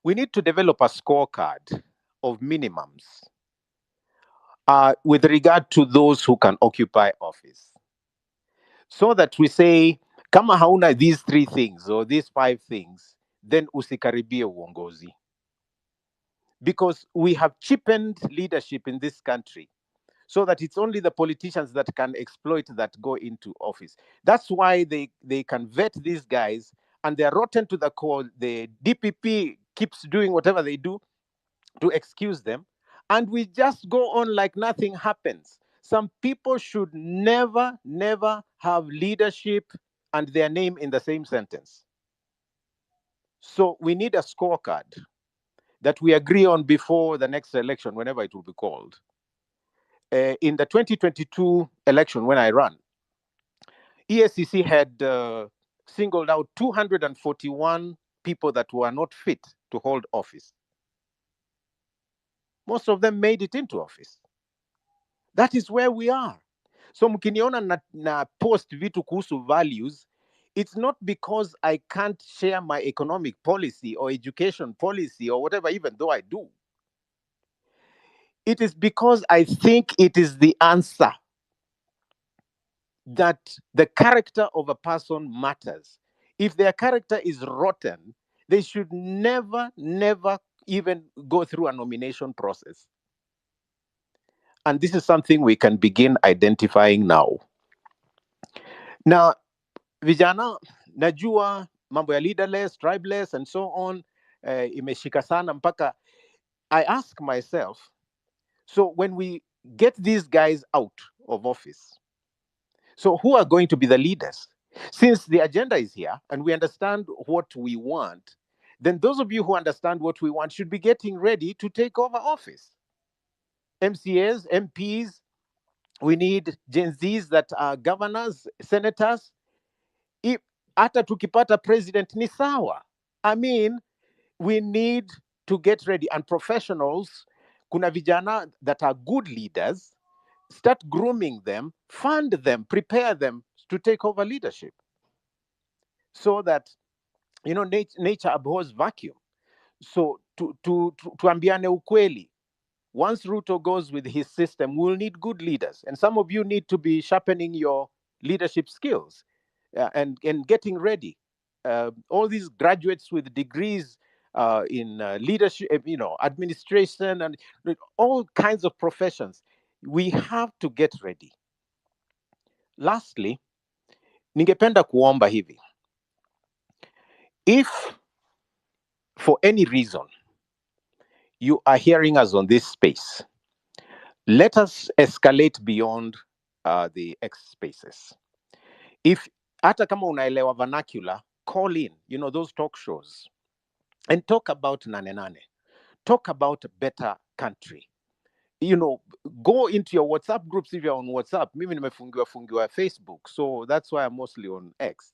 we need to develop a scorecard of minimums with regard to those who can occupy office, so that we say, kama hauna these 3 things or these 5 things, then usikaribie uongozi. Because we have cheapened leadership in this country, so that it's only the politicians that can exploit that go into office. That's why they can vet these guys, and they're rotten to the core. The DPP keeps doing whatever they do to excuse them, and we just go on like nothing happens. Some people should never have leadership and their name in the same sentence. So we need a scorecard that we agree on before the next election, whenever it will be called. In the 2022 election, when I ran, ESCC had singled out 241 people that were not fit to hold office. Most of them made it into office. That is where we are. So mkiniona na post vitu kuhusu values, it's not because I can't share my economic policy or education policy or whatever, even though I do. It is because I think it is the answer, that the character of a person matters. If their character is rotten, they should never even go through a nomination process. And this is something we can begin identifying now. Now, vijana, najua mambo ya leaderless, tribeless, and so on, imeshika sana mpaka I ask myself, so when we get these guys out of office, so who are going to be the leaders? Since the agenda is here and we understand what we want, then those of you who understand what we want should be getting ready to take over office. MCAs, MPs, we need Gen Zs that are governors, senators. If hata tukipata president ni sawa. I mean, we need to get ready, and professionals, kuna vijana that are good leaders start grooming them, fund them, prepare them to take over leadership, so that nature abhors vacuum. So tuambiane ukweli, once Ruto goes with his system, we'll need good leaders, and some of you need to be sharpening your leadership skills and getting ready. All these graduates with degrees in leadership, administration, and all kinds of professions, we have to get ready. Lastly, ningependa kuomba hivi, if for any reason you are hearing us on this space, let us escalate beyond the X spaces. If hata kama unaelewa vernacular, call in, those talk shows, and talk about Nane Nane. Talk about a better country. Go into your WhatsApp groups if you're on WhatsApp. Mimi nimefungiwa Facebook, so that's why I'm mostly on X.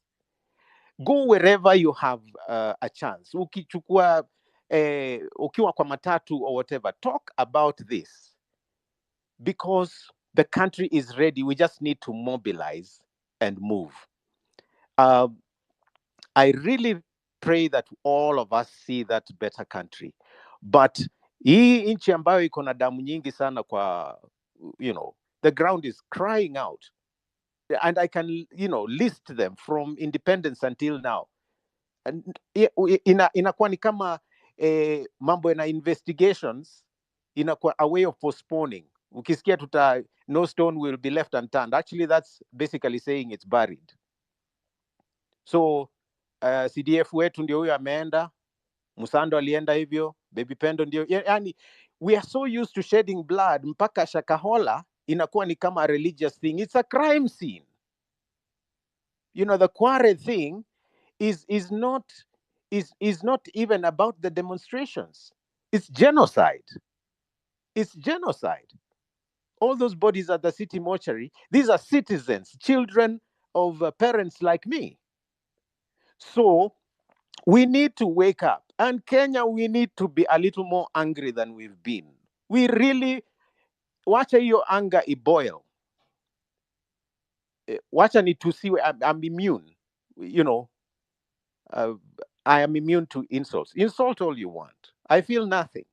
Go wherever you have a chance. Ukiwa kwa matatu or whatever, talk about this, because the country is ready. We just need to mobilize and move. I really pray that all of us see that better country. But hii nchi ambayo iko na damu nyingi sana kwa, the ground is crying out. And I can, list them from independence until now. And inakuwa ni kama mambo na investigations, inakuwa a way of postponing. Ukisikia no stone will be left unturned. Actually, that's basically saying it's buried. So CDF wetu ndio huyo ameenda, Musando alienda hivyo, Baby Pendo ndio, yani we are so used to shedding blood mpaka Shakahola inakuwa ni kama a religious thing. It's a crime scene. The Kware thing is not even about the demonstrations. It's genocide. It's genocide. All those bodies at the city mortuary, these are citizens, children of parents like me. So we need to wake up. And Kenya, we need to be a little more angry than we've been. We really, wacha hiyo anger iboil. Wacha nitusiwe, I'm immune. I am immune to insults. Insult all you want. I feel nothing.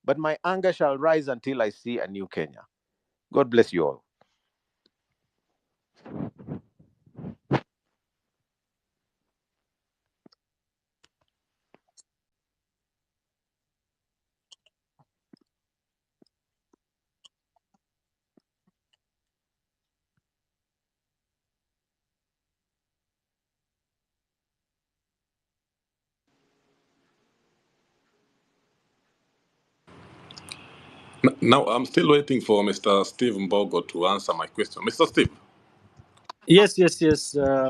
But my anger shall rise until I see a new Kenya. God bless you all. Now, I'm still waiting for Mr. Steve Mbogo to answer my question. Mr. Steve. Yes,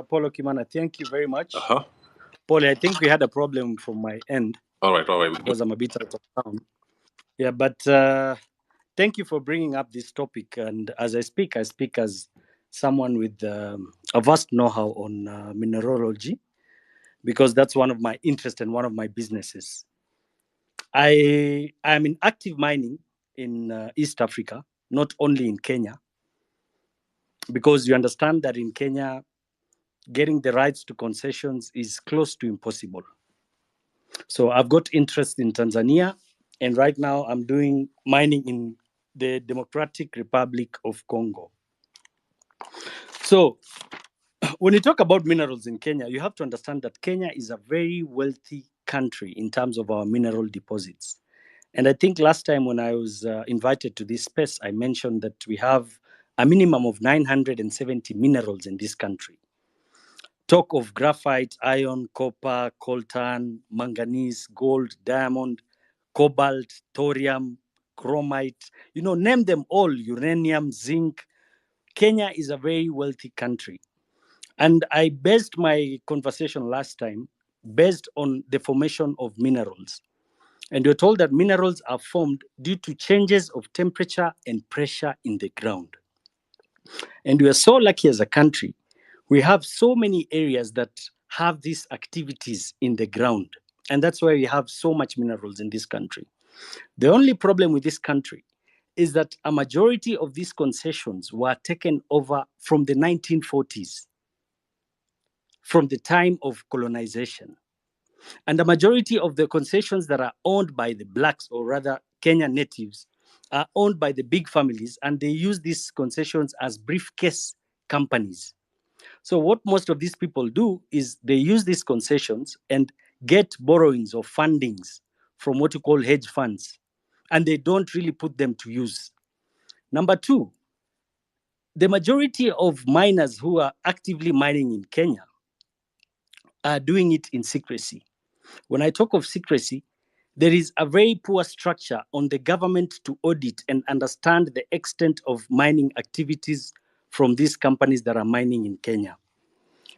Paulo Kimana, thank you very much. Paul, I think we had a problem from my end. All right. Because I'm a bit out of town. Yeah, but thank you for bringing up this topic. And as I speak as someone with a vast know-how on mineralogy, because that's one of my interests and one of my businesses. I am in active mining in East Africa, not only in Kenya, because you understand that in Kenya, getting the rights to concessions is close to impossible. So I've got interest in Tanzania, and right now I'm doing mining in the Democratic Republic of Congo. So when you talk about minerals in Kenya, you have to understand that Kenya is a very wealthy country in terms of our mineral deposits. And I think last time when I was invited to this space, I mentioned that we have a minimum of 970 minerals in this country. Talk of graphite, iron, copper, coltan, manganese, gold, diamond, cobalt, thorium, chromite, name them all, uranium, zinc. Kenya is a very wealthy country. And I based my conversation last time based on the formation of minerals. And you're told that minerals are formed due to changes of temperature and pressure in the ground. And we are so lucky as a country. We have so many areas that have these activities in the ground. And that's why we have so much minerals in this country. The only problem with this country is that a majority of these concessions were taken over from the 1940s, from the time of colonization. And the majority of the concessions that are owned by the blacks, or rather Kenyan natives, are owned by the big families, and they use these concessions as briefcase companies. So what most of these people do is they use these concessions and get borrowings or fundings from what you call hedge funds, and they don't really put them to use. Number two, the majority of miners who are actively mining in Kenya are doing it in secrecy. When I talk of secrecy, there is a very poor structure on the government to audit and understand the extent of mining activities from these companies that are mining in Kenya.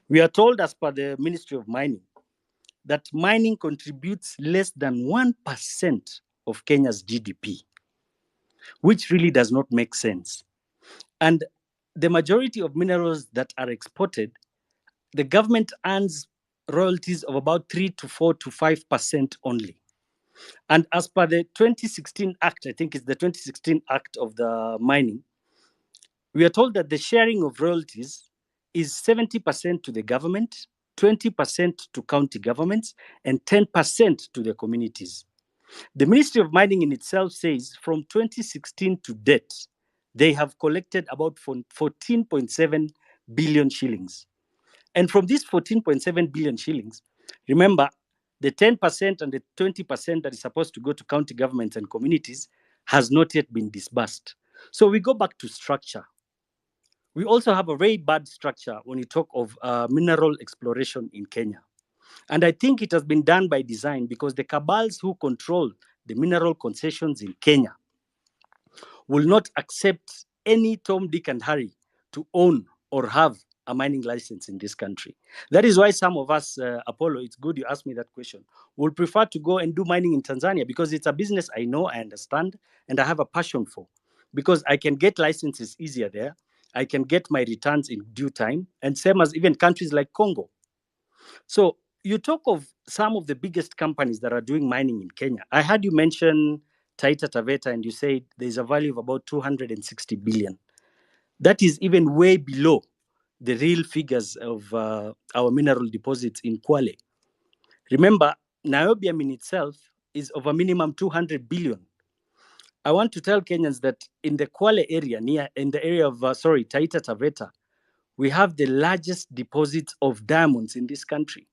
We are told, as per the Ministry of Mining, that mining contributes less than 1% of Kenya's GDP, which really does not make sense. And the majority of minerals that are exported, the government earns royalties of about 3 to 4 to 5% only. And as per the 2016 Act, I think it's the 2016 Act of the Mining, we are told that the sharing of royalties is 70% to the government, 20% to county governments, and 10% to the communities. The Ministry of Mining in itself says from 2016 to date, they have collected about 14.7 billion shillings. And from these 14.7 billion shillings, remember, the 10% and the 20% that is supposed to go to county governments and communities has not yet been disbursed. So we go back to structure. We also have a very bad structure when you talk of mineral exploration in Kenya. And I think it has been done by design, because the cabals who control the mineral concessions in Kenya will not accept any Tom, Dick, and Harry to own or have a mining license in this country. That is why some of us, Apollo, it's good you asked me that question, will prefer to go and do mining in Tanzania, because it's a business I know, I understand, and I have a passion for, because I can get licenses easier there. I can get my returns in due time, and same as even countries like Congo. So you talk of some of the biggest companies that are doing mining in Kenya. I heard you mention Taita Taveta, and you said there's a value of about 260 billion. That is even way below the real figures of our mineral deposits in Kwale. Remember, niobium in itself is of a minimum 200 billion. I want to tell Kenyans that in the Kwale area, in the area of, Taita Taveta, we have the largest deposits of diamonds in this country,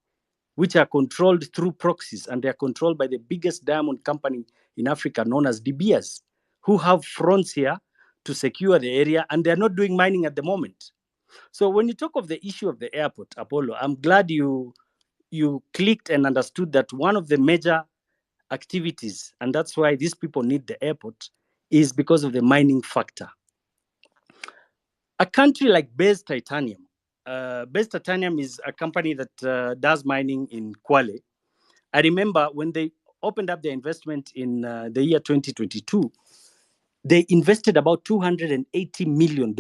which are controlled through proxies, and they are controlled by the biggest diamond company in Africa, known as De Beers, who have fronts here to secure the area, and they're not doing mining at the moment. So when you talk of the issue of the airport, Apollo, I'm glad you clicked and understood that one of the major activities, and that's why these people need the airport, is because of the mining factor. A country like Base Titanium, Base Titanium is a company that does mining in Kwale. I remember when they opened up their investment in the year 2022, they invested about $280 million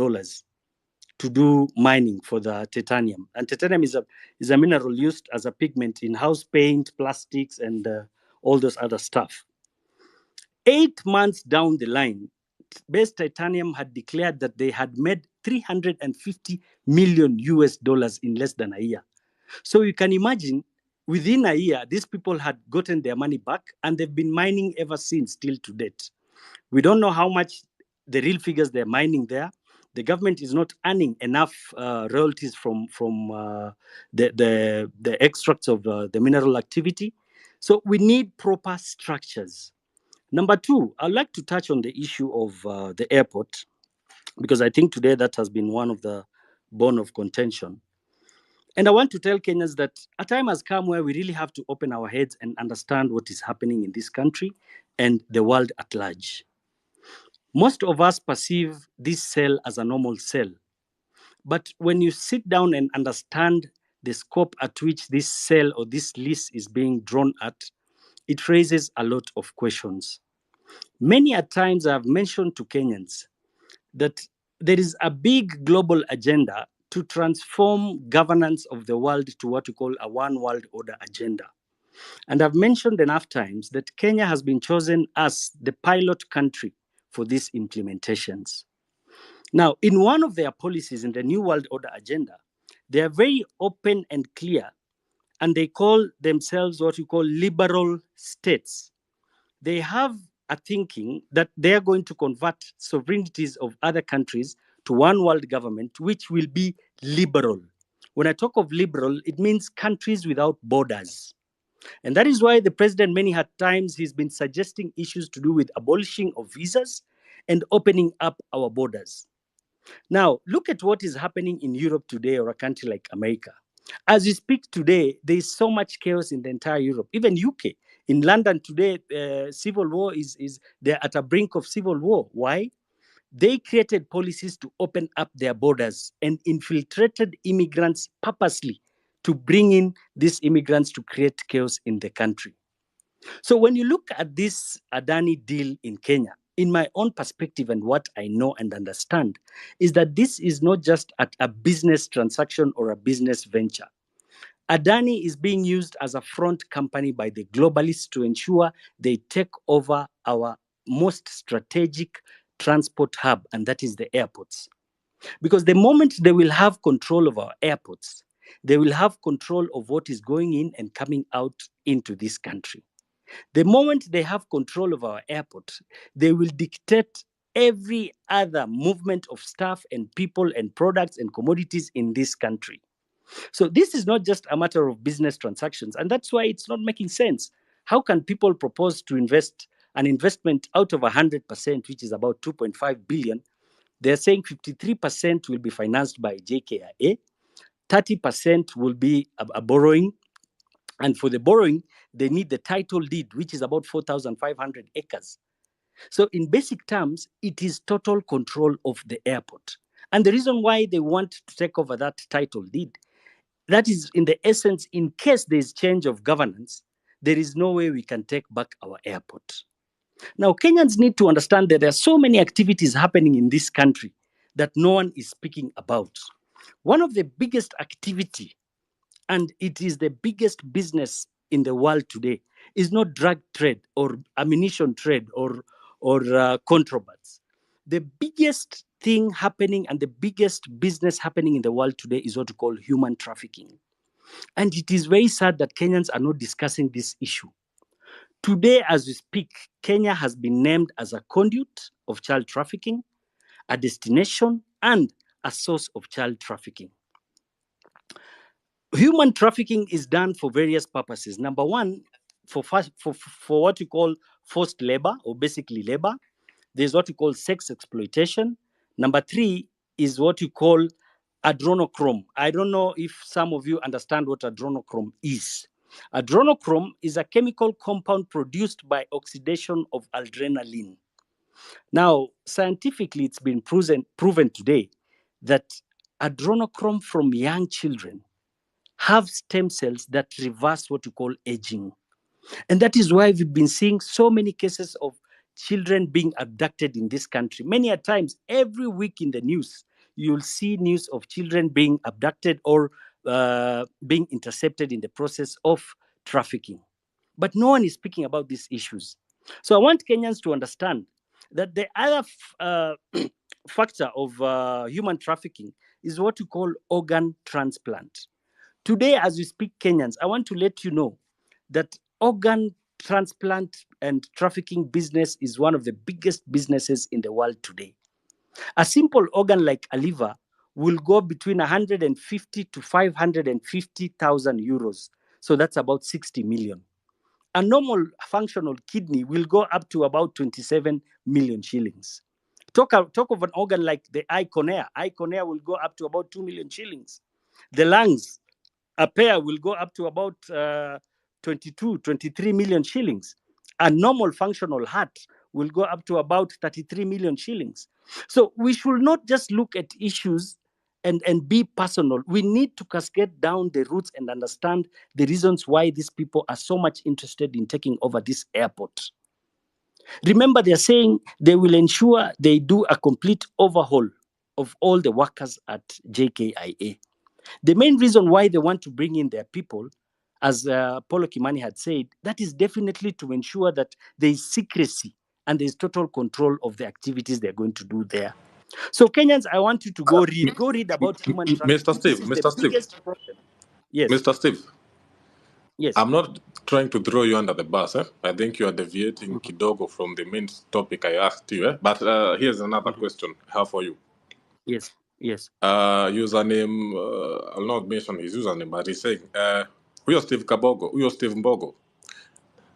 to do mining for the titanium. And titanium is a mineral used as a pigment in house paint, plastics, and all those other stuff. 8 months down the line, Base Titanium had declared that they had made 350 million US dollars in less than a year. So you can imagine, within a year, these people had gotten their money back, and they've been mining ever since till to date. We don't know how much the real figures they're mining there. The government is not earning enough royalties from the extracts of the mineral activity. So we need proper structures. Number two, I'd like to touch on the issue of the airport, because I think today that has been one of the bone of contention. And I want to tell Kenyans that a time has come where we really have to open our heads and understand what is happening in this country and the world at large. Most of us perceive this cell as a normal cell. But when you sit down and understand the scope at which this cell or this list is being drawn at, it raises a lot of questions. Many a times I've mentioned to Kenyans that there is a big global agenda to transform governance of the world to what we call a one world order agenda. And I've mentioned enough times that Kenya has been chosen as the pilot country for these implementations. Now, in one of their policies in the New World Order agenda, they are very open and clear, and they call themselves what you call liberal states. They have a thinking that they are going to convert sovereignties of other countries to one world government, which will be liberal. When I talk of liberal, it means countries without borders. And that is why the president, many times, he's been suggesting issues to do with abolishing of visas and opening up our borders. Now, look at what is happening in Europe today, or a country like America. As we speak today, there is so much chaos in the entire Europe, even UK. In London today, civil war they're at a brink of civil war. Why? They created policies to open up their borders and infiltrated immigrants purposely to bring in these immigrants to create chaos in the country. So when you look at this Adani deal in Kenya, in my own perspective and what I know and understand, is that this is not just a business transaction or a business venture. Adani is being used as a front company by the globalists to ensure they take over our most strategic transport hub, and that is the airports. Because the moment they will have control of our airports, they will have control of what is going in and coming out into this country. The moment they have control of our airport, they will dictate every other movement of staff and people and products and commodities in this country. So this is not just a matter of business transactions, and that's why it's not making sense. How can people propose to invest an investment out of 100%, which is about 2.5 billion? They're saying 53% will be financed by JKIA, 30% will be a borrowing, and for the borrowing, they need the title deed, which is about 4,500 acres. So in basic terms, it is total control of the airport. And the reason why they want to take over that title deed, that is in the essence, in case there's change of governance, there is no way we can take back our airport. Now, Kenyans need to understand that there are so many activities happening in this country that no one is speaking about. One of the biggest activity, and it is the biggest business in the world today, is not drug trade or ammunition trade or contrabands. The biggest thing happening and the biggest business happening in the world today is what we call human trafficking. And it is very sad that Kenyans are not discussing this issue. Today, as we speak, Kenya has been named as a conduit of child trafficking, a destination, and a source of child trafficking. Human trafficking is done for various purposes. Number one, for what you call forced labor, or basically labor. There's what you call sex exploitation. Number three is what you call adrenochrome. I don't know if some of you understand what adrenochrome is. Adrenochrome is a chemical compound produced by oxidation of adrenaline. Now, scientifically, it's been proven today that adrenochrome from young children have stem cells that reverse what you call aging. And that is why we've been seeing so many cases of children being abducted in this country. Many a times, every week in the news, you'll see news of children being abducted or being intercepted in the process of trafficking. But no one is speaking about these issues. So I want Kenyans to understand that the other factor of human trafficking is what you call organ transplant. Today, as we speak, Kenyans, I want to let you know that organ transplant and trafficking business is one of the biggest businesses in the world today. A simple organ like a liver will go between 150 to 550,000 euros. So that's about 60 million. A normal functional kidney will go up to about 27 million shillings. Talk of an organ like the eye cornea. Eye cornea will go up to about 2 million shillings. The lungs, a pair will go up to about 22, 23 million shillings. A normal functional heart will go up to about 33 million shillings. So we should not just look at issues and be personal. We need to cascade down the roots and understand the reasons why these people are so much interested in taking over this airport. Remember, they're saying they will ensure they do a complete overhaul of all the workers at JKIA. The main reason why they want to bring in their people, as Paulo Kimani had said, that is definitely to ensure that there is secrecy and there's total control of the activities they're going to do there. So Kenyans, I want you to go read about human trafficking. Mr. Steve, This is Mr. the Steve, biggest problem. Yes. Mr. Steve, Yes. I'm not trying to throw you under the bus. I think you are deviating kidogo from the main topic I asked you. But here's another question I have for you. Yes. Yes. Username, I'll not mention his username, but he's saying, Uyo Steve Kabogo, Uyo Steve Mbogo.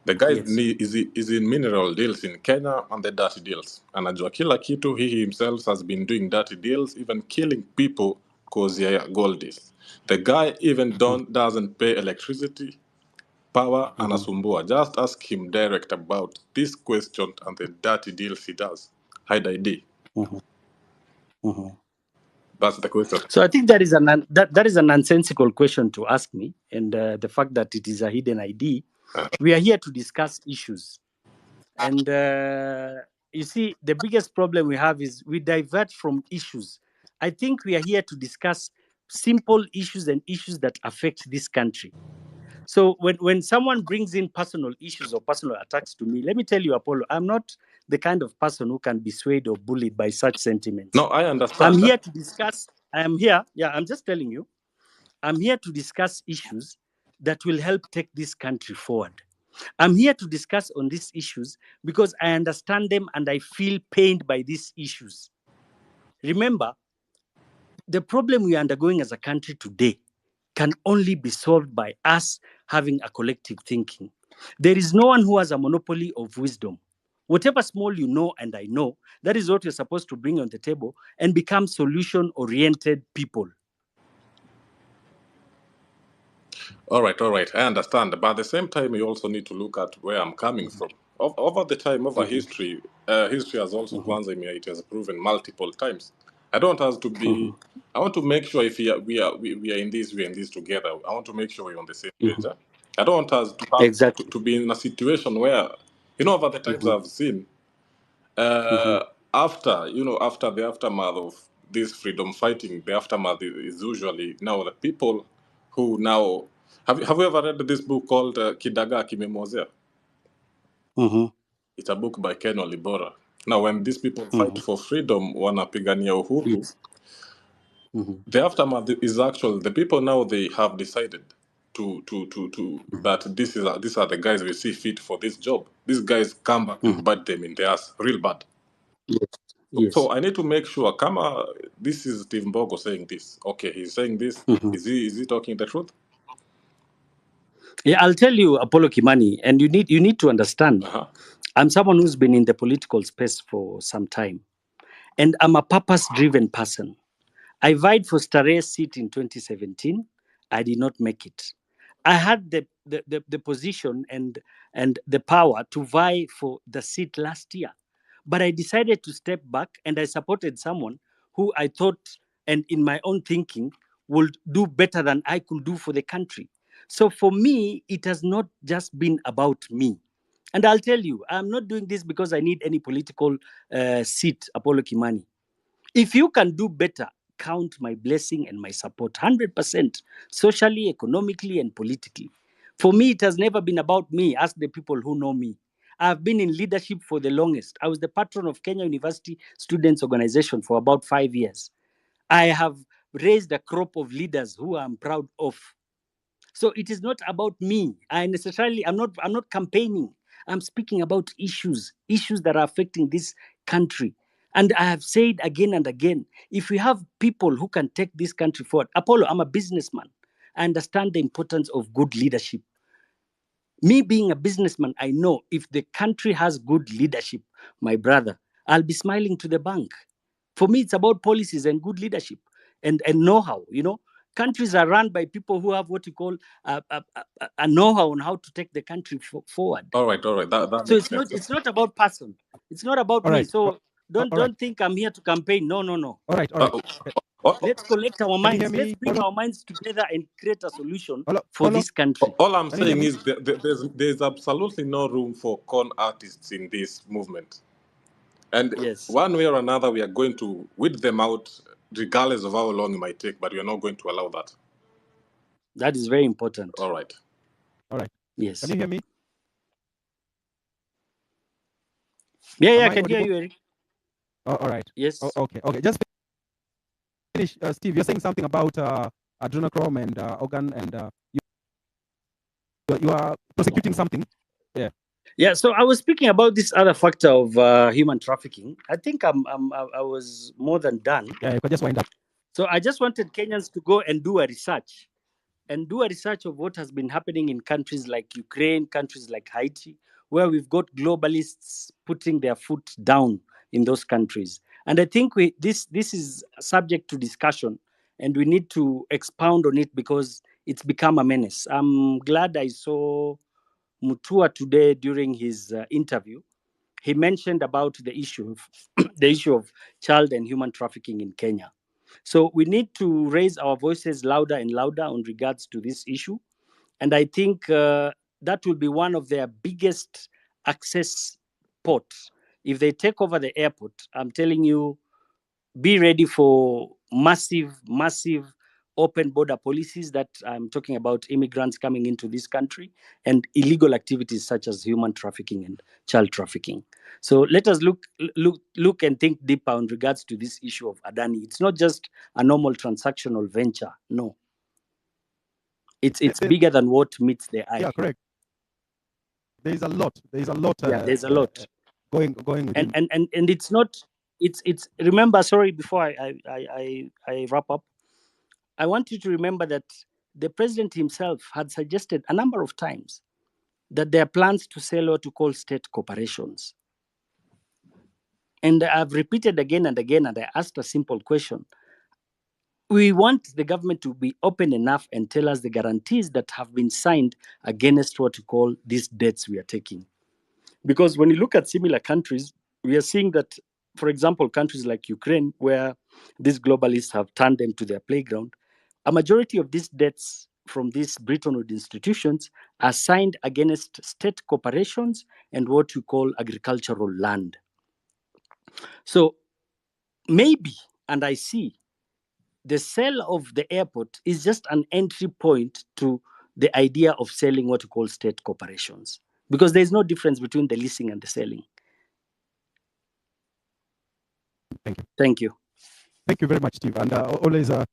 The guy is in mineral deals in Kenya and the dirty deals. Anajua kila kitu, he himself has been doing dirty deals, even killing people because gold is. The guy even doesn't pay electricity, power, anasumbua. Just ask him direct about this question and the dirty deals he does. Hide ID. That's the question. So I think that is a nonsensical question to ask me, and the fact that it is a hidden ID. We are here to discuss issues, and you see, the biggest problem we have is we divert from issues. I think we are here to discuss simple issues and issues that affect this country. So when someone brings in personal issues or personal attacks to me, let me tell you, Apollo, I'm not the kind of person who can be swayed or bullied by such sentiments. No, I understand. I'm here to discuss. I'm just telling you, I'm here to discuss issues that will help take this country forward. I'm here to discuss on these issues because I understand them and I feel pained by these issues. Remember, the problem we are undergoing as a country today can only be solved by us having a collective thinking. There is no one who has a monopoly of wisdom. Whatever small you know and I know, that is what you're supposed to bring on the table and become solution-oriented people. All right. I understand. But at the same time, you also need to look at where I'm coming from. Over the time, history, history has also, it has proven multiple times. I don't have to be, I want to make sure if we are in this, we're in this together. I want to make sure we're on the same page. I don't want us to have to be in a situation where, over the times I've seen, after the aftermath of this freedom fighting, the aftermath is usually now the people who now have you ever read this book called Kidagaa Kimemwozea? It's a book by Ken Walibora. Now when these people fight for freedom, wanapigania uhuru, the aftermath is actually the people now, they have decided to that these are the guys we see fit for this job. These guys come back and bite them in the ass real bad. Yes. So I need to make sure, Kama, this is Steve Mbogo saying this. Okay, he's saying this. Is he talking the truth? Yeah, I'll tell you, Apollo Kimani, and you need to understand. I'm someone who's been in the political space for some time, and I'm a purpose-driven person. I vied for Stare's seat in 2017. I did not make it. I had the position and the power to vie for the seat last year. But I decided to step back and I supported someone who I thought, and in my own thinking, would do better than I could do for the country. So for me, it has not just been about me. And I'll tell you, I'm not doing this because I need any political seat, Apollo Kimani. If you can do better, count my blessing and my support 100%, socially, economically, and politically. For me, it has never been about me. Ask the people who know me. I've been in leadership for the longest. I was the patron of Kenya University Students Organization for about 5 years. I have raised a crop of leaders who I'm proud of. So it is not about me. I'm not campaigning. I'm speaking about issues that are affecting this country. And I have said again and again, if we have people who can take this country forward, Apollo, I'm a businessman. I understand the importance of good leadership. Me being a businessman, I know if the country has good leadership, my brother, I'll be smiling to the bank. For me, it's about policies and good leadership and know-how. Countries are run by people who have what you call a know-how on how to take the country forward. All right. That so makes sense. it's not about person. It's not about me. So don't think I'm here to campaign. No. All right. Let's collect our minds. Let's bring our minds together and create a solution for this country. All I'm saying is there's absolutely no room for con artists in this movement. And one way or another, we are going to weed them out, regardless of how long it might take, but we are not going to allow that. That is very important. All right. Yes. Can you hear me? Yeah, Am I can hear audible? you, Eric. Oh, all right. Yes. Okay. Just finish, Steve. You're saying something about adrenochrome and organ, and you are prosecuting something. Yeah. Yeah, so I was speaking about this other factor of human trafficking. I think I was more than done. Yeah, you can just wind up. So I just wanted Kenyans to go and do a research of what has been happening in countries like Ukraine, countries like Haiti, where we've got globalists putting their foot down in those countries. And I think this is subject to discussion, and we need to expound on it because it's become a menace. I'm glad I saw Mutua today during his interview. He mentioned about the issue of child and human trafficking in Kenya. So we need to raise our voices louder and louder on regards to this issue. And I think that will be one of their biggest access ports. If they take over the airport, I'm telling you, be ready for massive open border policies that I'm talking about, immigrants coming into this country and illegal activities such as human trafficking and child trafficking. So let us look and think deeper in regards to this issue of Adani. It's not just a normal transactional venture. No. It's bigger than what meets the eye. Yeah, correct. There's a lot. There's a lot. There's a lot going with him. And it's not. It's remember. Sorry, before I wrap up, I want you to remember that the president himself had suggested a number of times that there are plans to sell what to call state corporations. And I've repeated again and again, and I asked a simple question. We want the government to be open enough and tell us the guarantees that have been signed against what you call these debts we are taking. Because when you look at similar countries, we are seeing that, for example, countries like Ukraine, where these globalists have turned them to their playground, a majority of these debts from these Bretton Woods institutions are signed against state corporations and what you call agricultural land. So maybe, and I see, the sale of the airport is just an entry point to the idea of selling what you call state corporations, because there's no difference between the leasing and the selling. Thank you. Thank you. Thank you very much, Steve. And always, the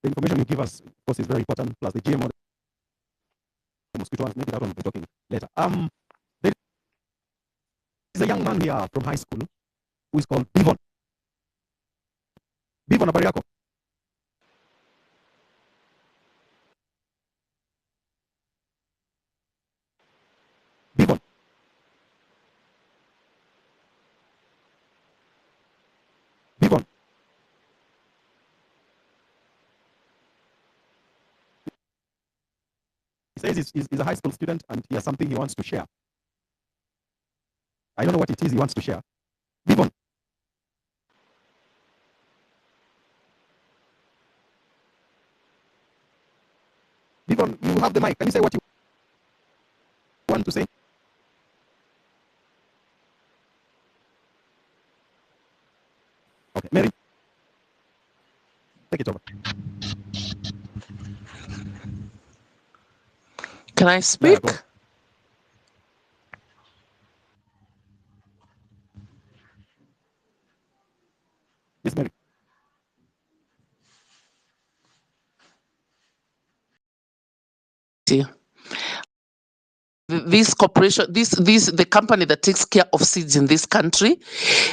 information you give us, of course, is very important. Plus the GMO, the mosquito ones. Maybe that one we'll be talking later. There is a young man here from high school who is called Bivon. Bivon, habari yako? Bivon. Bivon. He says he's a high school student and he has something he wants to share. I don't know what it is he wants to share. Bivon. Bivon, you have the mic. Can you say what you want to say? Okay, Mary, take it over. Can I speak? Yeah, yes, Mary. This corporation, the company that takes care of seeds in this country,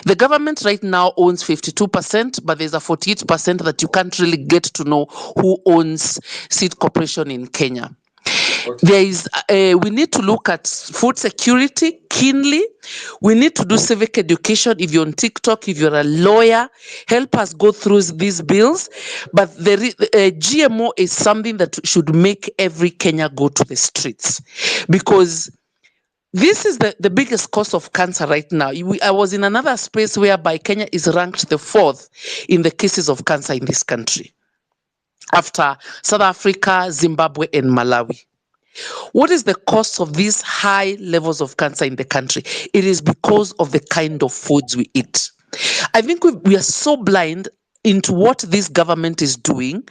the government right now owns 52%, but there's a 48% that you can't really get to know who owns Seed Corporation in Kenya. There is, we need to look at food security keenly. We need to do civic education. If you're on TikTok, if you're a lawyer, help us go through these bills. But GMO is something that should make every Kenya go to the streets, because this is the biggest cause of cancer right now. I was in another space whereby Kenya is ranked the 4th in the cases of cancer in this country, after South Africa, Zimbabwe, and Malawi. What is the cause of these high levels of cancer in the country? It is because of the kind of foods we eat. I think we are so blind into what this government is doing,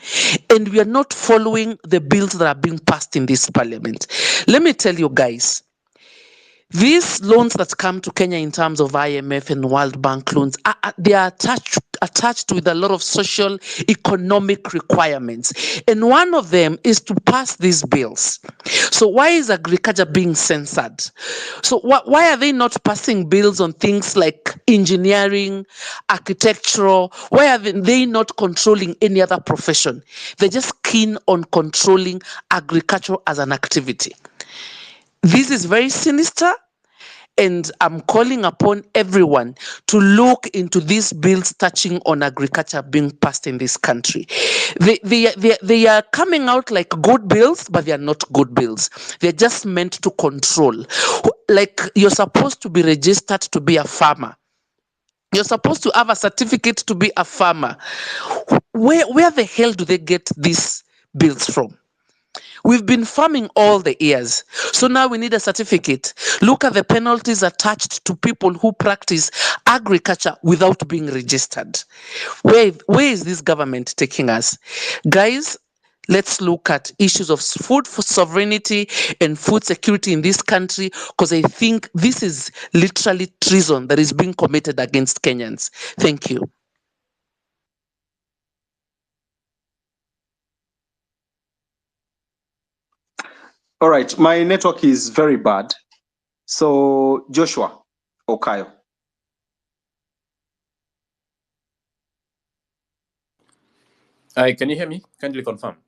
and we are not following the bills that are being passed in this parliament. Let me tell you guys, These loans that come to Kenya in terms of IMF and World Bank loans, they are attached with a lot of social economic requirements. And one of them is to pass these bills. So why is agriculture being censored? So why are they not passing bills on things like engineering, architectural? Why are they not controlling any other profession? They're just keen on controlling agriculture as an activity. This is very sinister, and I'm calling upon everyone to look into these bills touching on agriculture being passed in this country. They are coming out like good bills, but they are not good bills. They're just meant to control. Like, you're supposed to be registered to be a farmer. You're supposed to have a certificate to be a farmer. Where the hell do they get these bills from? We've been farming all the years. So now we need a certificate. Look at the penalties attached to people who practice agriculture without being registered. Where is this government taking us? Guys, let's look at issues of food sovereignty and food security in this country, because I think this is literally treason that is being committed against Kenyans. Thank you. All right, my network is very bad. So Joshua Okayo. Hi, can you hear me? Kindly confirm.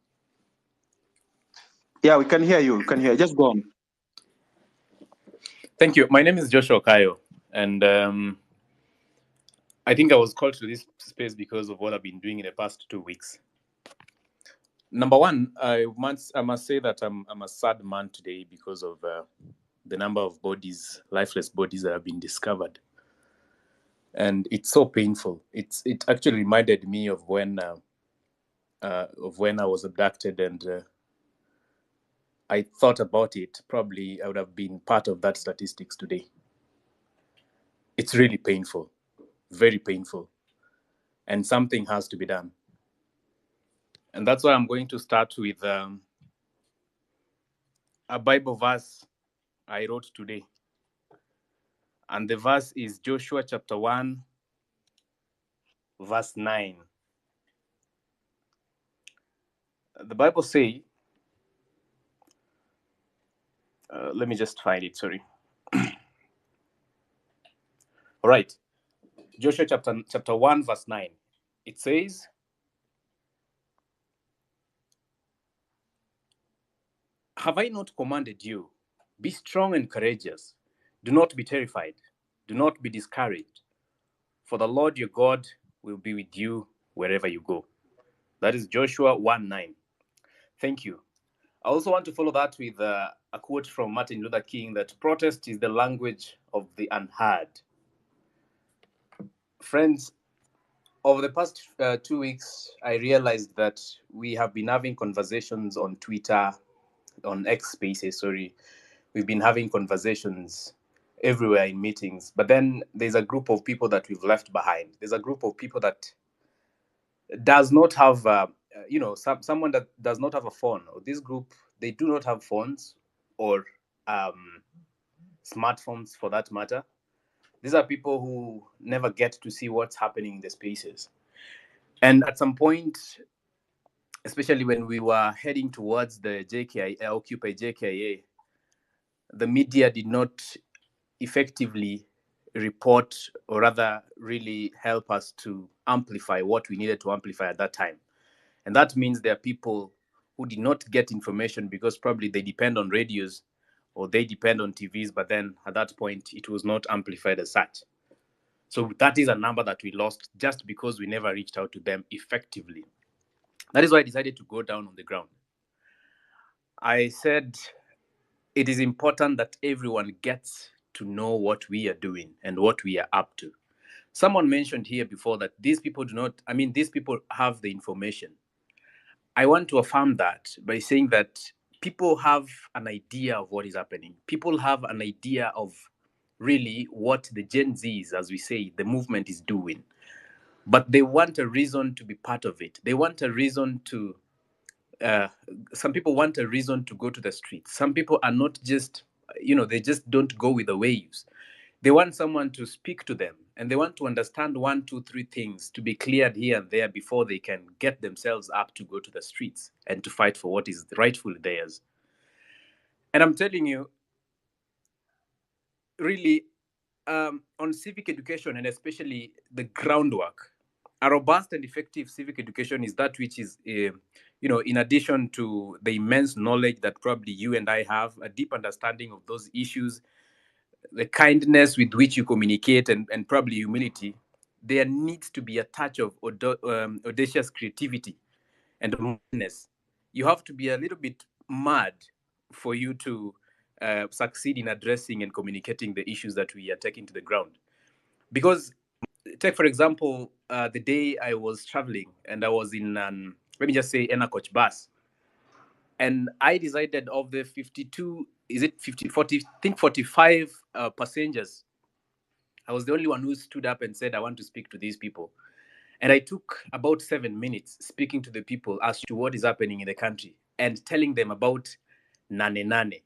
Yeah, we can hear you. We can hear you. Just go on. Thank you. My name is Joshua Okayo, and I think I was called to this space because of what I've been doing in the past 2 weeks. Number one, I must say that I'm a sad man today because of the number of bodies, lifeless bodies that have been discovered, and it's so painful. It actually reminded me of when I was abducted, and I thought about it. Probably I would have been part of that statistics today. It's really painful, very painful, and something has to be done. And that's why I'm going to start with a Bible verse I wrote today. And the verse is Joshua chapter 1, verse 9. The Bible says, let me just find it, sorry. All right, Joshua chapter 1, verse 9. It says, have I not commanded you? Be strong and courageous. Do not be terrified. Do not be discouraged. For the Lord your God will be with you wherever you go. That is Joshua 1:9. Thank you. I also want to follow that with a quote from Martin Luther King that protest is the language of the unheard. Friends, over the past 2 weeks, I realized that we have been having conversations on Twitter, on X Spaces, sorry. We've been having conversations everywhere in meetings. But then there's a group of people that we've left behind. There's a group of people that does not have, someone that does not have a phone. Or this group, they do not have phones or smartphones for that matter. These are people who never get to see what's happening in the spaces. And at some point, especially when we were heading towards the Occupy JKIA, the media did not effectively report, or rather really help us to amplify what we needed to amplify at that time. And that means there are people who did not get information because probably they depend on radios or they depend on TVs, but then at that point it was not amplified as such. So that is a number that we lost just because we never reached out to them effectively. That is why I decided to go down on the ground. I said it is important that everyone gets to know what we are doing and what we are up to. Someone mentioned here before that these people these people have the information. I want to affirm that by saying that people have an idea of what is happening. People have an idea of really what the Gen Zs, as we say, the movement is doing. But they want a reason to be part of it. They want a reason to, some people want a reason to go to the streets. Some people are not just they just don't go with the waves. They want someone to speak to them, and they want to understand 1, 2, 3 things to be cleared here and there before they can get themselves up to go to the streets and to fight for what is rightfully theirs. And I'm telling you, really, on civic education, and especially the groundwork, a robust and effective civic education is that which is, in addition to the immense knowledge that probably you and I have, a deep understanding of those issues, the kindness with which you communicate, and probably humility, there needs to be a touch of audacious creativity and madness. You have to be a little bit mad for you to succeed in addressing and communicating the issues that we are taking to the ground. Because, take for example, the day I was traveling and I was in let me just say, a coach bus, and I decided of the 52, is it 50, 40, I think 45 passengers, I was the only one who stood up and said, I want to speak to these people. And I took about 7 minutes speaking to the people as to what is happening in the country and telling them about Nane Nane.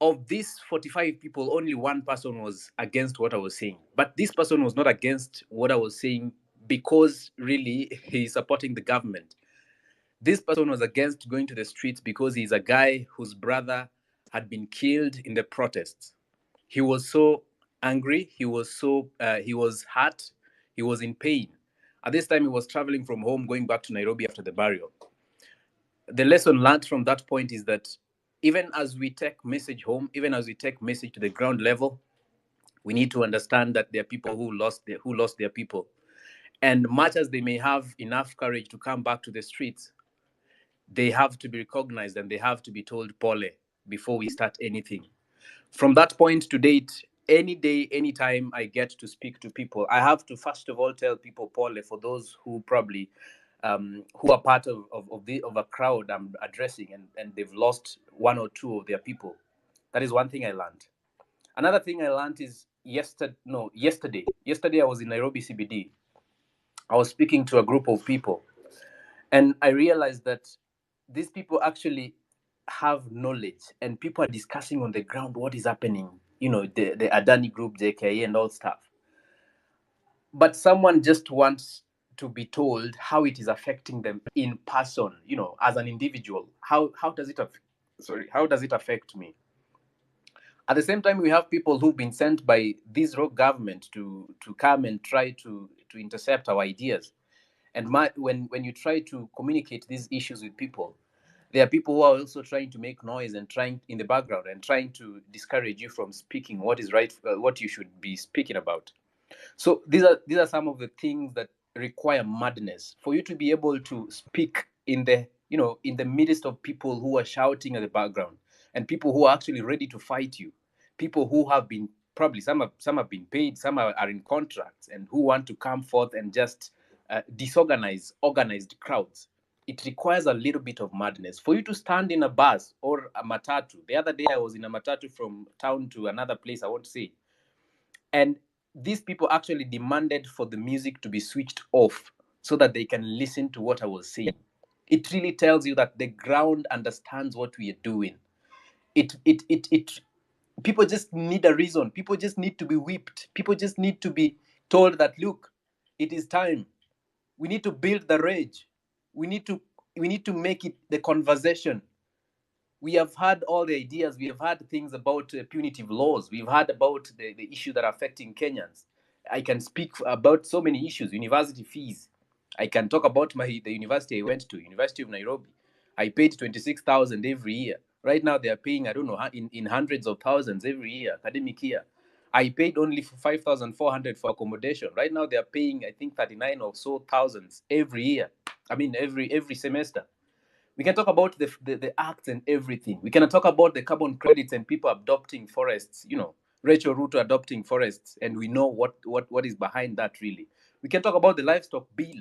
Of these 45 people, only one person was against what I was saying. But this person was not against what I was saying because really he's supporting the government. This person was against going to the streets because he's a guy whose brother had been killed in the protests. He was so angry. He was hurt. He was in pain. At this time, he was traveling from home, going back to Nairobi after the burial. The lesson learned from that point is that even as we take message home, even as we take message to the ground level, we need to understand that there are people who lost their people. And much as they may have enough courage to come back to the streets, they have to be recognized and they have to be told pole before we start anything. From that point to date, any day, anytime I get to speak to people, I have to first of all tell people pole for those who probably who are part of a crowd I'm addressing, and they've lost 1 or 2 of their people. That is one thing I learned. Another thing I learned is yesterday. Yesterday I was in Nairobi CBD. I was speaking to a group of people, and I realized that these people actually have knowledge, and people are discussing on the ground what is happening, the Adani group, JKA, and all stuff. But someone just wants to be told how it is affecting them in person, as an individual. How does it affect me? At the same time, we have people who've been sent by this rogue government to come and try to intercept our ideas. And when you try to communicate these issues with people, there are people who are also trying to make noise and trying in the background and trying to discourage you from speaking what is right, what you should be speaking about. So these are some of the things that require madness for you to be able to speak in the midst of people who are shouting at the background, and people who are actually ready to fight you, people who have been probably some have been paid, some are in contracts, and who want to come forth and just disorganize organized crowds. It requires a little bit of madness for you to stand in a bus or a matatu. The other day I was in a matatu from town to another place I won't say, and these people actually demanded for the music to be switched off so that they can listen to what I was saying. It really tells you that the ground understands what we are doing. It people just need a reason. People just need to be whipped. People just need to be told that, look, it is time. We need to build the rage. We need to make it the conversation. We have had all the ideas. We have had things about punitive laws. We've heard about the issue that are affecting Kenyans. I can speak about so many issues. University fees. I can talk about the university I went to, University of Nairobi. I paid 26,000 every year. Right now they are paying, I don't know, in hundreds of thousands every year, academic year. I paid only 5,400 for accommodation. Right now they are paying, I think, 39 or so thousands every year. I mean, every semester. We can talk about the acts and everything. We can talk about the carbon credits and people adopting forests, Rachel Ruto adopting forests, and we know what is behind that really. We can talk about the livestock bill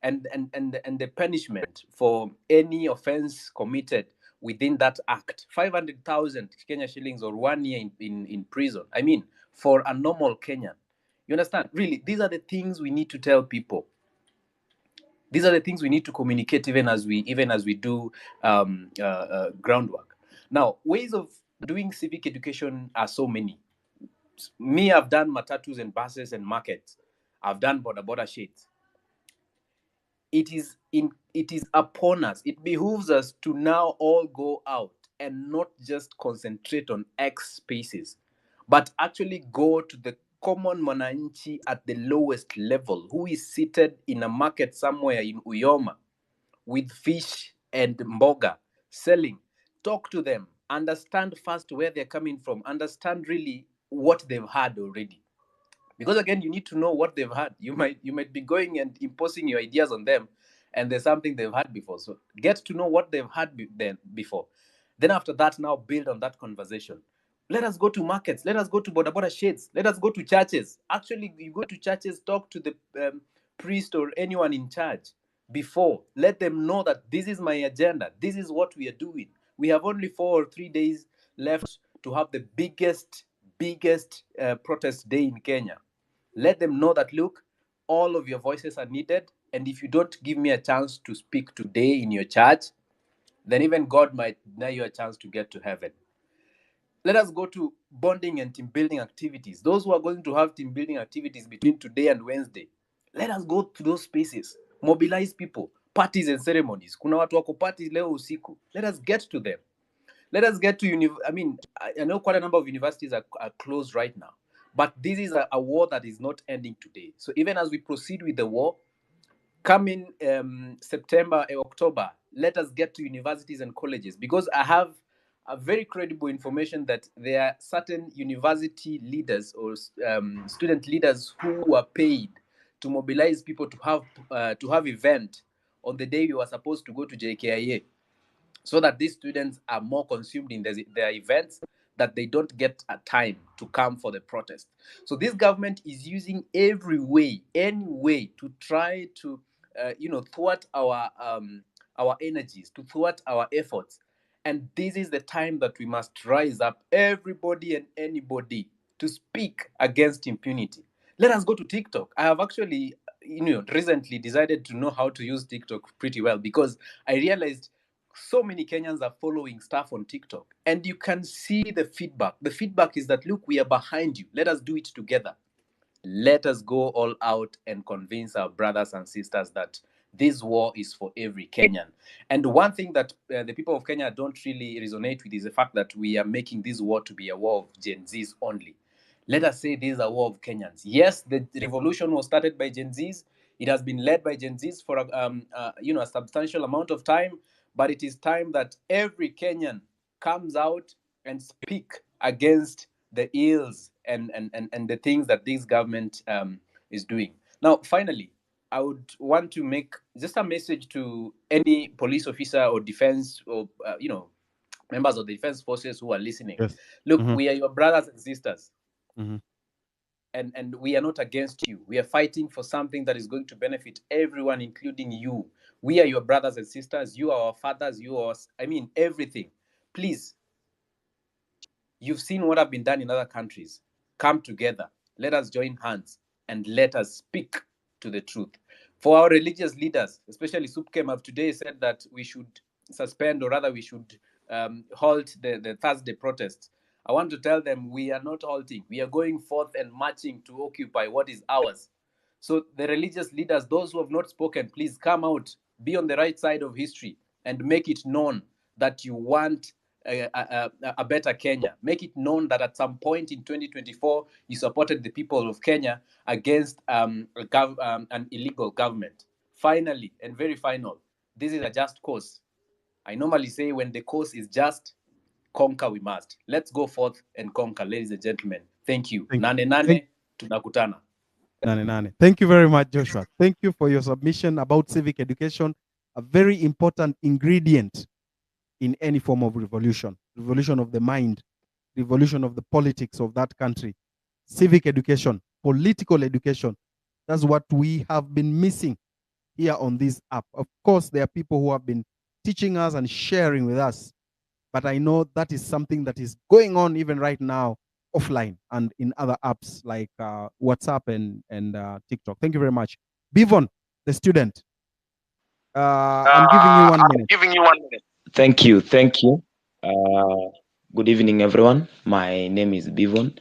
and the punishment for any offense committed within that act. 500,000 Kenya shillings or 1 year in prison. I mean, for a normal Kenyan. You understand? Really, these are the things we need to tell people. These are the things we need to communicate even as we do groundwork. Now, ways of doing civic education are so many. Me, I've done matatus and buses and markets. I've done border shades. It is upon us. It behooves us to now all go out and not just concentrate on X spaces, but actually go to the common mwananchi at the lowest level, who is seated in a market somewhere in Uyoma with fish and mboga selling. Talk to them, understand first where they're coming from, understand really what they've had already. Because again, you need to know what they've had. You might be going and imposing your ideas on them, and there's something they've had before. So get to know what they've had before. Then after that, now build on that conversation. Let us go to markets. Let us go to border shades. Let us go to churches. Actually, you go to churches, talk to the priest or anyone in charge before. Let them know that this is my agenda. This is what we are doing. We have only 4 or 3 days left to have the biggest protest day in Kenya. Let them know that, look, all of your voices are needed. And if you don't give me a chance to speak today in your church, then even God might deny you a chance to get to heaven. Let us go to bonding and team building activities. Those who are going to have team building activities between today and Wednesday, let us go to those spaces. Mobilize people, parties and ceremonies. Kuna watu wako parties leo usiku. Let us get to them. Let us get to I know quite a number of universities are closed right now, but this is a war that is not ending today. So even as we proceed with the war, coming September, October, let us get to universities and colleges, because I have a very credible information that there are certain university leaders or student leaders who are paid to mobilize people to have event on the day you are supposed to go to JKIA, so that these students are more consumed in their events, that they don't get a time to come for the protest. So this government is using any way to try to thwart our energies, to thwart our efforts. And this is the time that we must rise up, everybody and anybody, to speak against impunity. Let us go to TikTok. I have actually recently decided to know how to use TikTok pretty well, because I realized so many Kenyans are following stuff on TikTok, and you can see the feedback. The feedback is that, look, we are behind you. Let us do it together. Let us go all out and convince our brothers and sisters that this war is for every Kenyan. And one thing that the people of Kenya don't really resonate with is the fact that we are making this war to be a war of Gen Zs only. Let us say this is a war of Kenyans. Yes, the revolution was started by Gen Zs. It has been led by Gen Zs for a substantial amount of time, but it is time that every Kenyan comes out and speak against the ills and the things that this government is doing. Now, finally, I would want to make just a message to any police officer or defense or members of the defense forces who are listening. Yes. Look, we are your brothers and sisters. Mm-hmm. And we are not against you. We are fighting for something that is going to benefit everyone, including you. We are your brothers and sisters. You are our fathers. You are, everything. Please, you've seen what have been done in other countries. Come together. Let us join hands and let us speak to the truth. For our religious leaders, especially Supkem of today, said that we should suspend, or rather we should halt the Thursday protests. I want to tell them we are not halting. We are going forth and marching to occupy what is ours. So the religious leaders, those who have not spoken, please come out, be on the right side of history, and make it known that you want a better Kenya. Make it known that at some point in 2024, you supported the people of Kenya against an illegal government. Finally, and very final, this is a just cause. I normally say when the cause is just, conquer we must. Let's go forth and conquer, ladies and gentlemen. Thank you. Nane Nane, tunakutana. Nane Nane. Thank you very much, Joshua. Thank you for your submission about civic education, a very important ingredient in any form of revolution of the mind, revolution of the politics of that country. Civic education, political education. That's what we have been missing here on this app. Of course, there are people who have been teaching us and sharing with us, but I know that is something that is going on even right now offline and in other apps like WhatsApp and TikTok. Thank you very much. Bivon, the student. I'm giving you 1 minute. Thank you. Good evening, everyone. My name is Bivon.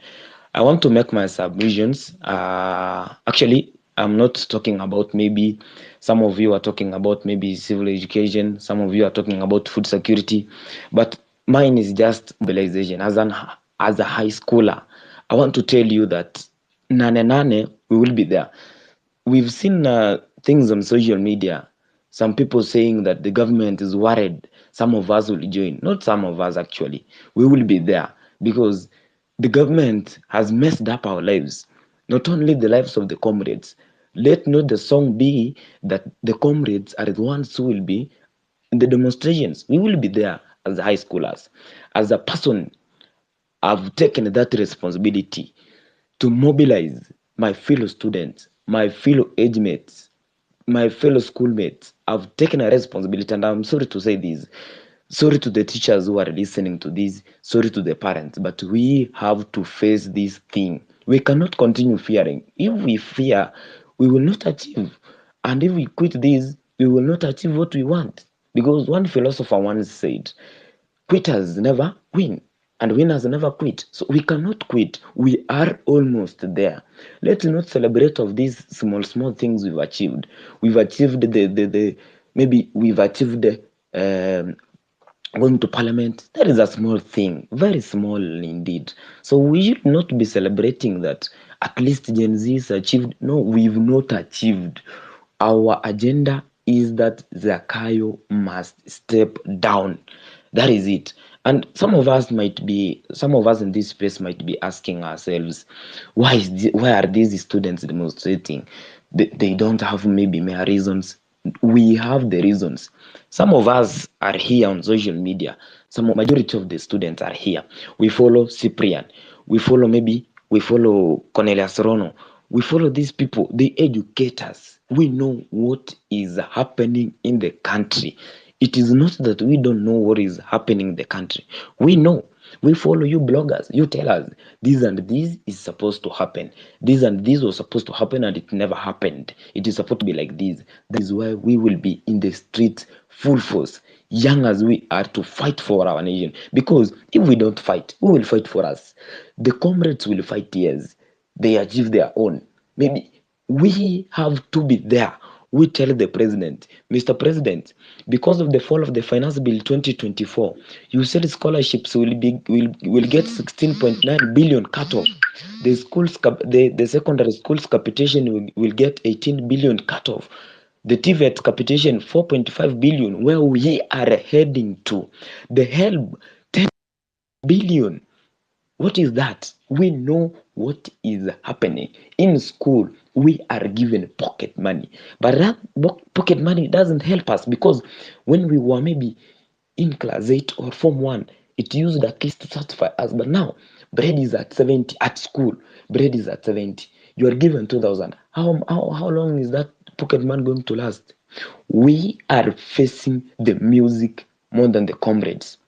I want to make my submissions. Actually, I'm not talking about maybe some of you are talking about maybe civil education, some of you are talking about food security, but mine is just mobilization. As a high schooler, I want to tell you that Nane Nane, we will be there. We've seen things on social media. Some people saying that the government is worried. Some of us will join. Not some of us, actually. We will be there because the government has messed up our lives, not only the lives of the comrades. Let not the song be that the comrades are the ones who will be in the demonstrations. We will be there as high schoolers. As a person, I've taken that responsibility to mobilize my fellow students, my fellow age mates, my fellow schoolmates. I've taken a responsibility, and I'm sorry to say this. Sorry to the teachers who are listening to this. Sorry to the parents, but we have to face this thing. We cannot continue fearing. If we fear, we will not achieve. And if we quit this, we will not achieve what we want. Because one philosopher once said, quitters never win and winners never quit. So we cannot quit. We are almost there. Let's not celebrate of these small things we've achieved. We've achieved the maybe we've achieved going to parliament. That is a small thing, very small indeed. So we should not be celebrating that at least Gen Z has achieved. No, we've not achieved. Our agenda is that Zakayo must step down. That is it. And some of us in this space might be asking ourselves, why are these students demonstrating? They don't have maybe mere reasons. We have the reasons. Some of us are here on social media. Some majority of the students are here. We follow Cyprian. We follow Cornelius Rono. We follow these people. They educate us. We know what is happening in the country. It is not that we don't know what is happening in the country. We know. We follow you bloggers. You tell us this and this is supposed to happen. This and this was supposed to happen and it never happened. It is supposed to be like this. That is why we will be in the streets full force, young as we are, to fight for our nation. Because if we don't fight, who will fight for us? The comrades will fight, yes. They achieve their own. Maybe we have to be there. We tell the president, Mr. President, because of the fall of the Finance Bill 2024, you said scholarships will get 16.9 billion cut off. The secondary schools capitation will get 18 billion cut off. The TVET capitation 4.5 billion, where we are heading to. The HELB 10 billion. What is that? We know what is happening. In school, we are given pocket money. But that pocket money doesn't help us because when we were maybe in class 8 or Form 1, it used at least to satisfy us. But now, bread is at 70 at school. Bread is at 70. You are given 2,000. How long is that pocket money going to last? We are facing the music more than the comrades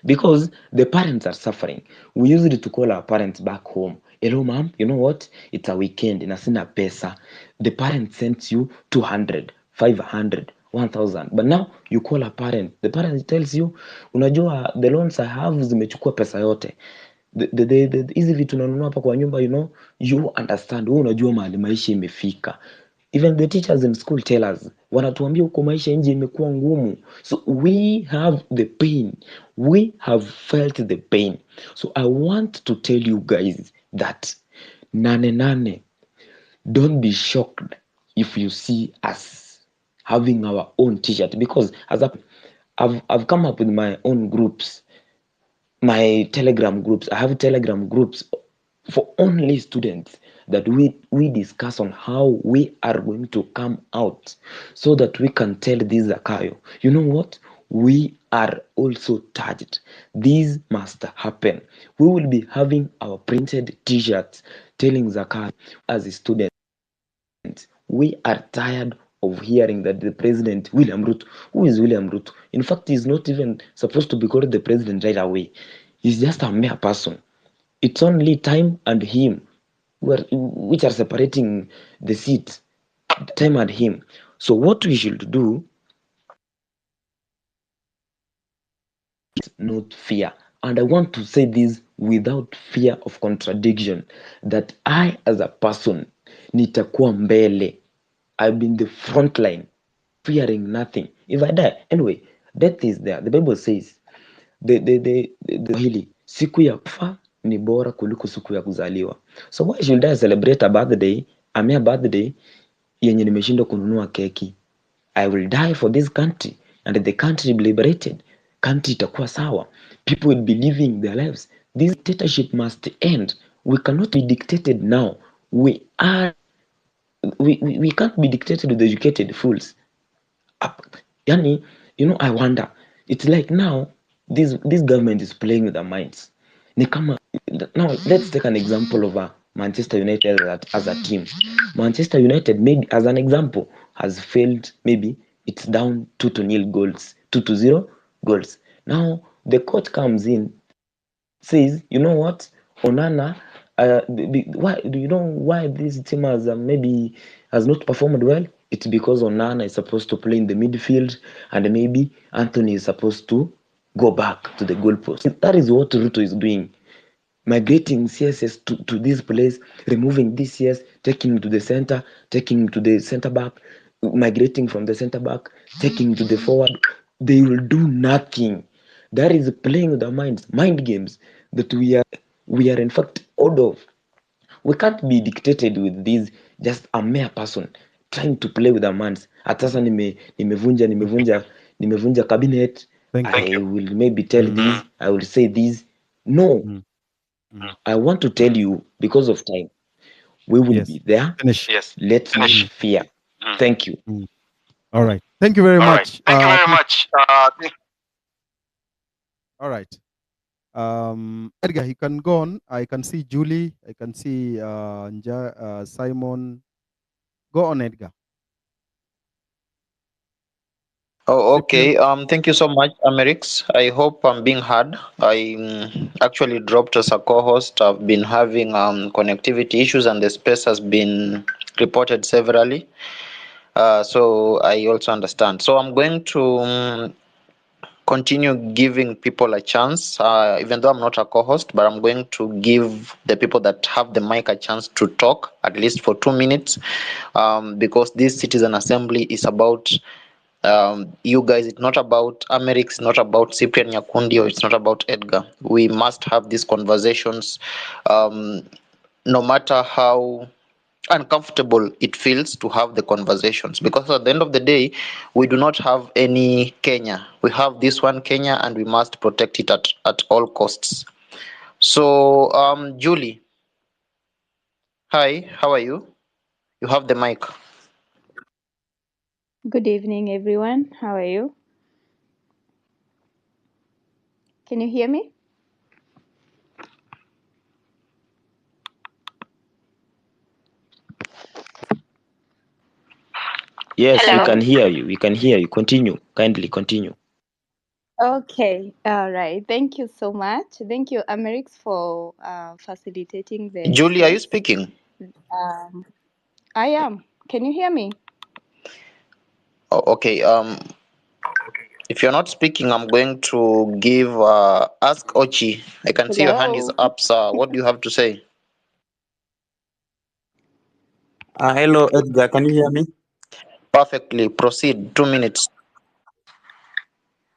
because the parents are suffering. We used to call our parents back home. Hello, mom, you know what? It's a weekend in Asina Pesa. The parent sends you 200, 500, 1,000. But now you call a parent. The parent tells you, unajua, the loans I have zimechukua pesa yote. Hizi vitu nanunua hapa kwa nyumba, you understand. Wewe unajua mahali maisha imefika. Even the teachers in school tell us, wanatuambia huko maisha nje imekuwa ngumu. So we have the pain. We have felt the pain. So I want to tell you guys that Nane Nane, don't be shocked if you see us having our own t-shirt, because I've come up with my own groups, my Telegram groups. I have Telegram groups for only students that we discuss on how we are going to come out so that we can tell this Zakayo, you know what? We are also touched. This must happen. We will be having our printed t-shirts telling Zakayo as a student, we are tired of hearing that the president, William Ruto, who is William Ruto? In fact, he's not even supposed to be called the president right away. He's just a mere person. It's only time and him which are separating the seat, time and him. So what we should do is not fear. And I want to say this without fear of contradiction that I, as a person, nitakuwa mbele. I've been the front line, fearing nothing. If I die, anyway, death is there. The Bible says, hili siku ya kufa ni bora kuliko siku ya kuzaliwa. So why should I celebrate a birthday, a mere birthday, yenye nimeshindwa kununua keki? I will die for this country and the country be liberated. Country itakuwa sawa. People will be living their lives. This dictatorship must end. We cannot be dictated now. We can't be dictated with educated fools. Yani, I wonder. It's like now, this government is playing with our minds. Now, let's take an example of Manchester United as a team. Manchester United, maybe as an example, has failed. Maybe it's down 2-0 goals, 2-0 goals. Now the coach comes in, says, you know what, Onana, why do you know why this team has not performed well? It's because Onana is supposed to play in the midfield, and maybe Anthony is supposed to go back to the goalpost. That is what Ruto is doing, migrating CSS to this place, removing this CS, taking him to the center, taking him to the center back, migrating from the center back, taking him to the forward. They will do nothing. That is playing with our minds, mind games that we are in fact out of. We can't be dictated with this just a mere person trying to play with our minds. At sasa nimevunja cabinet. I will maybe tell this, I will say this. No, I want to tell you, because of time, we will be there. Yes. Let's not fear. Thank you. All right. Thank you very much. Thank you very much. All right. Edgar, you can go on. I can see Julie. I can see Simon. Go on, Edgar. Oh, okay. Thank you so much, Amerix. I hope I'm being heard. I actually dropped as a co-host. I've been having connectivity issues, and the space has been reported severally. So I also understand. So I'm going to continue giving people a chance, even though I'm not a co-host, but I'm going to give the people that have the mic a chance to talk, at least for 2 minutes, because this citizen assembly is about you guys. It's not about Amerix, it's not about Cyprian Nyakundi, or it's not about Edgar. We must have these conversations, no matter how uncomfortable it feels to have the conversations, because at the end of the day, we do not have any Kenya. We have this one Kenya, and we must protect it at all costs. So Julie, hi, how are you? You have the mic. Good evening, everyone. How are you? Can you hear me? Yes, we Hello. can hear you. We can hear you. Continue. Kindly continue. Okay. All right. Thank you so much. Thank you, Amerix, for facilitating the Julie, are you space. speaking? I am. Can you hear me? Oh, okay. If you're not speaking, I'm going to give ask Ochi. I can see your hand is Hello. up, sir. What do you have to say? Hello, Edgar. Can you hear me? Perfectly. Proceed. 2 minutes.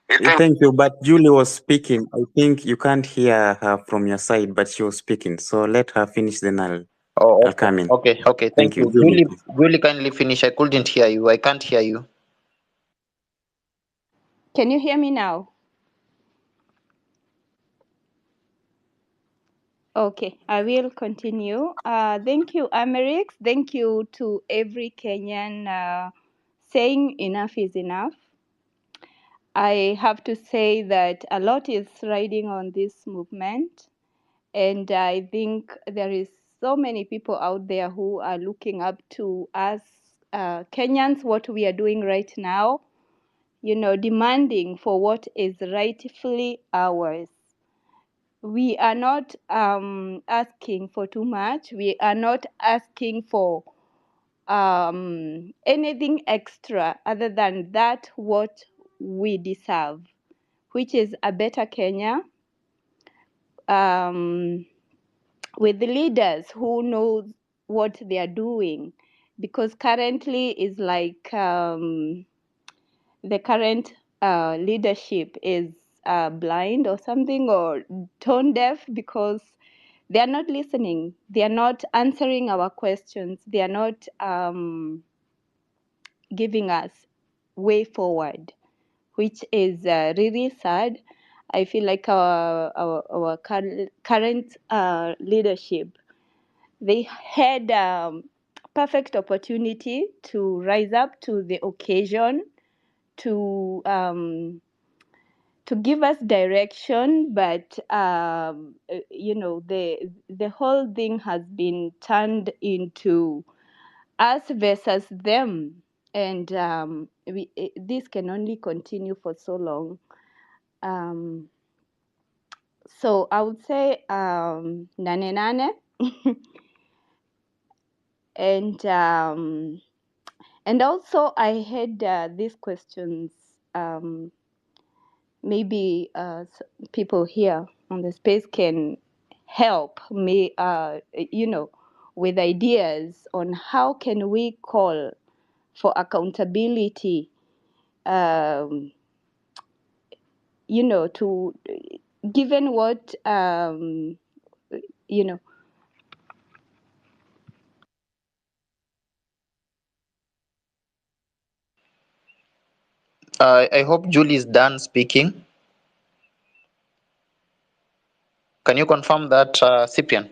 Thank you. But Julie was speaking. I think you can't hear her from your side, but she was speaking. So let her finish, then I'll Okay. come in. Okay. Thank you. Julie. Julie, kindly finish. I couldn't hear you. I can't hear you. Can you hear me now? Okay, I will continue. Thank you, Amerix. Thank you to every Kenyan saying enough is enough. I have to say that a lot is riding on this movement, and I think there is so many people out there who are looking up to us Kenyans, what we are doing right now, demanding for what is rightfully ours. We are not asking for too much. We are not asking for anything extra other than that what we deserve, which is a better Kenya, with the leaders who know what they are doing, because currently is like the current leadership is blind or something, or tone deaf, because they are not listening, they are not answering our questions, they are not giving us way forward, which is really sad. I feel like our current leadership, they had perfect opportunity to rise up to the occasion, to give us direction, but the whole thing has been turned into us versus them, and this can only continue for so long. So I would say Nane Nane. And also I had these questions. Maybe people here on the space can help me, with ideas on how can we call for accountability, to given what you know I hope Julie is done speaking. Can you confirm that, Cyprian?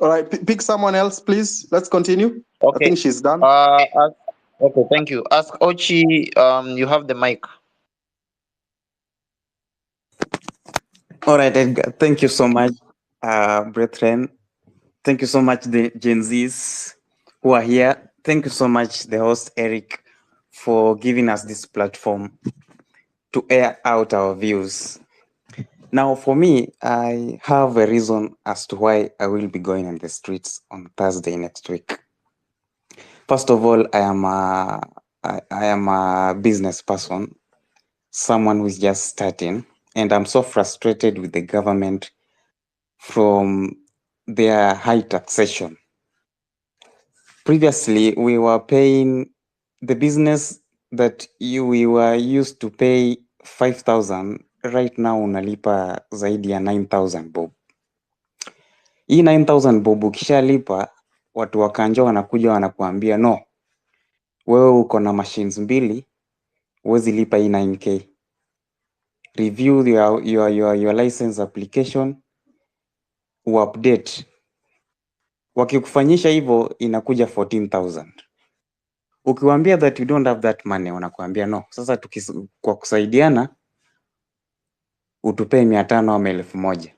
All right, pick someone else, please. Let's continue. I Okay. think she's done. Okay, thank you. Ask Ochi, you have the mic. All right, Edgar. Thank you so much, brethren. Thank you so much, the Gen Zs who are here. Thank you so much, the host, Eric, for giving us this platform to air out our views. Now, for me, I have a reason as to why I will be going on the streets on Thursday next week. First of all, I am a business person, someone who's just starting, and I'm so frustrated with the government from their high taxation. Previously, we were paying the business that we were used to pay 5,000, right now unalipa zaidi ya 9,000 bob. Hii 9,000 bob ukishalipa, watu wa Kanjo wanakuja wanakuambia no, wewe uko na machines mbili, huwezi lipa hii 9k. Review your license application, uupdate. Wakikufanyisha hivyo inakuja 14,000. Ukiwaambia that you don't have that money, wanakuambia no, sasa kwa kusaidiana utupee 500 ama 1,000.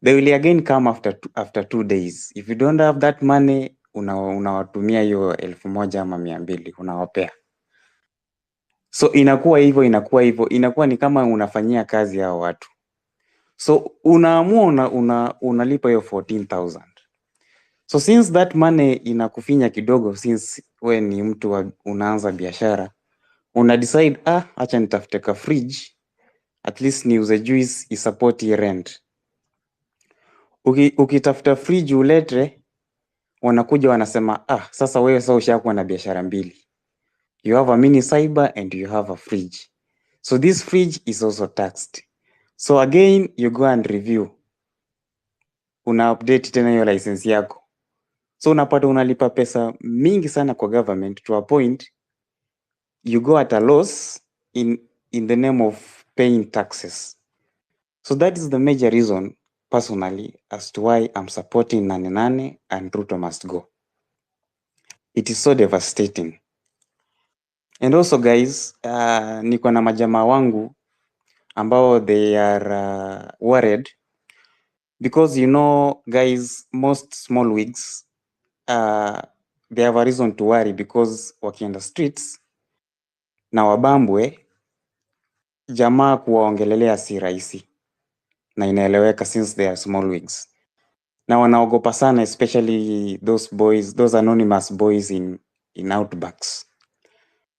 They will again come after 2 days. If you don't have that money, unawatumia hiyo 1,000 ama 200 unawapea. So inakuwa hivyo, inakuwa ni kama unafanyia kazi hao watu. So unaamua unalipa hiyo 14,000. So since that money inakufinya kidogo, since we ni mtu unaanza biashara, una decide acha nitafute ka fridge, at least niuze juice isupport rent. Ukitafuta fridge ulete, wanakuja wanasema sasa wewe sasa ushakuwa na biashara mbili. You have a mini cyber and you have a fridge. So this fridge is also taxed. So again, you go and review. Una update tena hiyo license yako. So unapata unalipa pesa mingi sana kwa government to a point you go at a loss in the name of paying taxes. So that is the major reason personally as to why I'm supporting Nane Nane and Ruto must go. It is so devastating. And also guys, niko na majamaa wangu ambao they are worried because guys, most small wigs they have a reason to worry because wakienda streets na wabambwe, jamaa kuwaongelelea si rahisi na inaeleweka since they are small wigs, na wanaogopa sana, especially those anonymous boys in outbacks.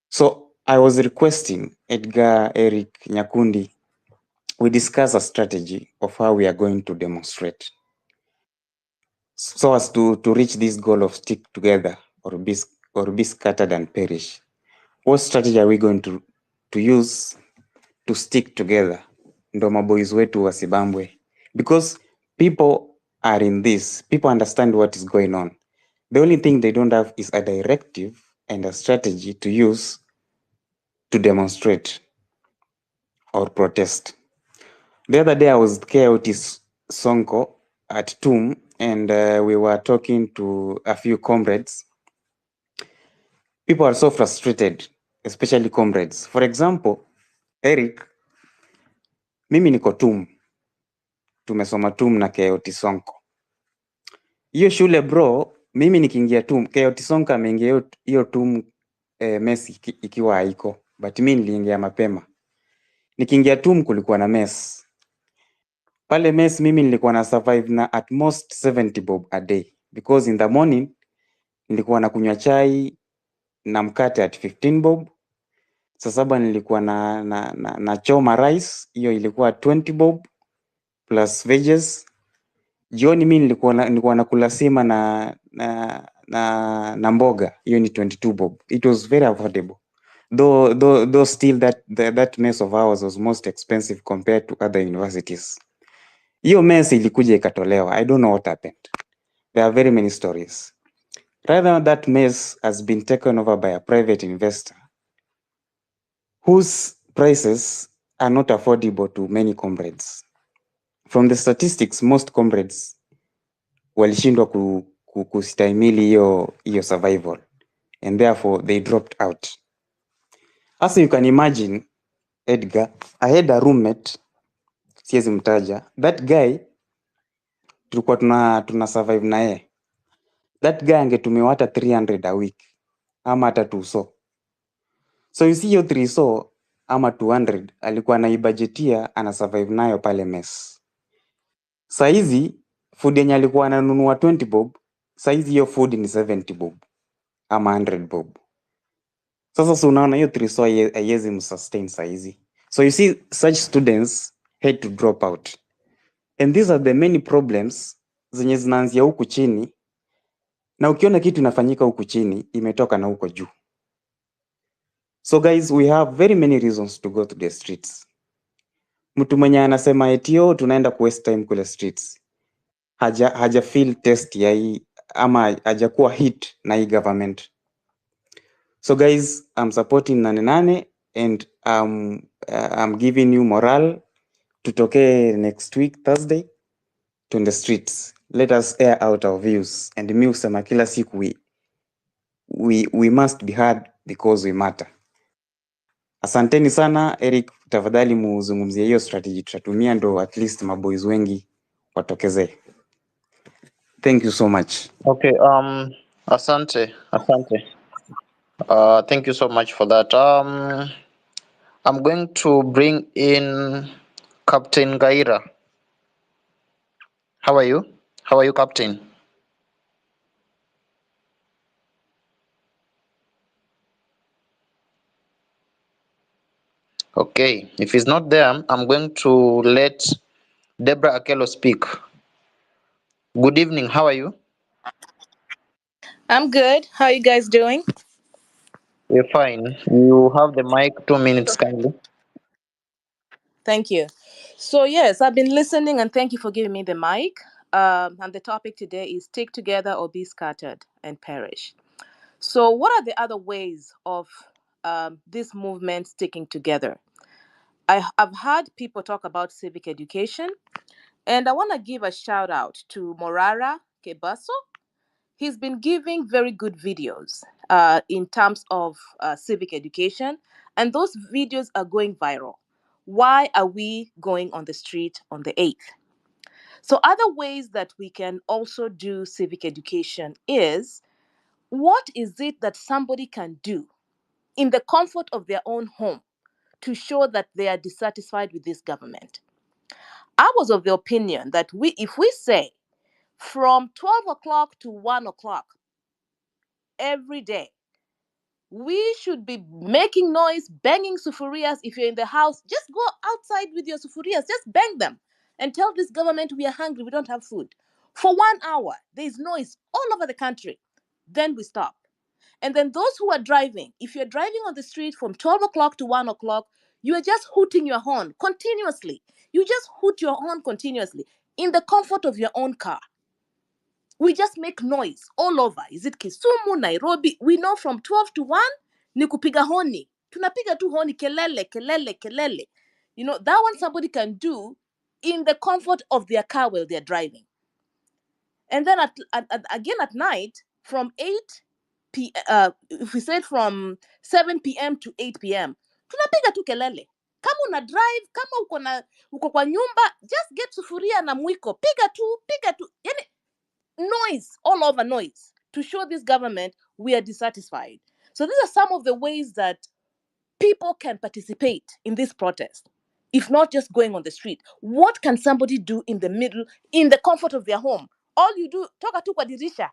So I was requesting Edgar, Eric, Nyakundi, we discuss a strategy of how we are going to demonstrate so as to reach this goal of stick together or be scattered and perish. What strategy are we going to use to stick together? Ndo maboys wetu wasibambwe. Because people are in this. People understand what is going on. The only thing they don't have is a directive and a strategy to use to demonstrate or protest. The other day I was at KOT Sonko at TUM and we were talking to a few comrades. People are so frustrated, especially comrades. For example, Eric, mimi niko TUM. Tumesoma TUM na KOT Sonko. Hiyo shule bro, mimi nikiingia TUM, KOT Sonko ameingia hiyo TUM mess ikiwa haiko. But mimi niliingia mapema. Nikiingia TUM kulikuwa na mess. Pale mess mimi nilikuwa na survive na at most 70 bob a day. Because in the morning, nilikuwa na kunywa chai na mkate at 15 bob. Saa saba nilikuwa na choma rice, hiyo ilikuwa 20 bob plus veggies. Jioni mimi nilikuwa nakula sima na mboga, hiyo ni 22 bob. It was very affordable. Though still that mess of ours was most expensive compared to other universities. Hiyo mess ilikuja ikatolewa. I don't know what happened. There are very many stories. Rather, that mess has been taken over by a private investor whose prices are not affordable to many comrades. From the statistics, most comrades walishindwa kustahimili hiyo survival and therefore they dropped out. As you can imagine, Edgar, I had a roommate, siwezi mtaja. That guy tulikuwa tuna survive na yeye. That guy angetumiwa hata 300 a week ama hata 200. So you see hiyo 300 ama 200 alikuwa anaibajetia ana survive nayo pale mess. Saizi food yenye alikuwa ananunua 20 bob, saizi hiyo food ni 70 bob ama 100 bob. Sasa so unaona hiyo 300 haiwezi msustain saizi. So you see such students had to drop out. And these are the many problems zenye zinaanzia huku chini, na ukiona kitu inafanyika huku chini imetoka na huko juu. So guys, we have very many reasons to go to the streets. Mtu mwenye anasema etio tunaenda ku waste time kule streets haja feel test ya hii ama hajakuwa hit na hii government. So guys, I'm supporting Nane Nane and I'm giving you morale. Tutoke next week Thursday to the streets. Let us air out our views. And mi usema kila siku we must be heard because we matter. Asanteni sana Eric, tafadhali muzungumzie hiyo strategy tutatumia ndo at least maboys wengi watokezee. Thank you so much. Okay, asante. Thank you so much for that. I'm going to bring in Captain Gaira. How are you? How are you, Captain? Okay, if he's not there, I'm going to let Deborah Akello speak. Good evening, how are you? I'm good. How are you guys doing? We're fine. You have the mic, 2 minutes kindly. Thank you. So, yes, I've been listening and thank you for giving me the mic. And the topic today is stick together or be scattered and perish. So, what are the other ways of this movement sticking together? I've heard people talk about civic education, and I want to give a shout out to Morara Kebaso. He's been giving very good videos in terms of civic education, and those videos are going viral. Why are we going on the street on the 8th? So, other ways that we can also do civic education is what is it that somebody can do in the comfort of their own home to show that they are dissatisfied with this government? I was of the opinion that if we say from 12 o'clock to 1 o'clock every day, We should be making noise, banging sufurias. If you're in the house, just go outside with your sufurias, just bang them and tell this government we are hungry, we don't have food. For 1 hour, there's noise all over the country. Then we stop. And then those who are driving, if you're driving on the street from 12 o'clock to 1 o'clock, you are just hooting your horn continuously. You just hoot your horn continuously in the comfort of your own car. We just make noise all over. Is it Kisumu, Nairobi? We know from 12 to 1, ni kupiga honi. Tunapiga tu honi, kelele, kelele, kelele. You know, that one somebody can do in the comfort of their car while they're driving. And then again at night, from 8 if we said from 7 p.m. to 8 p.m., tunapiga tu kelele. Kama una drive, kama uko kwa nyumba, just get sufuria na mwiko. Piga tu. Yani, noise, all over noise, to show this government we are dissatisfied. So these are some of the ways that people can participate in this protest, if not just going on the street. What can somebody do in the middle, in the comfort of their home? All you do, toka tu kwa dirisha,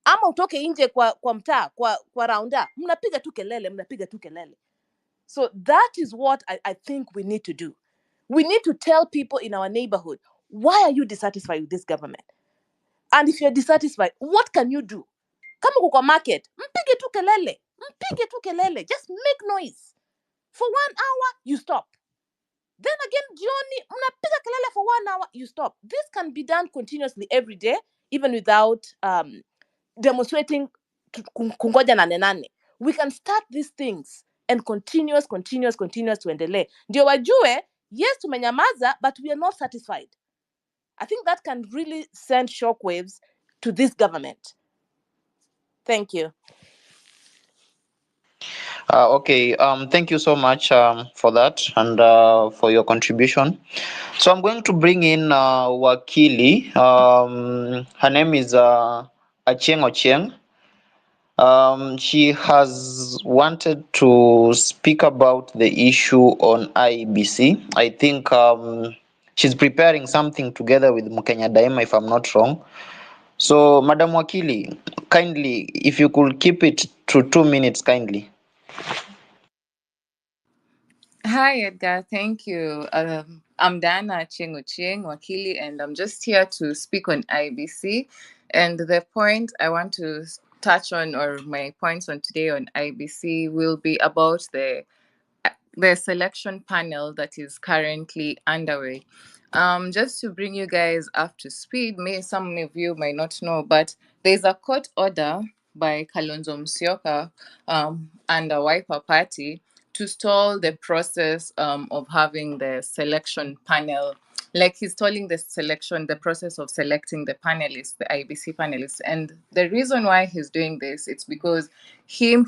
ama utoke nje kwa mtaa, kwa raunda, mnapiga tu kelele. So that is what I think we need to do. We need to tell people in our neighborhood, why are you dissatisfied with this government? And if you're dissatisfied, what can you do? Kama uko kwa market, mpige tu kelele. Just make noise. For 1 hour, you stop. Then again, jioni, mnapiga kelele for 1 hour, you stop. This can be done continuously every day, even without demonstrating kungoja Nane Nane. We can start these things and continuous tuendelee. Ndio wajue, yes, tumenyamaza, but we are not satisfied. I think that can really send shockwaves to this government. Thank you. Okay, thank you so much for that and for your contribution. So I'm going to bring in Wakili. Her name is Achieng Ochieng. She has wanted to speak about the issue on IBC. I think she's preparing something together with Mukenya Daima, if I'm not wrong. So, Madam Wakili, kindly, if you could keep it to 2 minutes, kindly. Hi, Edgar. Thank you. I'm Dana Chieng Wakili, and I'm just here to speak on IBC. And the point I want to touch on, or my points on today on IBC, will be about the selection panel that is currently underway. Just to bring you guys up to speed, some of you might not know, but there's a court order by Kalonzo Musyoka and the Wiper Party to stall the process of having the selection panel. Like, he's stalling the process of selecting the panelists, the IBC panelists. And the reason why he's doing this, it's because him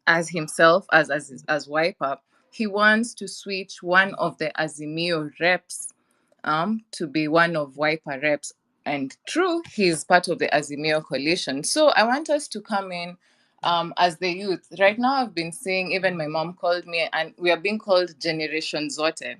as himself, as Wiper, he wants to switch one of the Azimio reps to be one of Wiper reps. And true, he's part of the Azimio coalition. So I want us to come in as the youth. Right now, I've been seeing, even my mom called me, and we are being called Generation Zote.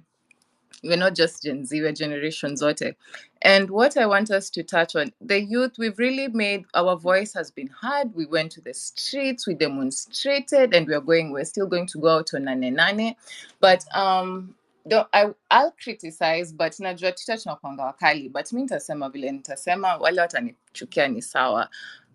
We're not just Gen Z, we're Generation Zote. And what I want us to touch on, the youth, we've really made, our voice has been heard. We went to the streets, we demonstrated, and we're still going to go out on Nane Nane. But I'll criticize, but najua tita tunakuanga wakali, but mi nitasema vile nitasema, wale watanichukia ni sawa.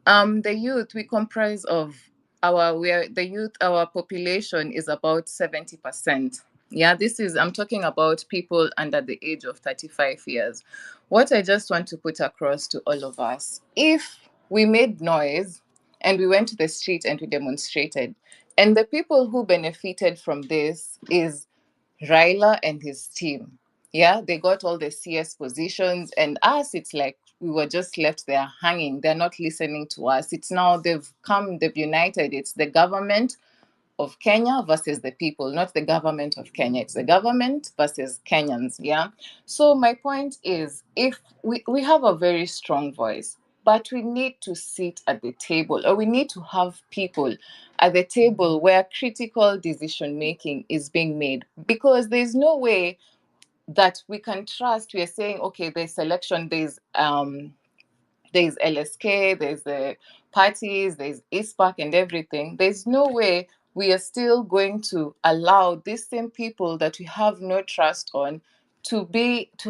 The youth, we comprise of our population is about 70%. Yeah, I'm talking about people under the age of 35 years. What I just want to put across to all of us, if we made noise and we went to the street and we demonstrated, and the people who benefited from this is Raila and his team. Yeah, they got all the CS positions, and us, it's like we were just left there hanging. They're not listening to us. It's now they've united. It's the government of Kenya versus the people, not the government of Kenya. It's the government versus Kenyans. Yeah. So my point is, if we have a very strong voice, but we need to sit at the table, or we need to have people at the table where critical decision making is being made, because there's no way that we can trust. We are saying, okay, there's selection, there's There's LSK, there's the parties, there's ISPAC and everything. There's no way we are still going to allow these same people that we have no trust on to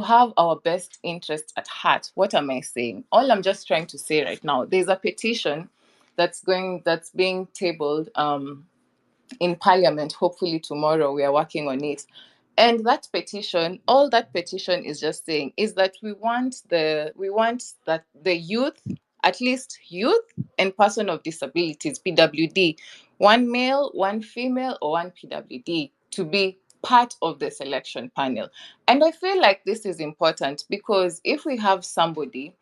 have our best interest at heart. What am I saying? All I'm just trying to say right now, there's a petition that's being tabled in Parliament. Hopefully tomorrow we are working on it. And that petition, all that petition is just saying is that we want that the youth, at least youth and person of disabilities, PWD, one male, one female, or one PWD, to be part of the selection panel. And I feel like this is important because if we have somebody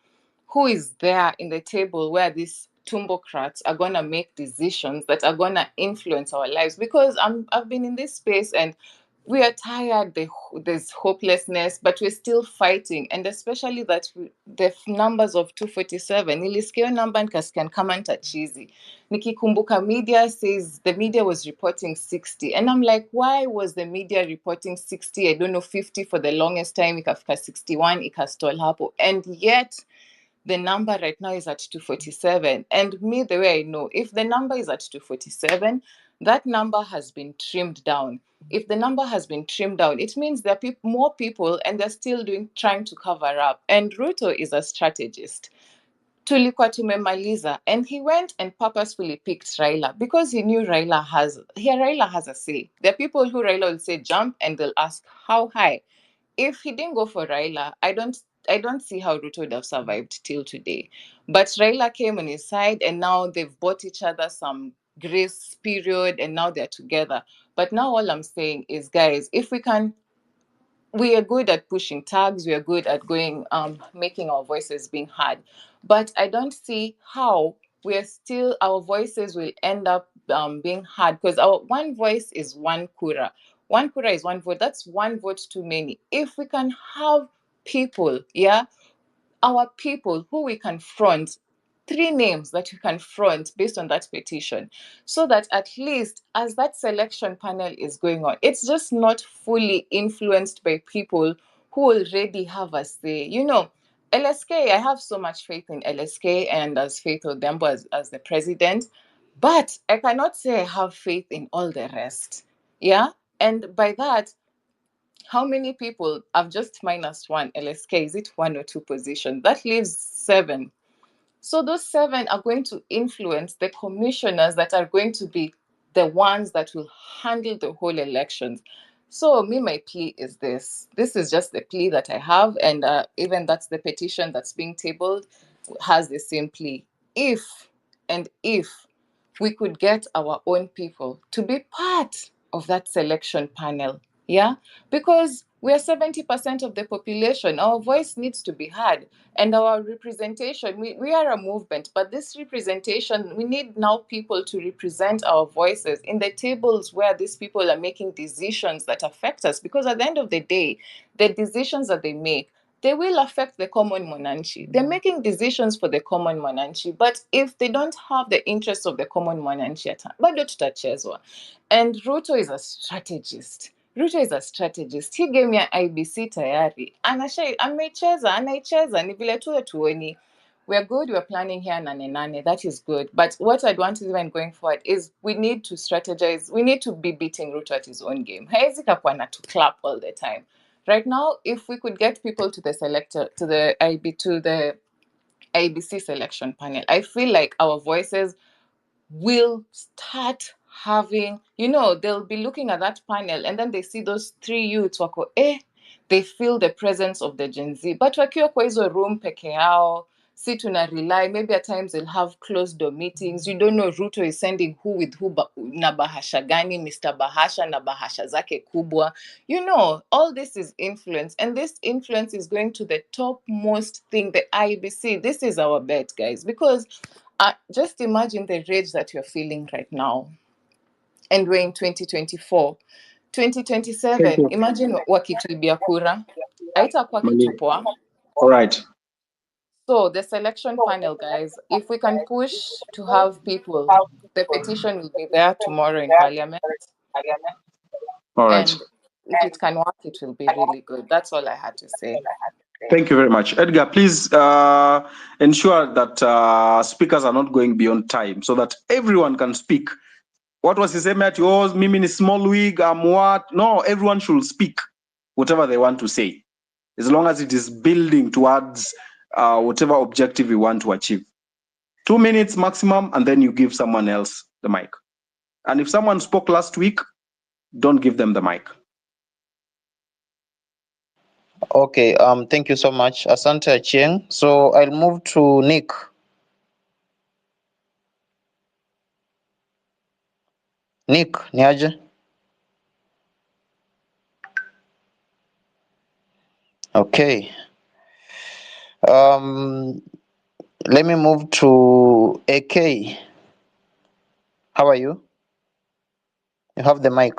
who is there in the table where these tumbocrats are going to make decisions that are going to influence our lives, because I've been in this space and we are tired, there's hopelessness, but we're still fighting. And especially that the numbers of 247, nilisikia namba nikasikia chizi. Nikikumbuka media says the media was reporting 60. And I'm like, why was the media reporting 60? I don't know, 50 for the longest time, ikafika 61, ikastall hapo. And yet, the number right now is at 247. And me, the way I know, if the number is at 247, that number has been trimmed down. If the number has been trimmed down, it means there are more people and they're still trying to cover up. And Ruto is a strategist. Tulikuwa tumemaliza, and he went and purposefully picked Raila because he knew Raila has a say. There are people who Raila will say jump and they'll ask how high. If he didn't go for Raila, I don't see how Ruto would have survived till today. But Raila came on his side, and now they've bought each other some grace period, and now they're together. But now all I'm saying is, guys, if we are good at pushing tags, we are good at going, making our voices being heard. But I don't see how our voices will end up being heard, because our one voice is one kura. One kura is one vote. That's one vote too many. If we can have people, our people who we can front, 3 names that we can front based on that petition, so that at least as that selection panel is going on, it's just not fully influenced by people who already have a say. LSK, I have so much faith in LSK and as Faith Odembo as the president, but I cannot say I have faith in all the rest. Yeah? And by that, how many people have just minus 1 LSK? Is it 1 or 2 positions? That leaves 7. So those 7 are going to influence the commissioners that are going to be the ones that will handle the whole elections. So my plea is this. This is just the plea that I have, and even that's the petition that's being tabled has the same plea. If we could get our own people to be part of that selection panel, because we are 70% of the population. Our voice needs to be heard, and our representation, we are a movement, but this representation, we need now people to represent our voices in the tables where these people are making decisions that affect us, because at the end of the day, the decisions that they make, they will affect the common Mwananchi. They're making decisions for the common Mwananchi, but if they don't have the interests of the common Mwananchi at hand, bado tutachezwa. And Ruto is a strategist. He gave me an IBC tayari. Anaicheza, ni vile tu hatuoni. We're good, we're planning here, Nane Nane, that is good. But what I'd want even going forward is we need to strategize. We need to be beating Ruto at his own game. Haezi kakuwa na to clap all the time. Right now, if we could get people to the IBC selection panel, I feel like our voices will start having, they'll be looking at that panel and then they see those 3 youths wako, they feel the presence of the Gen Z. But wakiwa kwa hizo room peke yao, si tuna rely, maybe at times they'll have closed door meetings. You don't know Ruto is sending who with who na bahasha gani, Mr. Bahasha na bahasha zake kubwa. All this is influence, and this influence is going to the topmost thing, the IBC. This is our bet, guys, because just imagine the rage that you're feeling right now. And we're in 2024. 2027, imagine wakituibia kura. Haitakuwa kitu poa. All right. So the selection panel, guys, if we can push to have people, the petition will be there tomorrow in Parliament. All right. And if it can work, it will be really good. That's all I had to say. Thank you very much. Edgar, please ensure that speakers are not going beyond time so that everyone can speak. What was his name at yours? Mimi ni small wig, I'm what? No, everyone should speak whatever they want to say, as long as it is building towards whatever objective you want to achieve. 2 minutes maximum, and then you give someone else the mic. And if someone spoke last week, don't give them the mic. Okay, thank you so much. Asante Achieng. So I'll move to Nick. Nick, niaje? Okay. Let me move to AK. How are you? You have the mic.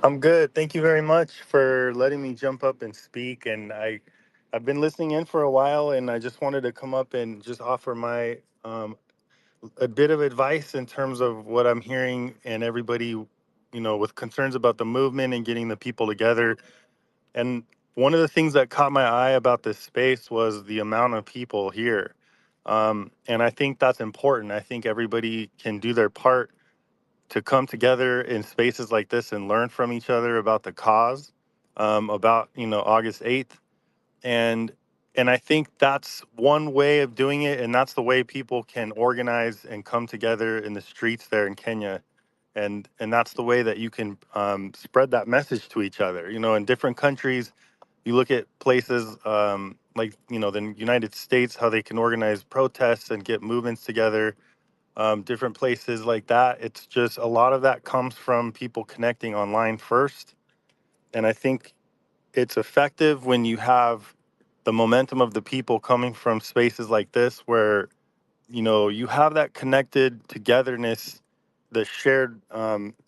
I'm good. Thank you very much for letting me jump up and speak. And I've been listening in for a while, and I just wanted to come up and just offer my a bit of advice in terms of what I'm hearing and everybody, with concerns about the movement and getting the people together. And one of the things that caught my eye about this space was the amount of people here. And I think that's important. I think everybody can do their part to come together in spaces like this and learn from each other about the cause, about August 8th, and I think that's one way of doing it, and that's the way people can organize and come together in the streets there in Kenya, and that's the way that you can spread that message to each other. In different countries, you look at places like the United States, how they can organize protests and get movements together. Different places like that. It's just a lot of that comes from people connecting online first. And I think it's effective when you have the momentum of the people coming from spaces like this where, you have that connected togetherness, the shared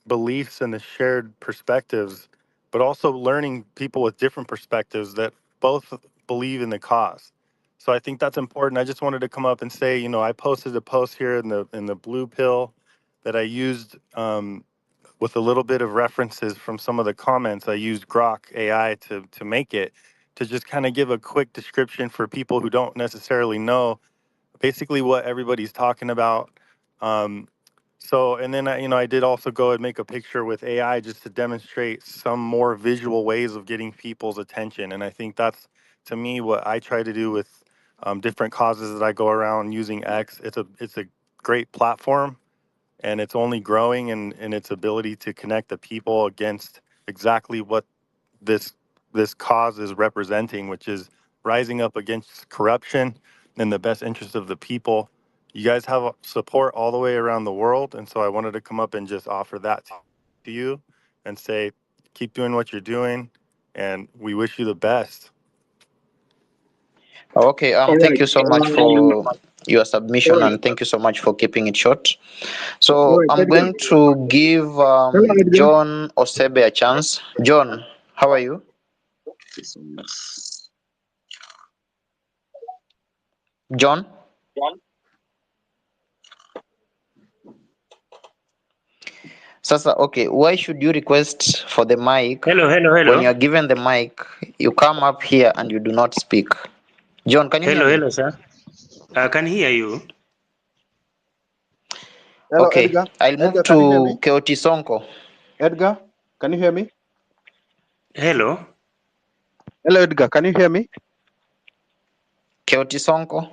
beliefs and the shared perspectives, but also learning people with different perspectives that both believe in the cause. So I think that's important. I just wanted to come up and say, I posted a post here in the blue pill that I used with a little bit of references from some of the comments. I used Grok AI to make it, to just kind of give a quick description for people who don't necessarily know basically what everybody's talking about. And then I did also go and make a picture with AI just to demonstrate some more visual ways of getting people's attention. And I think that's, to me, what I try to do with different causes that I go around using X. It's a great platform, and it's only growing in its ability to connect the people against exactly what this cause is representing, which is rising up against corruption in the best interest of the people. You guys have support all the way around the world, and so I wanted to come up and just offer that to you and say, keep doing what you're doing, and we wish you the best. Okay, All thank right. you so much for your All submission, right. and thank you so much for keeping it short. All So right, I'm Edgar. going to give Hello, Edgar. John Osebe a chance. John, how are you? John? Sasa, okay, why should you request for the mic? When you're given the mic, you come up here and you do not speak. John, can you hear me? Hello, sir. I can hear you. Hello, Okay, Edgar. I'll move Edgar, can you hear me? to Keoti Sonko. Edgar, can you hear me? Hello. Hello, Edgar, can you hear me? Keoti Sonko.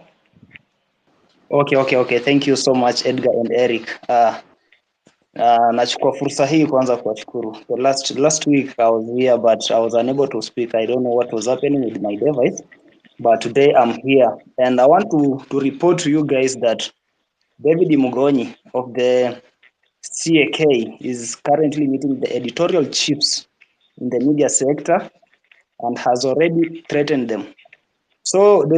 Okay. Thank you so much, Edgar and Eric. Nachukua fursa hii kwanza kuwashukuru. The last week I was here but I was unable to speak. I don't know what was happening with my device, but today I'm here and I want to report to you guys that David Mugonyi of the CAK is currently meeting the editorial chiefs in the media sector and has already threatened them. So the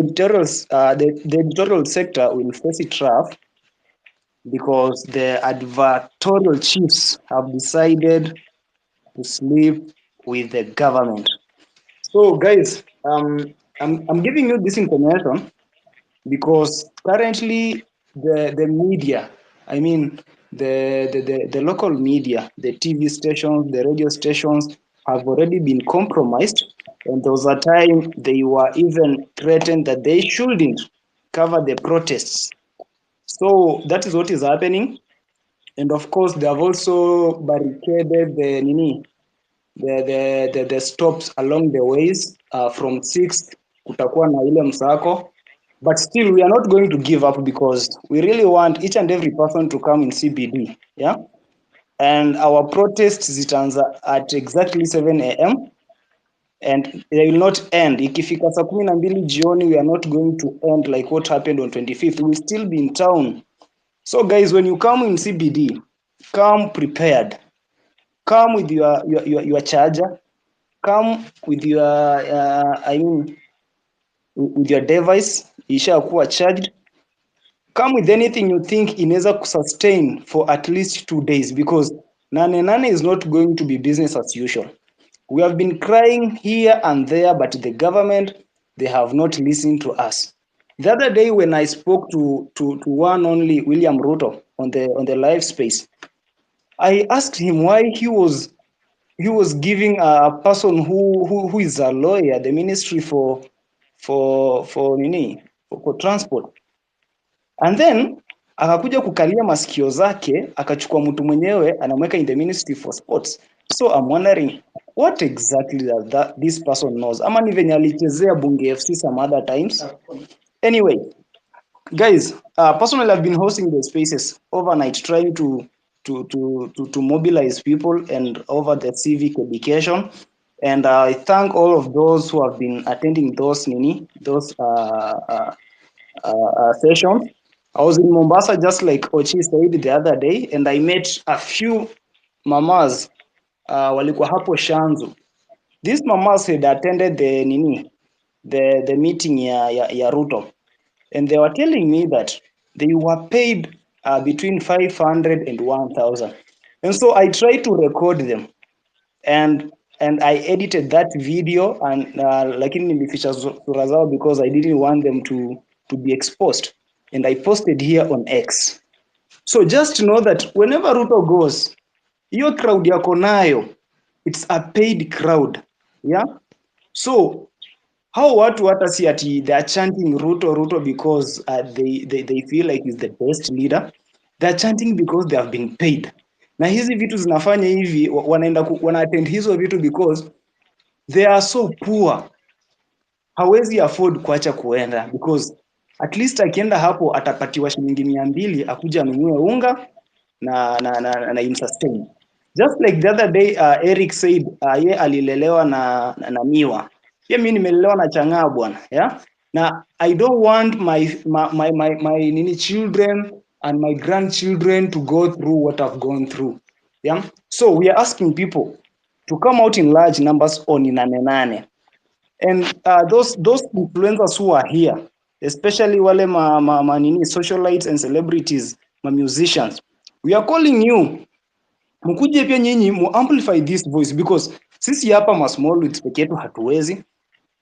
editorial sector will face it rough because the advertorial chiefs have decided to sleep with the government. So guys, I'm giving you this information because currently the media, I mean the local media, the TV stations, the radio stations have already been compromised And there was a time they were even threatened that they shouldn't cover the protests. So that is what is happening. And of course, they have also barricaded the stops along the ways from 6th kutakuwa na ile msako. But still, we are not going to give up because we really want each and every person to come in CBD. Yeah. And our protests zitaanza at exactly 7 a.m. and they will not end. Ikifika saa 12 jioni, we are not going to end like what happened on 25th. We will still be in town. So guys, when you come in CBD, come prepared. Come with your charger. Come with your with your device ishakuwa charged. Come with anything you think inaweza kusustain for at least 2 days because Nane Nane is not going to be business as usual. We have been crying here and there, but the government, they have not listened to us. The other day when I spoke to one only William Ruto on the live space, I asked him why he was giving a person who is a lawyer the ministry for transport, and then akakuja kukalia masikio zake akachukua mtu mwenyewe anamweka in the ministry for sports. So I'm wondering what exactly this person knows, ama ni venye alichezea Bunge FC some other times. Anyway guys, personally I've been hosting the spaces overnight trying to mobilize people and over the civic education, and I thank all of those who have been attending those sessions. I was in Mombasa just like Ochi said the other day, and I met a few mamas walikuwa hapo Shanzu. These mamas had attended the meeting ya Ruto, and they were telling me that they were paid between 500 and 1,000. And so I tried to record them, and I edited that video, and lakini nilificha sura zao because I didn't want them to be exposed, and I posted here on X. So just know that whenever Ruto goes, hiyo crowd yako nayo, it's a paid crowd. Yeah. So how watu hata si ati they are chanting Ruto because they feel like he's the best leader. They are chanting because they have been paid. Na hizi vitu zinafanya hivi wana attend hizo vitu because they are so poor. Hawezi afford kuacha kuenda because at least akienda hapo atapatiwa shilingi 200 akuja anunue unga na imsustain. Just like the other day Eric said ye alilelewa na miwa. Ye mimi nimelelewa na changaa bwana, yeah? Na I don't want my children and my grandchildren to go through what I've gone through. Yeah? So we are asking people to come out in large numbers on Nane Nane. And those influencers who are here, especially wale socialites and celebrities, musicians, we are calling you mkuje pia nyinyi mu amplify this voice because sisi hapa ma small wigs peke yetu hatuwezi,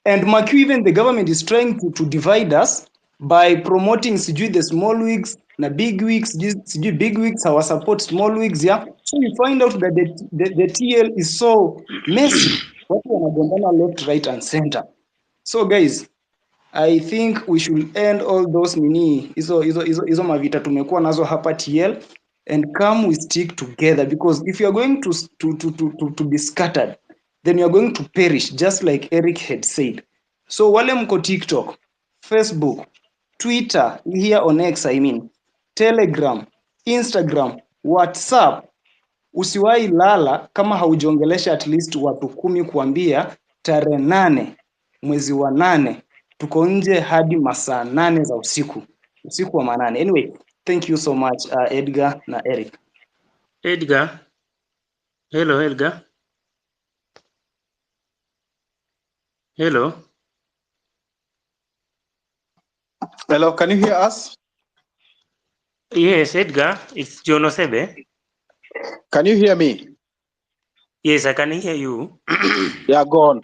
and even the government is trying to divide us by promoting sijui the small wigs na big wigs, sijui big wigs our support small wigs. Yeah, so you find out that the TL is so messy, watu wanagombana left, right and center. So guys, I think we should end all those hizo mavita tumekuwa nazo hapa TL, and come we stick together, because if you are going to be scattered, then you are going to perish, just like Eric had said. So wale mko TikTok, Facebook, Twitter, here on X I mean, Telegram, Instagram, WhatsApp, usiwahi lala kama haujongelesha at least watu 10 kuambia tarehe 8 mwezi wa 8 tuko nje hadi masaa 8 za usiku wa manane. Anyway, thank you so much Edgar na Eric. Edgar. Hello, Edgar. Hello. Hello, can you hear us? Yes, Edgar. It's John Osebe. Can you hear me? Yes, I can hear you. Yeah, go on.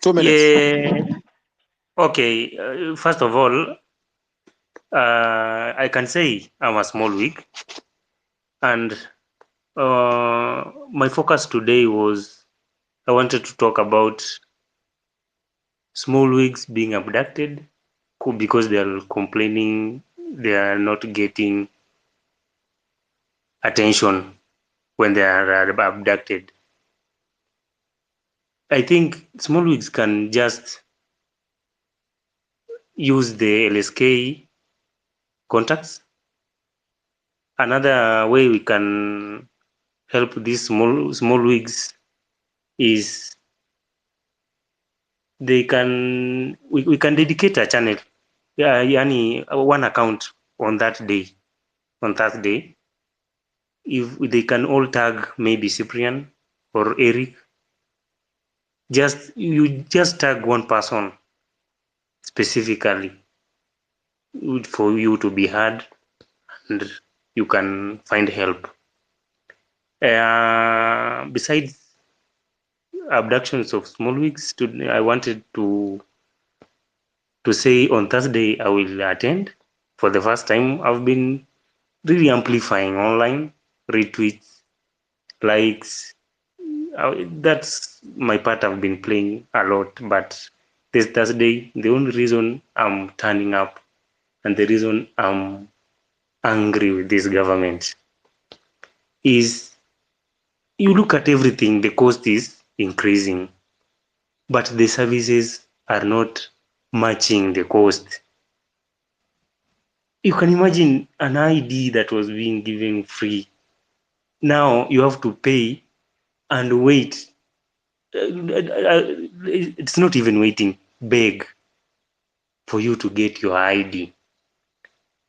2 minutes. Yeah. Okay. First of all, I can say I'm a small wig, and my focus today was I wanted to talk about small wigs being abducted because they are complaining they are not getting attention when they are abducted. I think small wigs can just use the LSK contacts. Another way we can help these small wigs is we can dedicate a channel, yani one account on that day, on Thursday. If they can all tag maybe Cyprian or Eric, you just tag one person specifically for you to be heard and you can find help. Besides abductions of small wigs, I wanted to say on Thursday I will attend for the first time. I've been really amplifying online, retweets, likes. That's my part I've been playing a lot. But this Thursday, the only reason I'm turning up and the reason I'm angry with this government is you look at everything, the cost is increasing, but the services are not matching the cost. You can imagine an ID that was being given free. Now you have to pay and wait. It's not even waiting, beg for you to get your ID.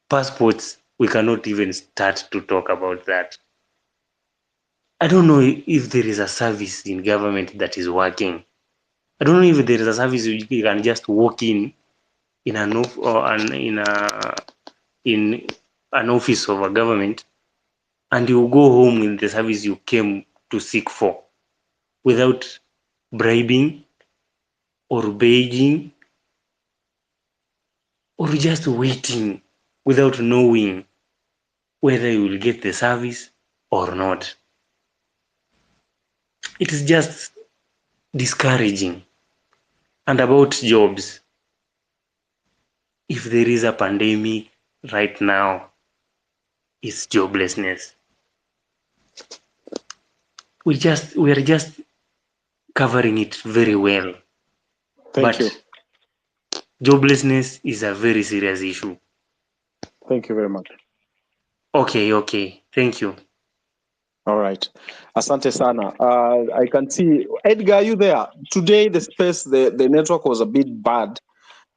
Passports, we cannot even start to talk about that. I don't know if there is a service in government that is working. I don't know if there is a service you can just walk in an office of a government and you go home with the service you came to seek for without bribing or begging or just waiting without knowing whether you will get the service or not. It is just discouraging. And about jobs, if there is a pandemic right now, it's joblessness. We are just covering it very well. Thank you. Joblessness is a very serious issue. Thank you very much. Okay. Thank you. All right. Asante sana. I can see Edgar, are you there? Today the space, the network was a bit bad,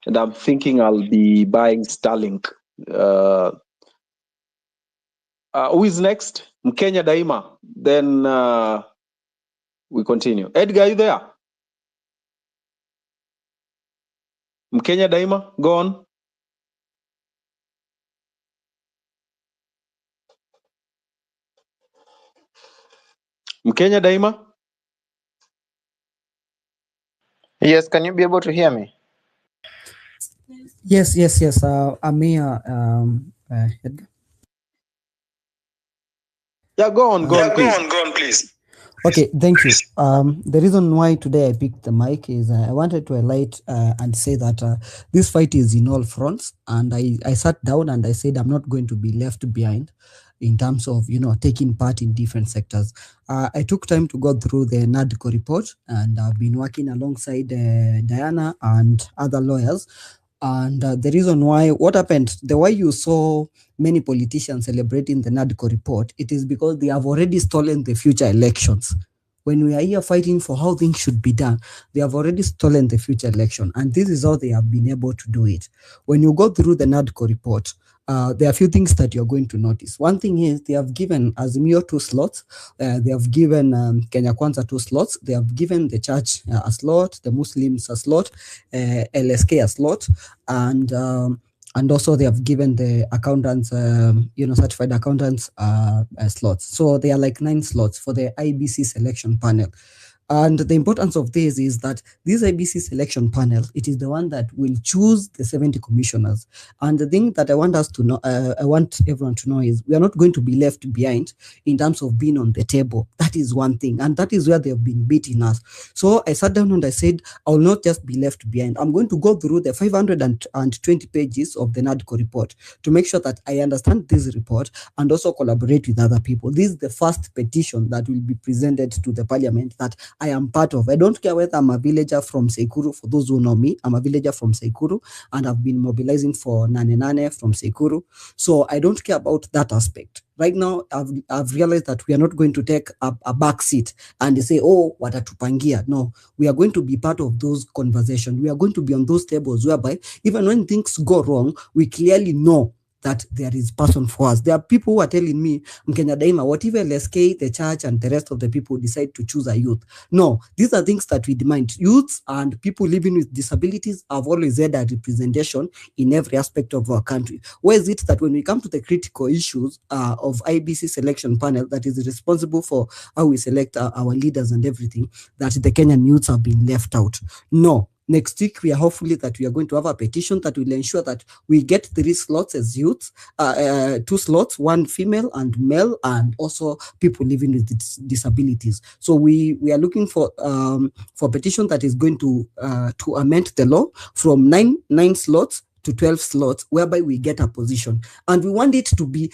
and I'm thinking I'll be buying Starlink. Who is next? Mkenya Daima. Then we continue. Edgar, are you there? Mkenya Daima, go on. Mkenya Daima? Yes, can you be able to hear me? Yes. I'm here. Edgar. Yeah, go on, please. Okay, thank you. The reason why today I picked the mic is I wanted to highlight and say that this fight is in all fronts, and I sat down and I said I'm not going to be left behind in terms of taking part in different sectors. I took time to go through the NADCO report, and I've been working alongside Diana and other lawyers. And the reason why, what happened, the way you saw many politicians celebrating the NADCO report, it is because they have already stolen the future elections. When we are here fighting for how things should be done, they have already stolen the future election. And this is how they have been able to do it. When you go through the NADCO report, there are a few things that you're going to notice. One thing is they have given Azimio 2 slots. They have given Kenya Kwanza 2 slots. They have given the church a slot, the Muslims a slot, LSK a slot, and also they have given the accountants, certified accountants slots. So they are like 9 slots for the IBC selection panel. And the importance of this is that this IBC selection panel, it is the one that will choose the 70 commissioners. And the thing that I want us to know, I want everyone to know is we are not going to be left behind in terms of being on the table. That is one thing. And that is where they have been beating us. So I sat down and I said, I will not just be left behind. I'm going to go through the 520 pages of the NADCO report to make sure that I understand this report and also collaborate with other people. This is the first petition that will be presented to the parliament that I am part of. I don't care whether I'm a villager from Sekuru. For those who know me, I'm a villager from Sekuru and I've been mobilizing for Nane Nane from Sekuru. So I don't care about that aspect. Right now, I've realized that we are not going to take a back seat and say, oh, watatupangia. No, we are going to be part of those conversations. We are going to be on those tables whereby even when things go wrong, we clearly know that there is person for us. There are people who are telling me, Mkenya Daima, what if LSK, the church, and the rest of the people decide to choose a youth? No, these are things that we demand. Youths and people living with disabilities have always had a representation in every aspect of our country. Where is it that when we come to the critical issues of IBC selection panel that is responsible for how we select our leaders and everything, that the Kenyan youths have been left out? No. Next week, we are hopefully that we are going to have a petition that will ensure that we get 3 slots as youths, 2 slots, 1 female and male, and also people living with disabilities. So we are looking for petition that is going to amend the law from 9 slots to 12 slots, whereby we get a position. And we want it to be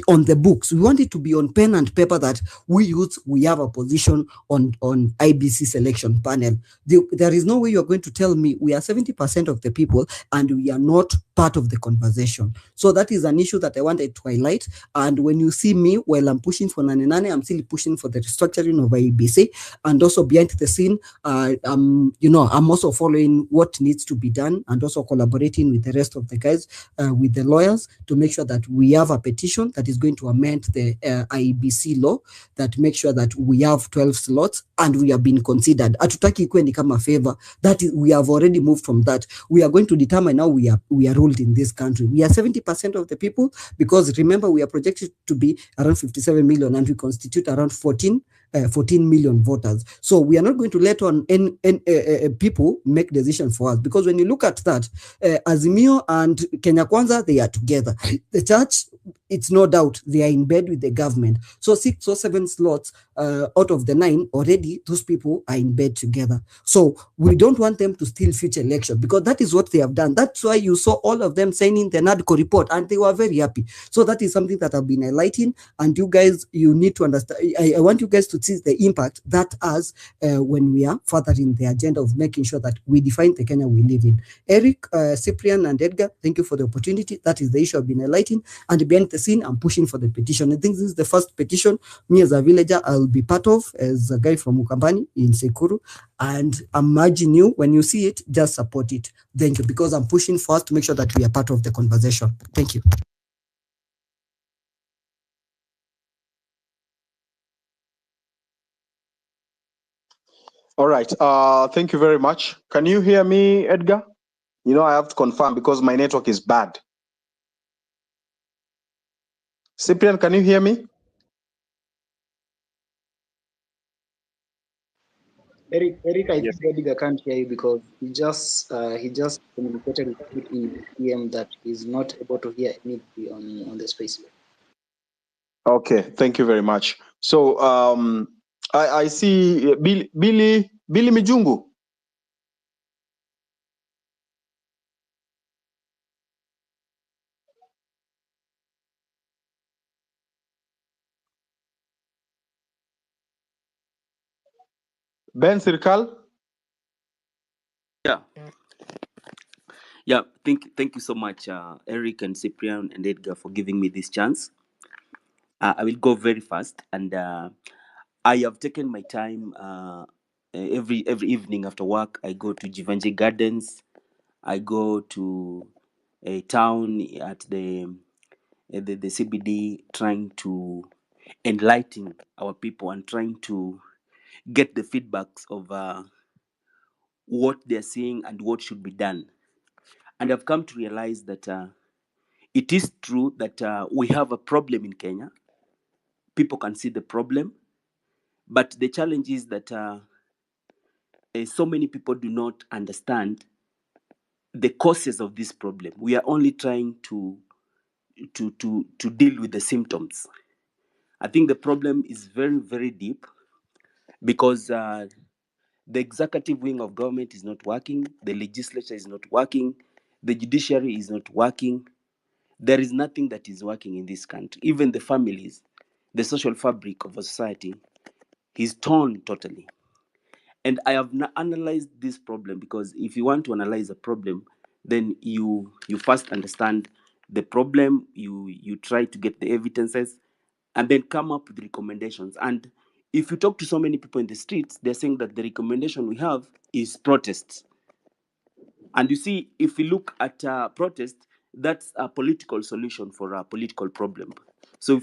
on the books. We want it to be on pen and paper that we youths, we have a position on IBC selection panel. There is no way you're going to tell me we are 70% of the people and we are not part of the conversation. So that is an issue that I wanted to highlight. And when you see me, while I'm pushing for Nane Nane, I'm still pushing for the restructuring of IBC. And also behind the scene, I'm also following what needs to be done and also collaborating with the rest of the guys, with the lawyers, to make sure that we have a petition that is going to amend the IBC law that makes sure that we have 12 slots and we have been considered. Hatutaki ikuwe ni kama favor. That is, we have already moved from that. We are going to determine how we are ruled in this country. We are 70% of the people, because remember, we are projected to be around 57 million and we constitute around 14 million voters. So we are not going to let on people make decisions for us, because when you look at that, Azimio and Kenya Kwanza, they are together. The church, it's no doubt they are in bed with the government. So 6 or 7 slots out of the 9 already, those people are in bed together. So we don't want them to steal future elections, because that is what they have done. That's why you saw all of them signing the NADCO report and they were very happy. So that is something that I've been highlighting, and you guys, you need to understand. I want you guys to see the impact that has when we are furthering the agenda of making sure that we define the Kenya we live in. Eric, Cyprian, and Edgar, thank you for the opportunity. That is the issue I've been highlighting. And behind the scene, I'm pushing for the petition. I think this is the first petition me as a villager I'll be part of, as a guy from Ukambani in Sekuru. And I'm urging you, when you see it, just support it. Thank you, because I'm pushing for us to make sure that we are part of the conversation. Thank you. All right. Thank you very much. Can you hear me, Edgar? I have to confirm because my network is bad. Cyprian, can you hear me? Eric, I Yes. think Edgar can't hear you because he just communicated with me in PM that he's not able to hear anybody on the space. Okay, thank you very much. So I see Billy Mijungu. Ben Sirkal. Yeah. Yeah, thank you so much, Eric and Cyprian and Edgar, for giving me this chance. I will go very fast, and I have taken my time. Every evening after work, I go to Jivanji Gardens. I go to a town at the CBD, trying to enlighten our people and trying to get the feedbacks of what they're seeing and what should be done. And I've come to realize that it is true that we have a problem in Kenya. People can see the problem, But the challenge is that so many people do not understand the causes of this problem. We are only trying to deal with the symptoms. I think the problem is very, very deep because the executive wing of government is not working, the legislature is not working, the judiciary is not working. There is nothing that is working in this country. Even the families, the social fabric of a society is torn totally. And I have analyzed this problem because if you want to analyze a problem, then you first understand the problem, you try to get the evidences, and then come up with recommendations. And if you talk to so many people in the streets, they're saying that the recommendation we have is protests. And you see, if we look at protest, that's a political solution for a political problem. So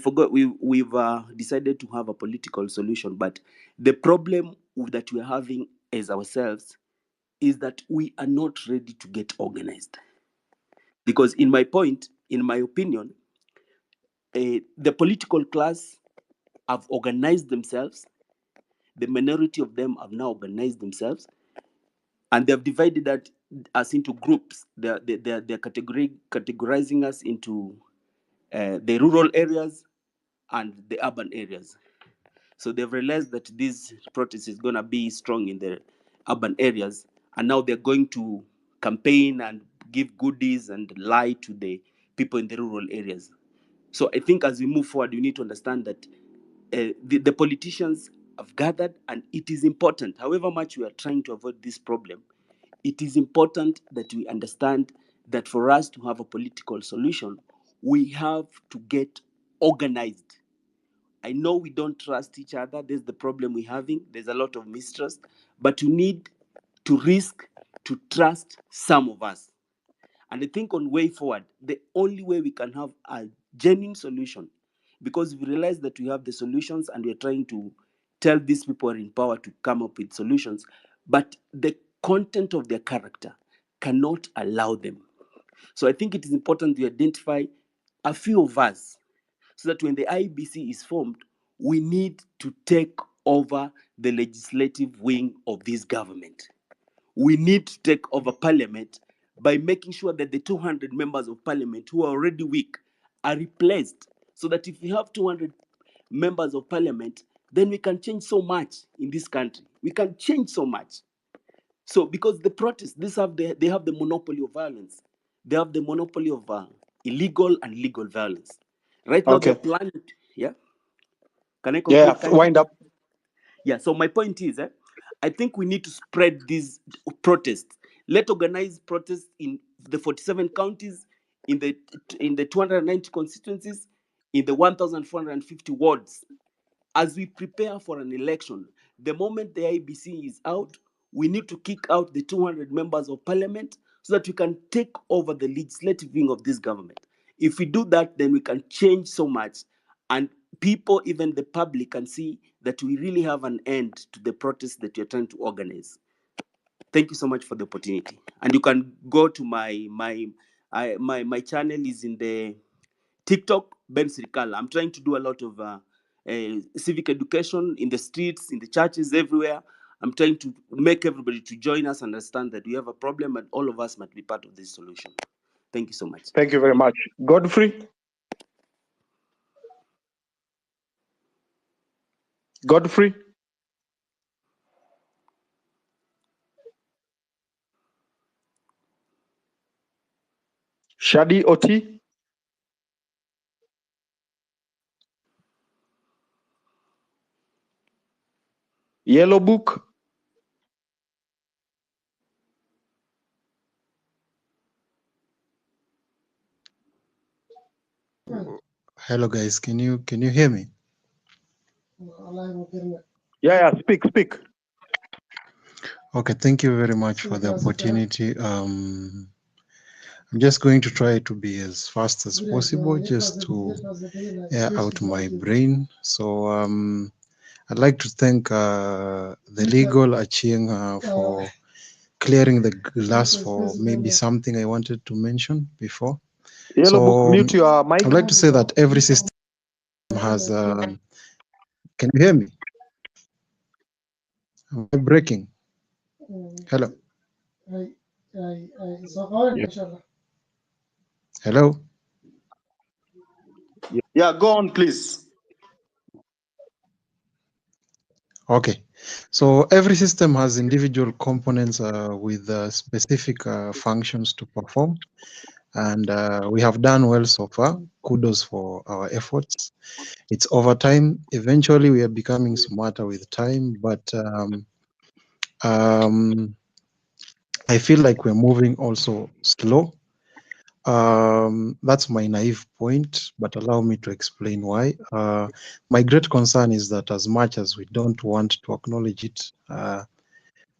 we've decided to have a political solution, but the problem that we're having as ourselves is that we are not ready to get organized. Because in my opinion, the political class have organized themselves. The minority of them have now organized themselves, and they've divided us into groups. They're categorizing us into the rural areas and the urban areas. So they've realized that this protest is going to be strong in the urban areas, and now they're going to campaign and give goodies and lie to the people in the rural areas. So I think as we move forward, we need to understand that the politicians have gathered, and it is important, however much we are trying to avoid this problem, it is important that we understand that for us to have a political solution, we have to get organized. I know we don't trust each other. There's the problem we're having. There's a lot of mistrust, but you need to risk to trust some of us. And I think on way forward, the only way we can have a genuine solution, because we realize that we have the solutions and we're trying to tell these people who are in power to come up with solutions, but the content of their character cannot allow them. So I think it is important to identify a few of us so that when the IBC is formed, we need to take over the legislative wing of this government. We need to take over parliament by making sure that the 200 members of parliament who are already weak are replaced, so that if we have 200 members of parliament, then we can change so much in this country. We can change so much. So because the protests, they have the monopoly of violence. They have the monopoly of illegal and legal violence. Right now they're planning, yeah? Can I conclude? Yeah, wind up. Yeah, so my point is, I think we need to spread these protests. Let's organize protests in the 47 counties, in the 290 constituencies, in the 1,450 wards. As we prepare for an election, the moment the IBC is out, we need to kick out the 200 members of parliament so that we can take over the legislative wing of this government. If we do that, then we can change so much, and people, even the public, can see that we really have an end to the protests that you're trying to organize. Thank you so much for the opportunity. And you can go to my channel is in the TikTok, Ben Sirikala. I'm trying to do a lot of civic education in the streets, in the churches, everywhere. I'm trying to make everybody to join us, understand that we have a problem and all of us must be part of this solution. Thank you so much. Thank you very much. Godfrey? Godfrey? Shadi Oti? Yellow Book? Hello guys, can you hear me? Yeah, speak. Okay, thank you very much for the opportunity. I'm just going to try to be as fast as possible just to air out my brain. So I'd like to thank the legal Achieng for clearing the glass for maybe something I wanted to mention before. Yellow Book, mute your mic. I'd like to say that every system has. Can you hear me? Am I breaking? Hello. Hello. Yeah, go on, please. Okay. So every system has individual components with specific functions to perform. And we have done well so far. Kudos for our efforts. It's over time. Eventually, we are becoming smarter with time, but I feel like we're moving also slow. That's my naive point, but allow me to explain why. My great concern is that as much as we don't want to acknowledge it,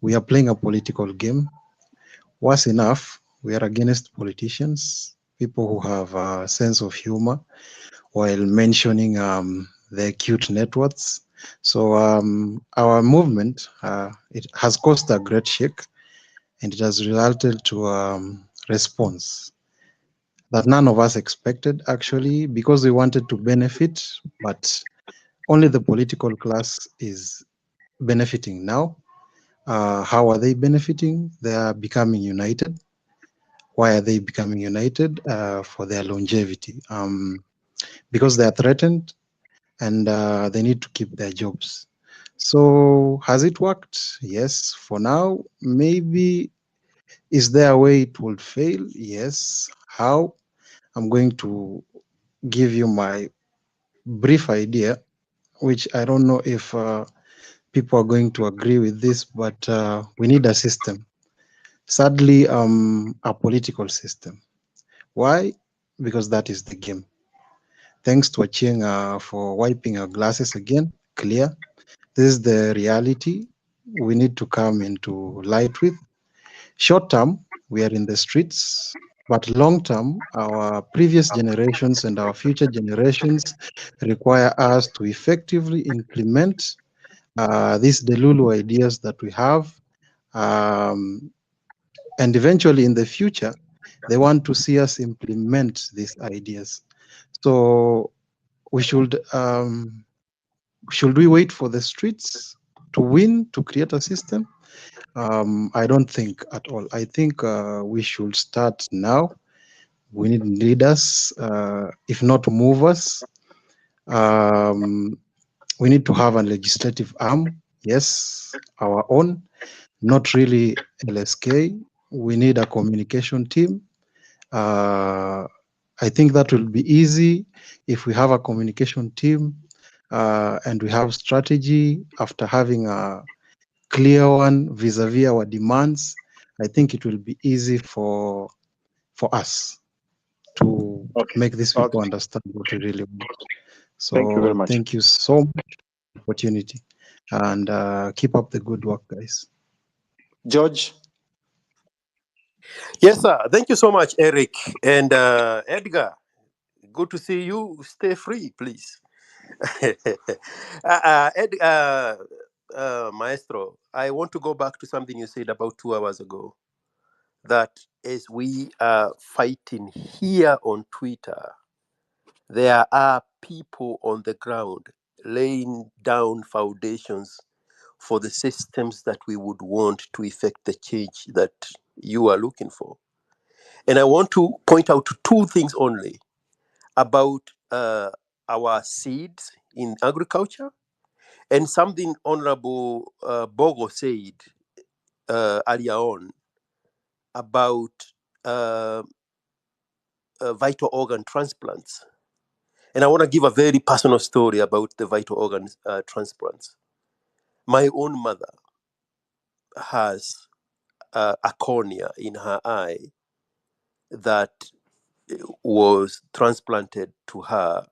we are playing a political game. Worse enough, we are against politicians, people who have a sense of humor, while mentioning their cute net worths. So our movement, it has caused a great shake, and it has resulted to response that none of us expected, actually, because we wanted to benefit, but only the political class is benefiting now. How are they benefiting? They are becoming united. Why are they becoming united? For their longevity. Because they are threatened and they need to keep their jobs. So has it worked? Yes. For now, maybe. Is there a way it will fail? Yes. How? I'm going to give you my brief idea, which I don't know if people are going to agree with this, but we need a system. Sadly, a political system. Why? Because that is the game. Thanks to Achieng for wiping our glasses again, clear. This is the reality we need to come into light with. Short term, we are in the streets, but long term, our previous generations and our future generations require us to effectively implement these Delulu ideas that we have. And eventually in the future, they want to see us implement these ideas. So we should we wait for the streets to win to create a system? I don't think at all. I think we should start now. We need leaders, if not movers. We need to have a legislative arm, yes, our own, not really LSK. We need a communication team. I think that will be easy if we have a communication team and we have strategy after having a clear one vis-a-vis our demands. I think it will be easy for us to make these people understand what we really want. Thank you very So much. thank you so much for the opportunity, and keep up the good work, guys. George. Yes, sir. Thank you so much, Eric and Edgar. Good to see you. Stay free, please. Maestro, I want to go back to something you said about 2 hours ago. That as we are fighting here on Twitter, there are people on the ground laying down foundations for the systems that we would want to effect the change that you are looking for. And I want to point out two things only about our seeds in agriculture and something Honorable Bogo said earlier on about vital organ transplants. And I want to give a very personal story about the vital organ transplants. My own mother has a cornea in her eye that was transplanted to her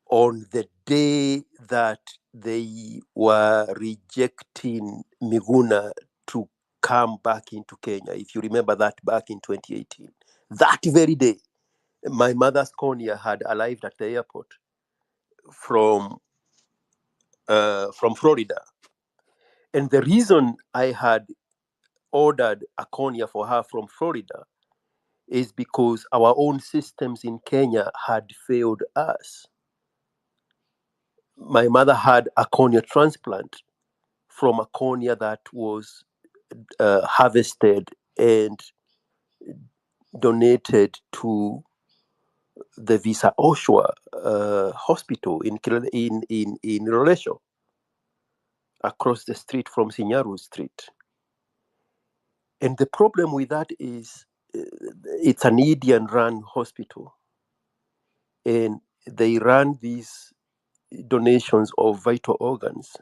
on the day that they were rejecting Miguna to come back into Kenya. If you remember that back in 2018, that very day, my mother's cornea had arrived at the airport from Florida. And the reason I had ordered a cornea for her from Florida is because our own systems in Kenya had failed us. My mother had a cornea transplant from a cornea that was harvested and donated to the Visa Oshwa hospital in Rolesho, across the street from Sinyaru Street. And the problem with that is it's an Indian-run hospital, and they run these donations of vital organs,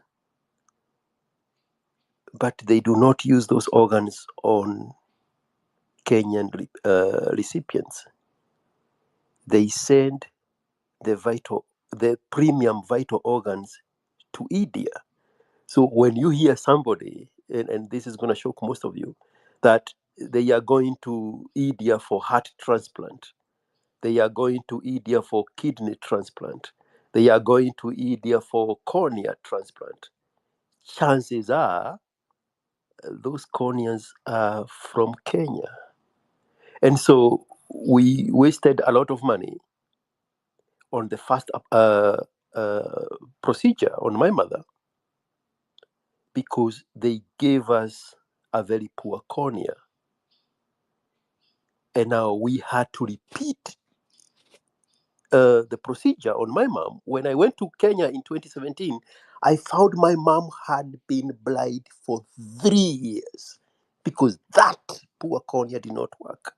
but they do not use those organs on Kenyan recipients. They send the premium vital organs to India. So when you hear somebody, and this is going to shock most of you, that they are going to India for heart transplant, they are going to India for kidney transplant, they are going to India for cornea transplant, chances are those corneas are from Kenya. And so we wasted a lot of money on the first procedure on my mother because they gave us a very poor cornea. And now we had to repeat the procedure on my mom. When I went to Kenya in 2017, I found my mom had been blind for 3 years because that poor cornea did not work.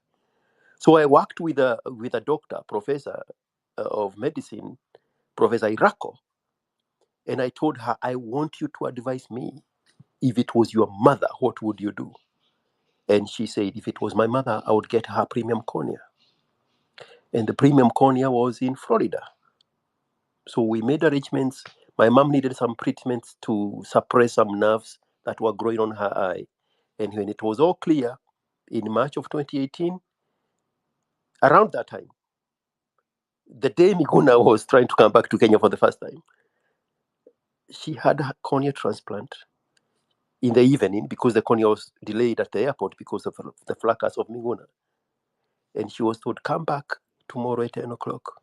So I worked with a doctor, professor of medicine, Professor Irako, and I told her, I want you to advise me. If it was your mother, what would you do? And she said, if it was my mother, I would get her premium cornea. And the premium cornea was in Florida. So we made arrangements. My mom needed some treatments to suppress some nerves that were growing on her eye. And when it was all clear, in March of 2018, around that time, the day Miguna was trying to come back to Kenya for the first time, she had a cornea transplant in the evening because the cornea was delayed at the airport because of the fracas of Miguna. And she was told, come back tomorrow at 10 o'clock.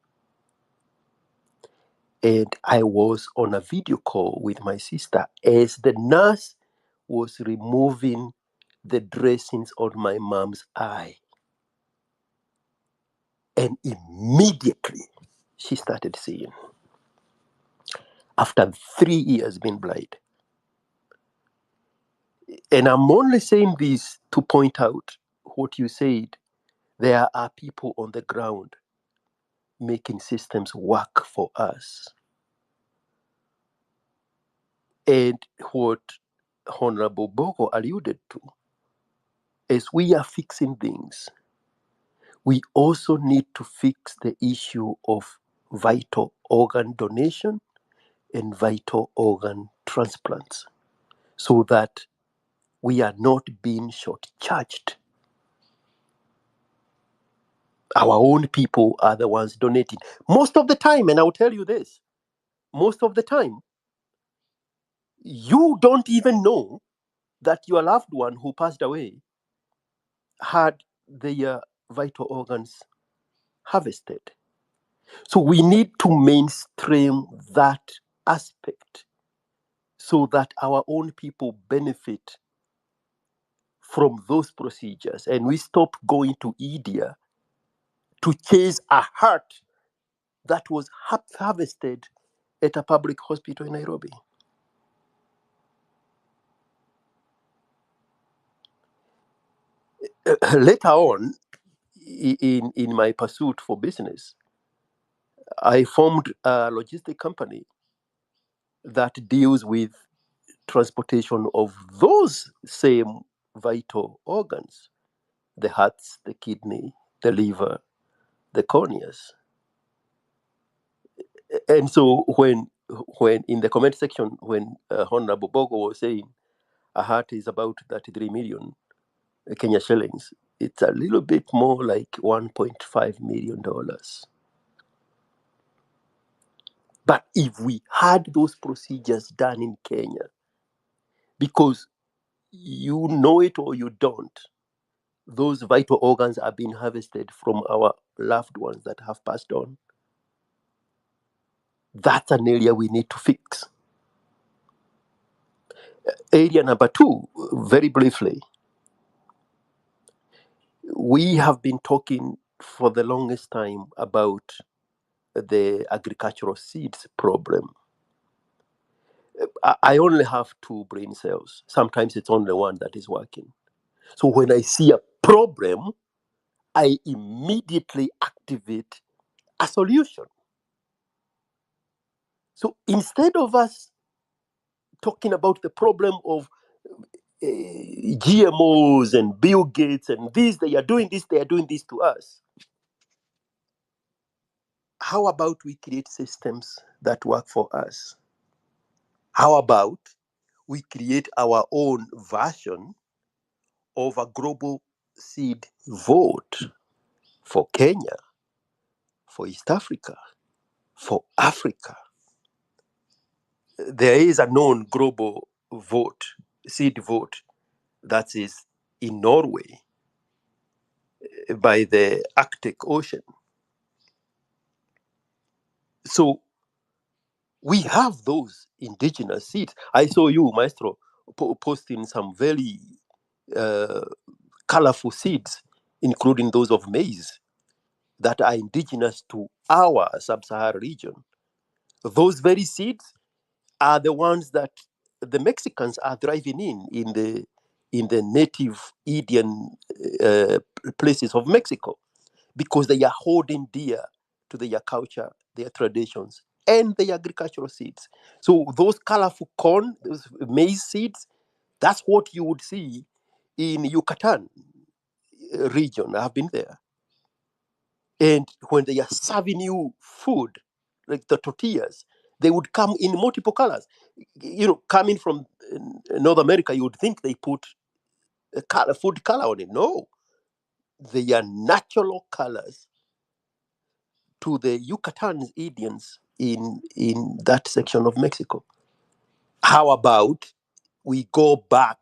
And I was on a video call with my sister as the nurse was removing the dressings on my mom's eye. And immediately she started seeing. After 3 years being blind. And I'm only saying this to point out what you said. There are people on the ground making systems work for us. And what Honorable Bogo alluded to, as we are fixing things, we also need to fix the issue of vital organ donation and vital organ transplants so that we are not being short-churched. Our own people are the ones donating. Most of the time, and I'll tell you this, most of the time, you don't even know that your loved one who passed away had their vital organs harvested. So we need to mainstream that aspect so that our own people benefit from those procedures and we stop going to India to chase a heart that was harvested at a public hospital in Nairobi. Later on, in my pursuit for business, I formed a logistic company that deals with transportation of those same vital organs, the hearts, the kidney, the liver, the corneas. And so when in the comment section, when Honorable Bogo was saying a heart is about 33 million Kenya shillings, it's a little bit more like $1.5 million. But if we had those procedures done in Kenya, because you know it or you don't, those vital organs are being harvested from our loved ones that have passed on. That's an area we need to fix. Area number two, very briefly, we have been talking for the longest time about the agricultural seeds problem. I only have two brain cells. Sometimes it's only one that is working. So when I see a problem, I immediately activate a solution. So instead of us talking about the problem of GMOs and Bill Gates and this, they are doing this to us. How about we create systems that work for us? How about we create our own version of a global seed vote for Kenya, for East Africa, for Africa? There is a known global vote, seed vote, that is in Norway by the Arctic Ocean. So we have those indigenous seeds. I saw you, Maestro, posting some very colorful seeds, including those of maize, that are indigenous to our sub-Saharan region. Those very seeds are the ones that the Mexicans are thriving in the native Indian places of Mexico, because they are holding dear to their culture, their traditions, and their agricultural seeds. So those colorful corn, those maize seeds, that's what you would see in Yucatan region. I've been there. And when they are serving you food, like the tortillas, they would come in multiple colors. You know, coming from North America, you would think they put a color, food color on it. No, they are natural colors to the Yucatan Indians in that section of Mexico. How about we go back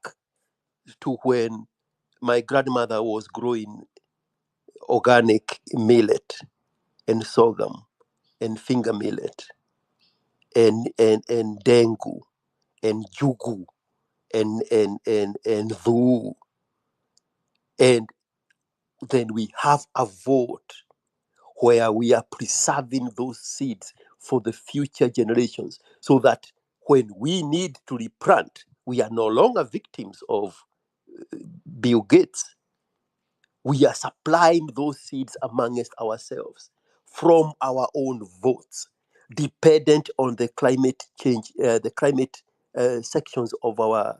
to when my grandmother was growing organic millet and sorghum and finger millet and dengu and jugu and dhoo. And then we have a vote where we are preserving those seeds for the future generations, so that when we need to replant, we are no longer victims of Bill Gates. We are supplying those seeds amongst ourselves from our own votes, dependent on the climate change, the climate sections of our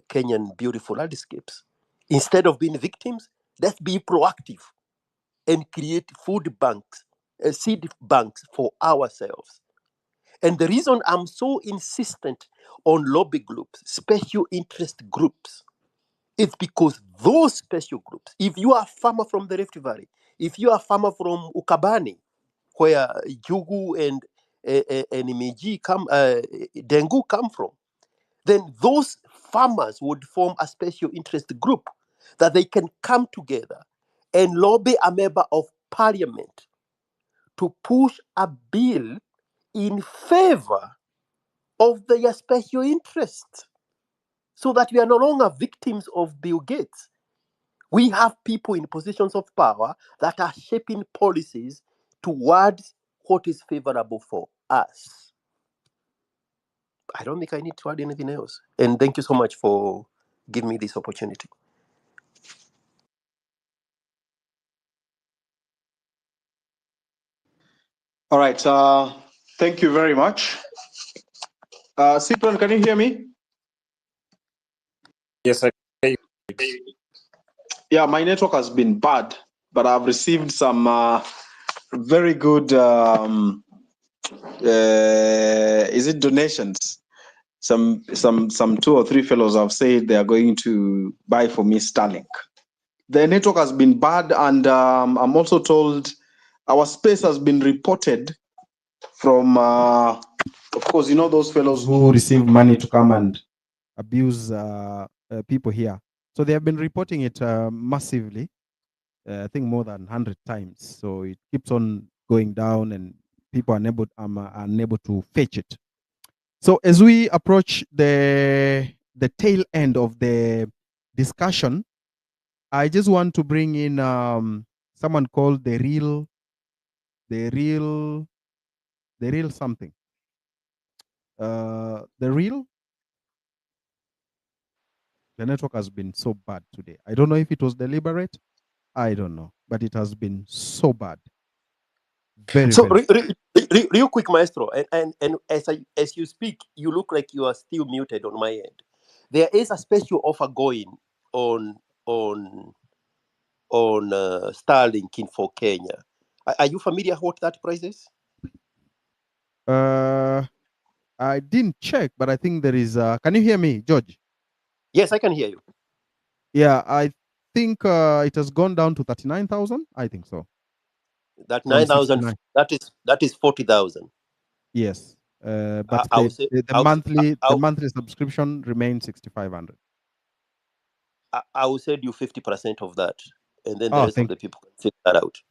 Kenyan beautiful landscapes. Instead of being victims, let's be proactive and create food banks, seed banks for ourselves. And the reason I'm so insistent on lobby groups, special interest groups, is because those special groups, if you are a farmer from the Rift Valley, if you are a farmer from Ukabani, where Jugu and Imiji come, Dengu come from, then those farmers would form a special interest group that they can come together and lobby a member of parliament to push a bill in favor of their special interests, so that we are no longer victims of Bill Gates. We have people in positions of power that are shaping policies towards what is favorable for us. I don't think I need to add anything else. And thank you so much for giving me this opportunity. All right. Thank you very much. Cyprian, can you hear me? Yes, I can. Yeah, my network has been bad, but I've received some very good. Is it donations? Some 2 or 3 fellows have said they are going to buy for me Starlink. The network has been bad, and I'm also told our space has been reported from, of course, you know those fellows who receive money to come and abuse people here. So they have been reporting it massively, I think more than 100 times. So it keeps on going down, and people are unable to fetch it. So as we approach the tail end of the discussion, I just want to bring in someone called the real something. The network has been so bad today. I don't know if it was deliberate. I don't know, but it has been so bad. Very, So, very. real quick, Maestro, and as you speak, you look like you are still muted on my end. There is a special offer going on on Starlink for Kenya. Are you familiar what that price is? I didn't check, but I think there is. Can you hear me, George? Yes, I can hear you. Yeah, I think it has gone down to 39,000. I think so. That From 9,000. 69. That is 40,000. Yes, but I would say the monthly subscription remains 6,500. I will send you 50% of that, and then the Oh, rest of the people can figure that out.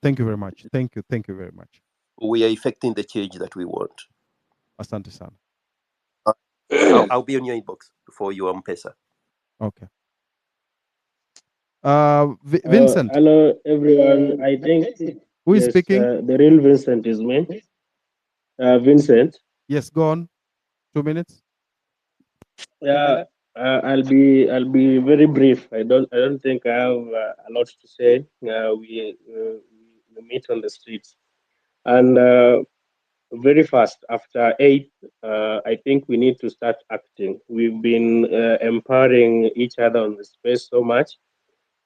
Thank you very much. Thank you very much. We are effecting the change that we want. Asante sana. I'll be on your inbox for your M-Pesa. Okay. Vincent. Hello, everyone. I think who is speaking? The real Vincent is me. Vincent. Yes, go on. 2 minutes. Yeah, I'll be very brief. I don't think I have a lot to say. We meet on the streets, and very fast after 8, I think we need to start acting. We've been empowering each other on the space so much.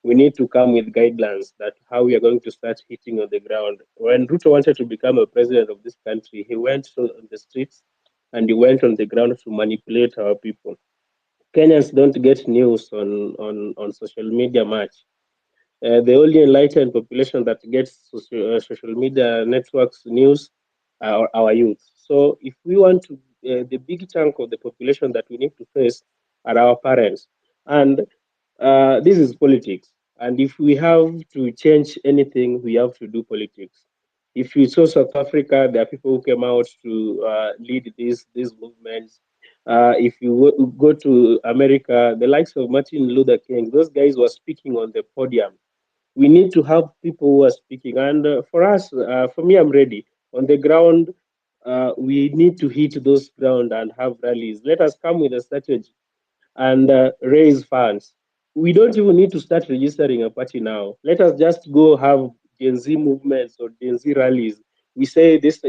We need to come with guidelines that how we are going to start hitting on the ground. When Ruto wanted to become a president of this country, he went on the streets and he went on the ground to manipulate our people. Kenyans don't get news on social media much. The only enlightened population that gets social media networks news are our youth. So if we want to, the big chunk of the population that we need to face are our parents. And this is politics. And if we have to change anything, we have to do politics. If you saw South Africa, there are people who came out to lead these movements. If you go to America, the likes of Martin Luther King, those guys were speaking on the podium. We need to have people who are speaking. And for us, for me, I'm ready. On the ground, we need to hit those ground and have rallies. Let us come with a strategy and raise funds. We don't even need to start registering a party now. Let us just go have Gen Z movements or Gen Z rallies. We say this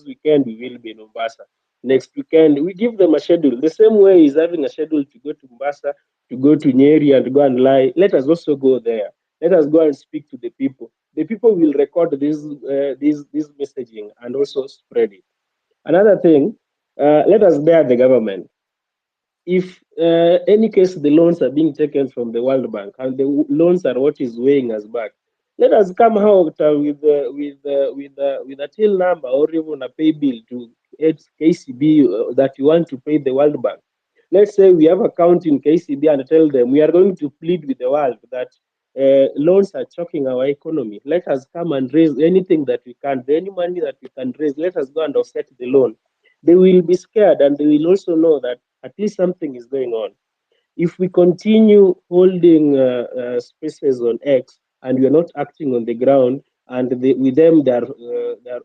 weekend we will be in Mombasa. Next weekend we give them a schedule. The same way is having a schedule to go to Mombasa, to go to Nyeri and go and lie. Let us also go there. Let us go and speak to the people. The people will record this messaging and also spread it. Another thing, let us dare the government. If any case the loans are being taken from the World Bank and the loans are what is weighing us back, let us come out with a till number or even a pay bill to KCB that you want to pay the World Bank. Let's say we have account in KCB and tell them we are going to plead with the world that loans are choking our economy. Let us come and raise anything that we can, any money that we can raise. Let us go and offset the loan. They will be scared and they will also know that at least something is going on. If we continue holding spaces on X and we are not acting on the ground, and with them,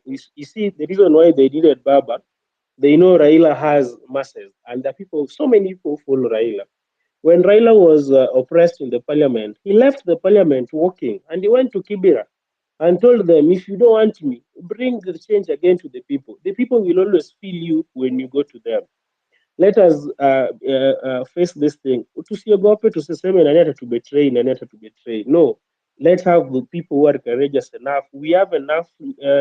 you see, the reason why they needed Baba, they know Raila has masses, and the people, so many people follow Raila. When Raila was oppressed in the parliament, he left the parliament walking and he went to Kibera and told them, if you don't want me, bring the change again to the people. The people will always feel you when you go to them. Let us face this thing. Tusiogope, tusiseme nani atatubetray, nani atatubetray. No, let's have the people who are courageous enough. We have enough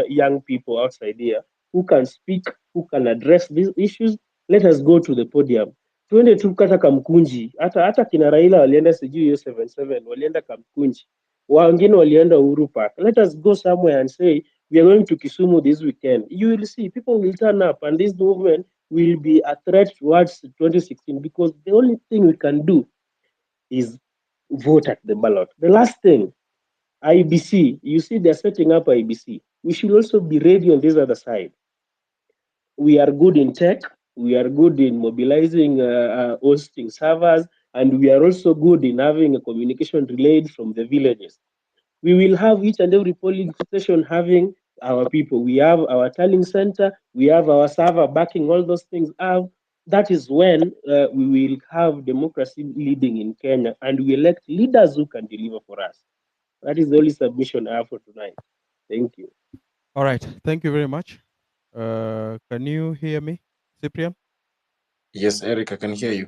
young people outside here who can speak, who can address these issues. Let us go to the podium. Tuende tu kata Kamkunji. Hata kina Raila walienda sijui hiyo 77, walienda Kamkunji. Wengine walienda Uhuru Park. Let us go somewhere and say, we are going to Kisumu this weekend. You will see people will turn up and this movement will be a threat towards 2016 because the only thing we can do is vote at the ballot. The last thing, IBC, you see they're setting up IBC. We should also be ready on this other side. We are good in tech. We are good in mobilizing, hosting servers, and we are also good in having a communication relayed from the villages. We will have each and every polling station having our people. We have our tallying center. We have our server backing all those things up. That is when we will have democracy leading in Kenya, and we elect leaders who can deliver for us. That is the only submission I have for tonight. Thank you. All right. Thank you very much. Can you hear me, Cyprian? Yes, Eric, I can hear you.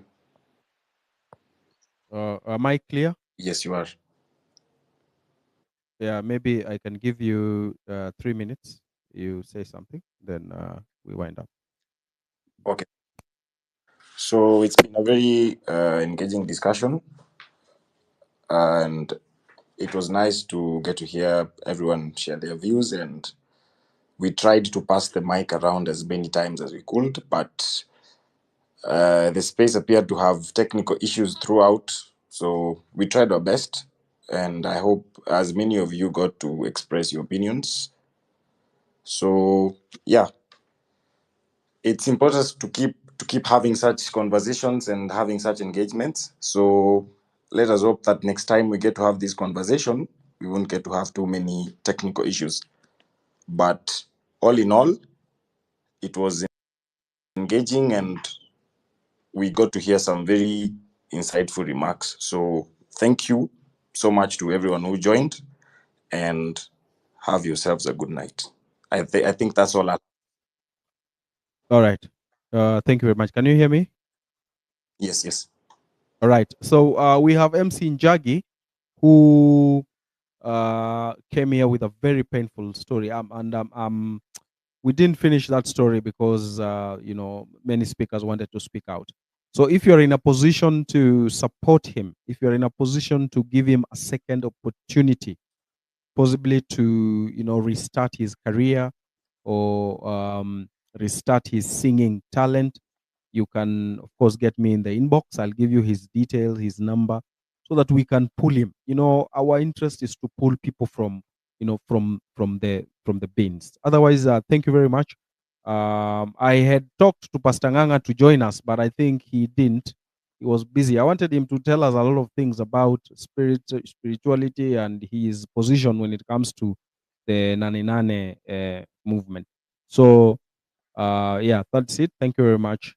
Am I clear? Yes, you are. Yeah, maybe I can give you 3 minutes. You say something, then we wind up. Okay. So it's been a very engaging discussion, and it was nice to get to hear everyone share their views. And we tried to pass the mic around as many times as we could, but the space appeared to have technical issues throughout. So we tried our best, and I hope as many of you got to express your opinions. So yeah, it's important to keep having such conversations and having such engagements. So let us hope that next time we get to have this conversation, we won't get to have too many technical issues. But all in all, it was engaging, and we got to hear some very insightful remarks. So thank you so much to everyone who joined, and have yourselves a good night. I think that's all. All right. Thank you very much. Can you hear me? Yes. All right. So we have MC Njagi, who came here with a very painful story. We didn't finish that story because many speakers wanted to speak out. So if you're in a position to support him, if you're in a position to give him a second opportunity, possibly to restart his career or restart his singing talent, you can of course get me in the inbox. I'll give you his details, his number, so that we can pull him. Our interest is to pull people from the bins. Otherwise, thank you very much. I had talked to Pastor Nganga to join us, but I think he didn't. He was busy. I wanted him to tell us a lot of things about spirituality and his position when it comes to the Nane Nane movement. So, yeah, that's it. Thank you very much.